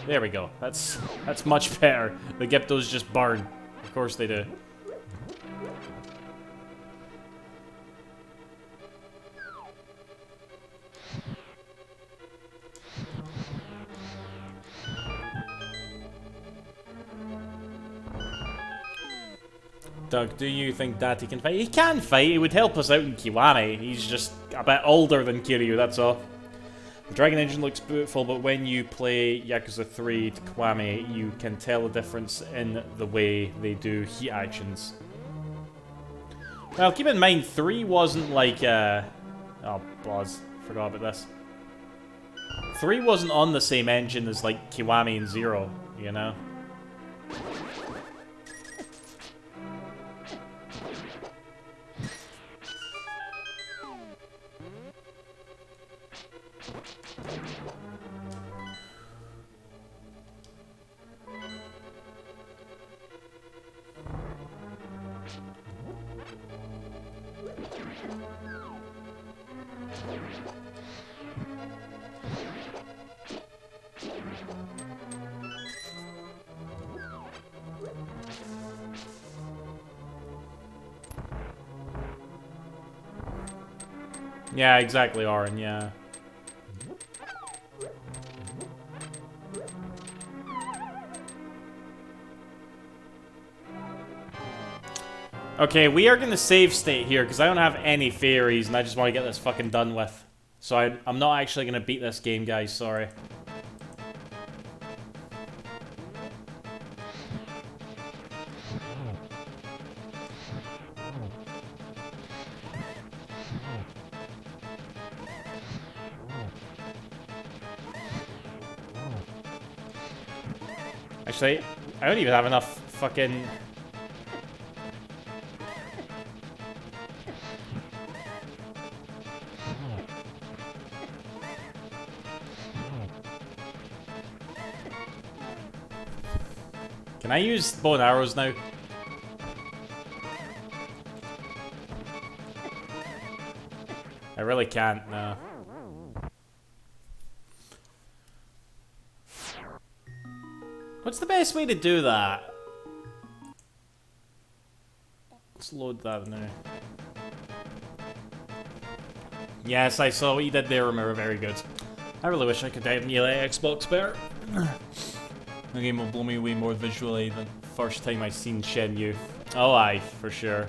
There we go. That's much better. The Gyptos just burn. Of course they do. Doug, do you think Daddy can fight? He can fight. He would help us out in Kiwami. He's just a bit older than Kiryu, that's all. The Dragon Engine looks beautiful, but when you play Yakuza 3 to Kiwami, you can tell the difference in the way they do heat actions. Well, keep in mind, 3 wasn't like, oh, Buzz. Forgot about this. 3 wasn't on the same engine as, like, Kiwami and 0, you know? Yeah, exactly, Auron, yeah. Okay, we are gonna save state here, because I don't have any fairies, and I just want to get this fucking done with. So I'm not actually gonna beat this game, guys, sorry. Actually, I don't even have enough fucking... Can I use bow and arrows now? I really can't, no. What's the best way to do that? Let's load that now. Yes, I saw what you did there, Ramiro. Very good. I really wish I could emulate Xbox better. The game will blow me away more visually than the first time I seen Shenmue. Oh, aye, for sure.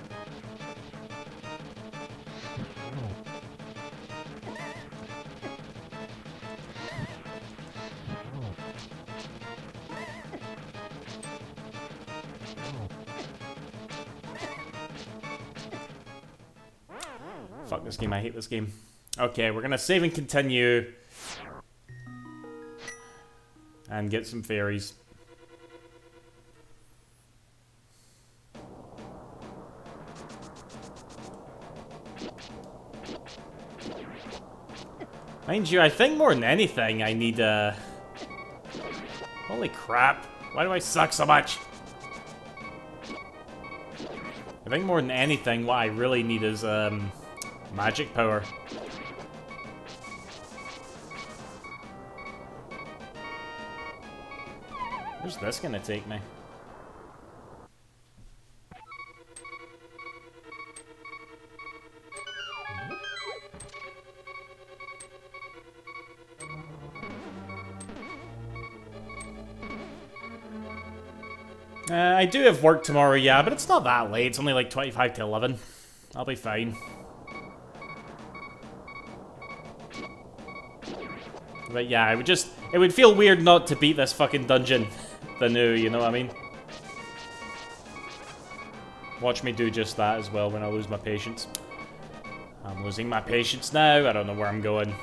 Fuck this game, I hate this game. Okay, we're gonna save and continue. And get some fairies. Mind you, I think more than anything I need holy crap. Why do I suck so much? I think more than anything what I really need is magic power. Where's this gonna take me? I do have work tomorrow, yeah, but it's not that late. It's only like 25 to 11. I'll be fine. But yeah, it would feel weird not to beat this fucking dungeon. The new, you know what I mean? Watch me do just that as well when I lose my patience. I'm losing my patience now. I don't know where I'm going.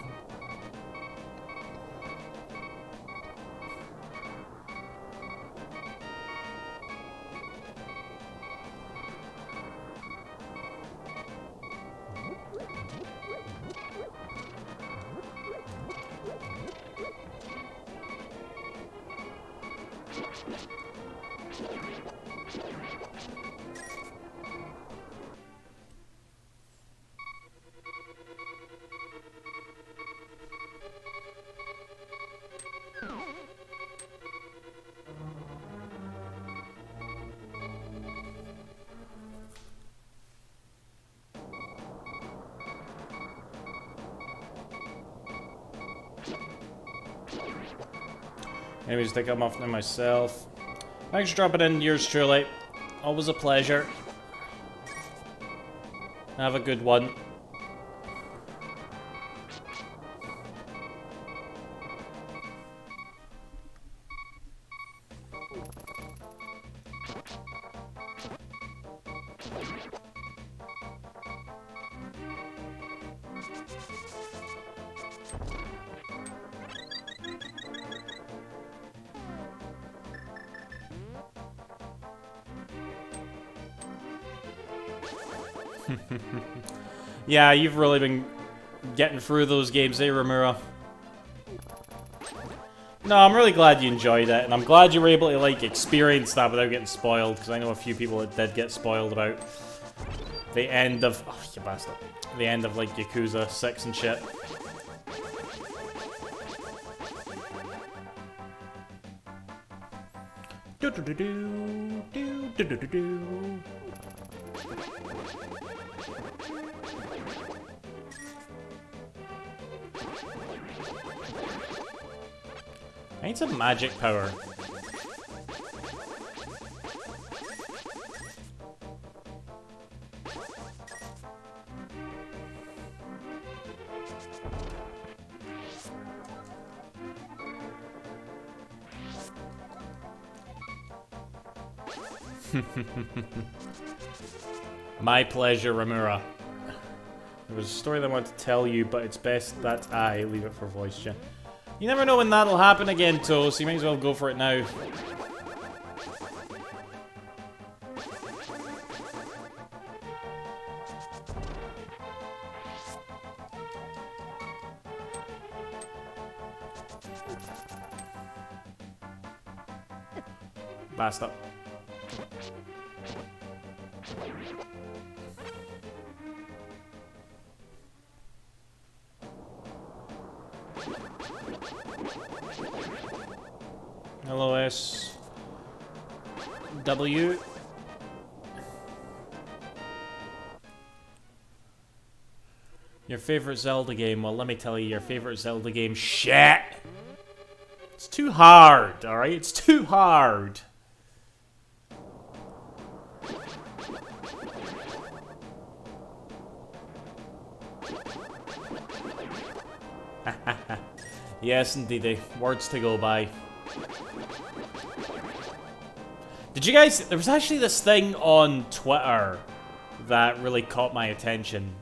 Anyways, I come off there myself. Thanks for dropping in, yours truly. Always a pleasure. Have a good one. Yeah, you've really been getting through those games, eh, Ramura? No, I'm really glad you enjoyed it, and I'm glad you were able to, like, experience that without getting spoiled, because I know a few people that did get spoiled about the end of... Oh, you bastard. The end of, like, Yakuza 6 and shit. Do-do-do-do, I need some magic power. My pleasure, Ramura. There was a story that I wanted to tell you, but it's best that I leave it for voice chat. You never know when that'll happen again, so you might as well go for it now. Basta. Hello, S.W. Your favorite Zelda game? Well, let me tell you, your favorite Zelda game, shit! It's too hard, alright? It's too hard. Yes, indeed. Words to go by. Did you guys... There was actually this thing on Twitter that really caught my attention.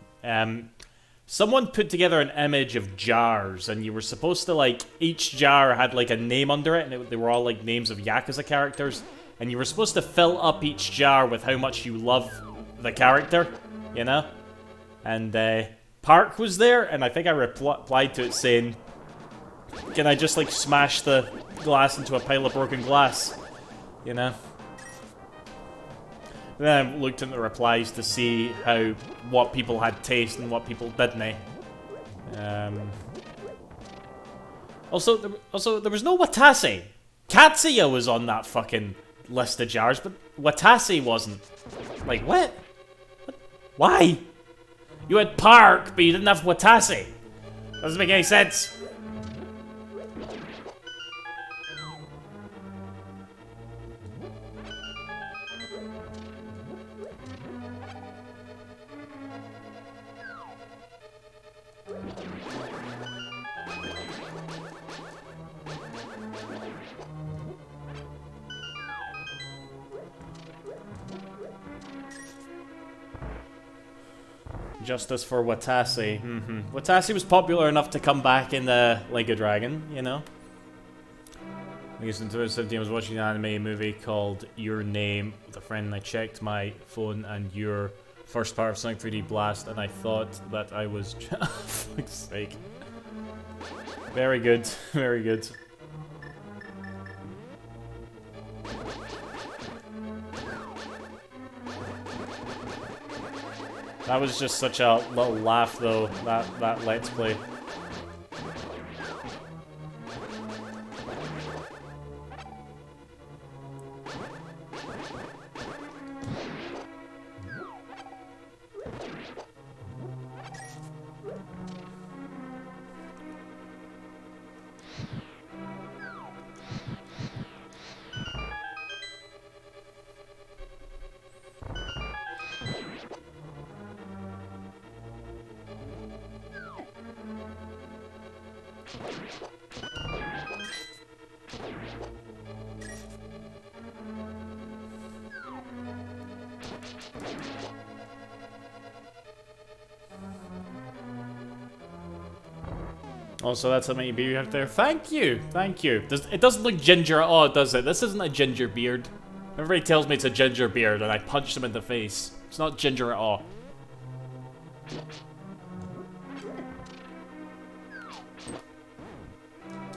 Someone put together an image of jars, and you were supposed to, like... Each jar had, like, a name under it, and they were all, like, names of Yakuza characters. And you were supposed to fill up each jar with how much you love the character, you know? And, Park was there, and I think I replied to it saying... Can I just, like, smash the glass into a pile of broken glass? You know? Then I looked at the replies to see what people had taste and what people didn't. Also, there was no Watase. Katsuya was on that fucking list of jars, but Watase wasn't. Like, what? Why? You had Park, but you didn't have Watase. Doesn't make any sense. Justice for Watase. Watase was popular enough to come back in the Like a Dragon, you know? I guess in 2017 I was watching an anime movie called Your Name with a friend, and I checked my phone and your first part of Sonic 3D Blast, and I thought that I was... For fuck's sake. Very good, very good. That was just such a little laugh, though, that Let's Play. Oh, so that's a mini beard you have there. Thank you, thank you. It doesn't look ginger at all, does it? This isn't a ginger beard. Everybody tells me it's a ginger beard, and I punch them in the face. It's not ginger at all.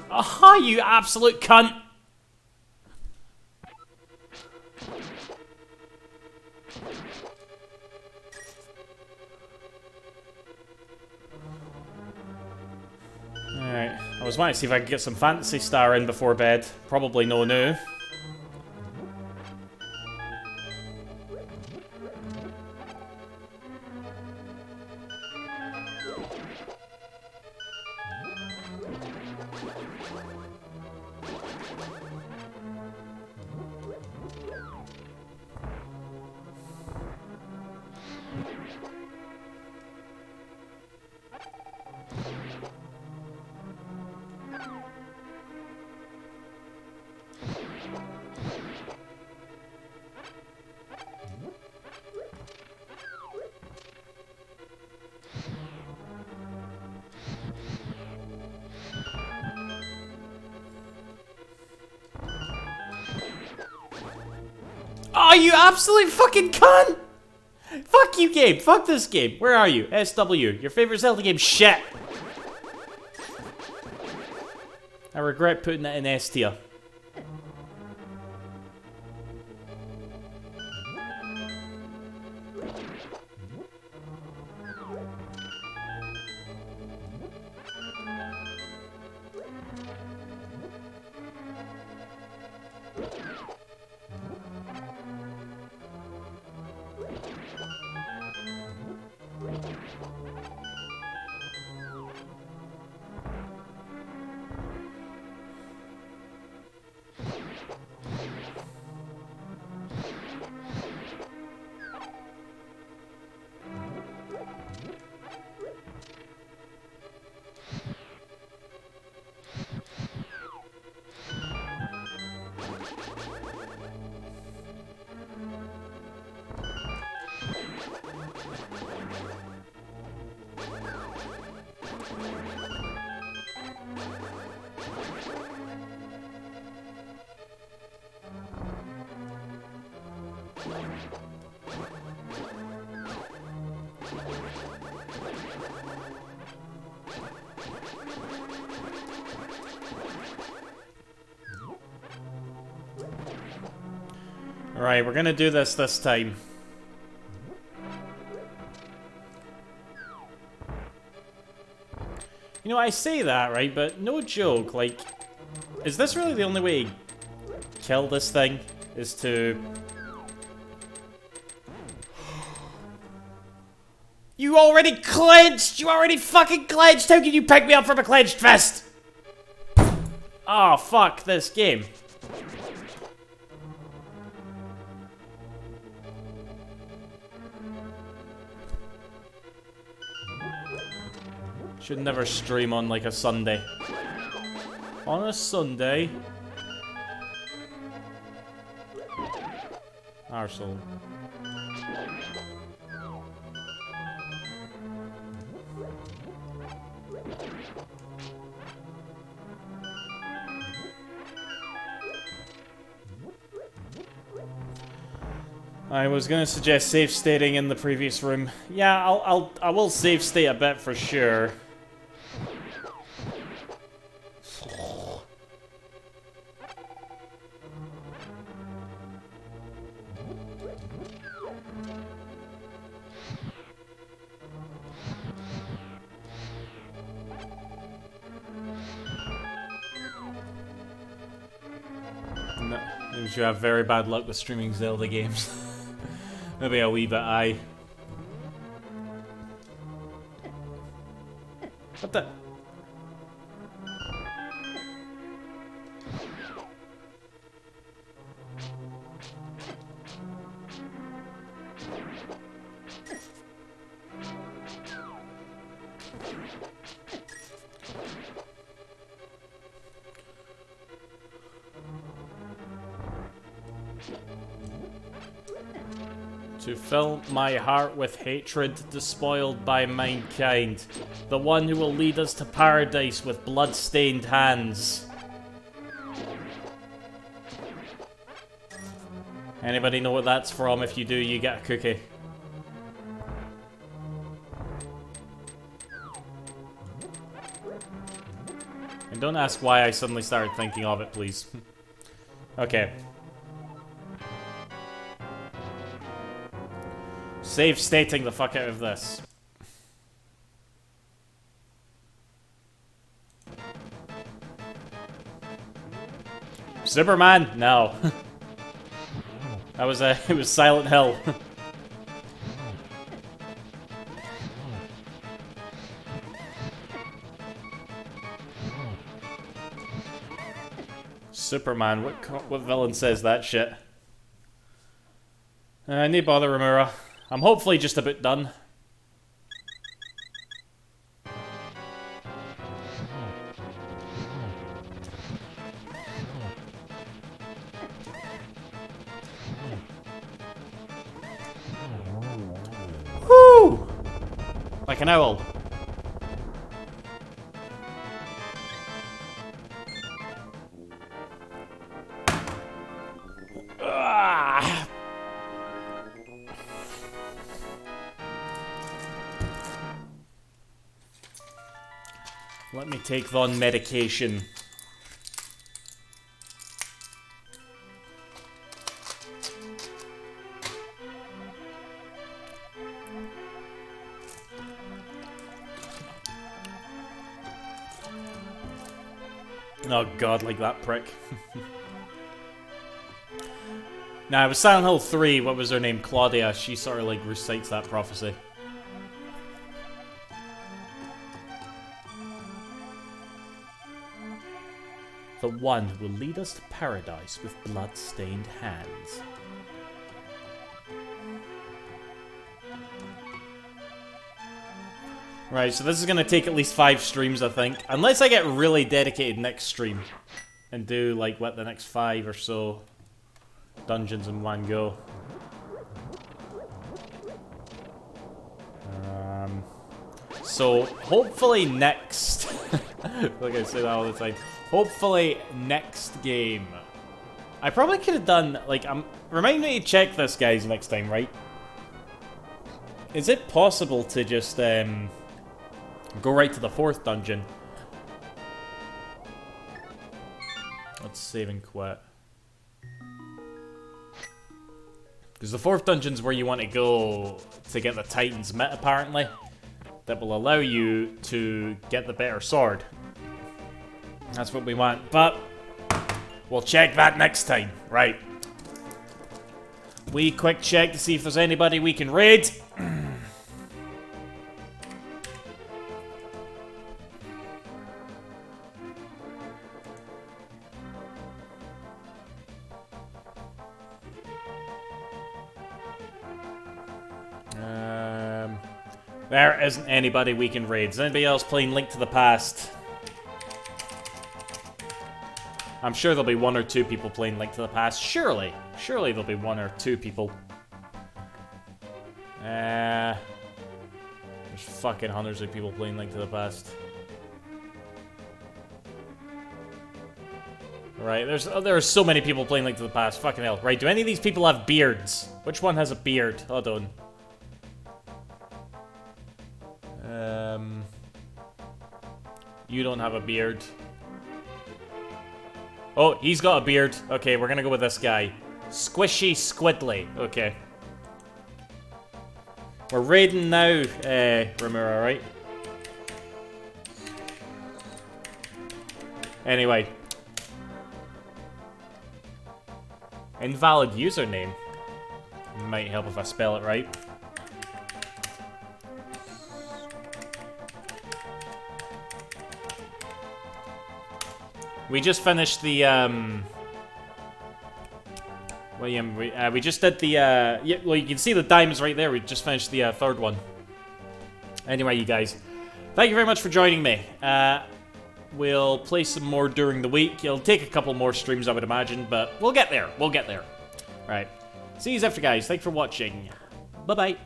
Aha, you absolute cunt! Alright, I was wanting to see if I could get some Fantasy Star in before bed. Probably no new. Oh, you absolute fucking cunt! Fuck you, game. Fuck this game. Where are you? SW. Your favorite Zelda game? Shit. I regret putting it in S tier. Alright, we're gonna do this time. You know, I say that, right, but no joke, like, is this really the only way to kill this thing? Is to... You already clenched! You already fucking clenched! How can you pick me up from a clenched fist? Oh, fuck this game. Should never stream on like a Sunday. On a Sunday. Arsehole. I was gonna suggest save stating in the previous room. Yeah, I will save state a bit for sure. No, means you have very bad luck with streaming Zelda games. Maybe a wee bit aye. What the? To fill my heart with hatred despoiled by mankind. The one who will lead us to paradise with blood-stained hands. Anybody know what that's from? If you do, you get a cookie. And don't ask why I suddenly started thinking of it, please. Okay. Save stating the fuck out of this. Superman? No. That was it was Silent Hill. Superman, what villain says that shit? No bother, Ramura. I'm hopefully just about done. Woo! Like an owl. Let me take Von medication. Oh god, like that prick. Nah, it was Silent Hill 3, what was her name? Claudia. She sort of like recites that prophecy. The one who will lead us to paradise with blood-stained hands. Right, so this is gonna take at least 5 streams, I think. Unless I get really dedicated next stream. And do, like, what, the next 5 or so dungeons in one go. So, hopefully next... like I say that all the time. Hopefully next game. I probably could have done, like, remind me to check this, guys, next time, right? Is it possible to just, go right to the 4th dungeon? Let's save and quit. Because the 4th dungeon's where you want to go to get the Titan's Mitt, apparently. That will allow you to get the better sword. That's what we want, but we'll check that next time. Right. We quick check to see if there's anybody we can raid. There isn't anybody we can raid. Is anybody else playing Link to the Past? I'm sure there'll be 1 or 2 people playing Link to the Past. Surely. Surely there'll be 1 or 2 people. There's fucking hundreds of people playing Link to the Past. Right, there are so many people playing Link to the Past. Fucking hell. Right, do any of these people have beards? Which one has a beard? Hold on. You don't have a beard. Oh, he's got a beard. Okay, we're gonna go with this guy. Squishy Squidly. Okay. We're raiding now, Ramura, right? Anyway. Invalid username. Might help if I spell it right. We just finished the, William, we just did the, yeah, well, you can see the diamonds right there. We just finished the, 3rd one. Anyway, you guys, thank you very much for joining me. We'll play some more during the week. It'll take a couple more streams, I would imagine, but we'll get there. We'll get there. All right. See you after, guys. Thanks for watching. Bye-bye.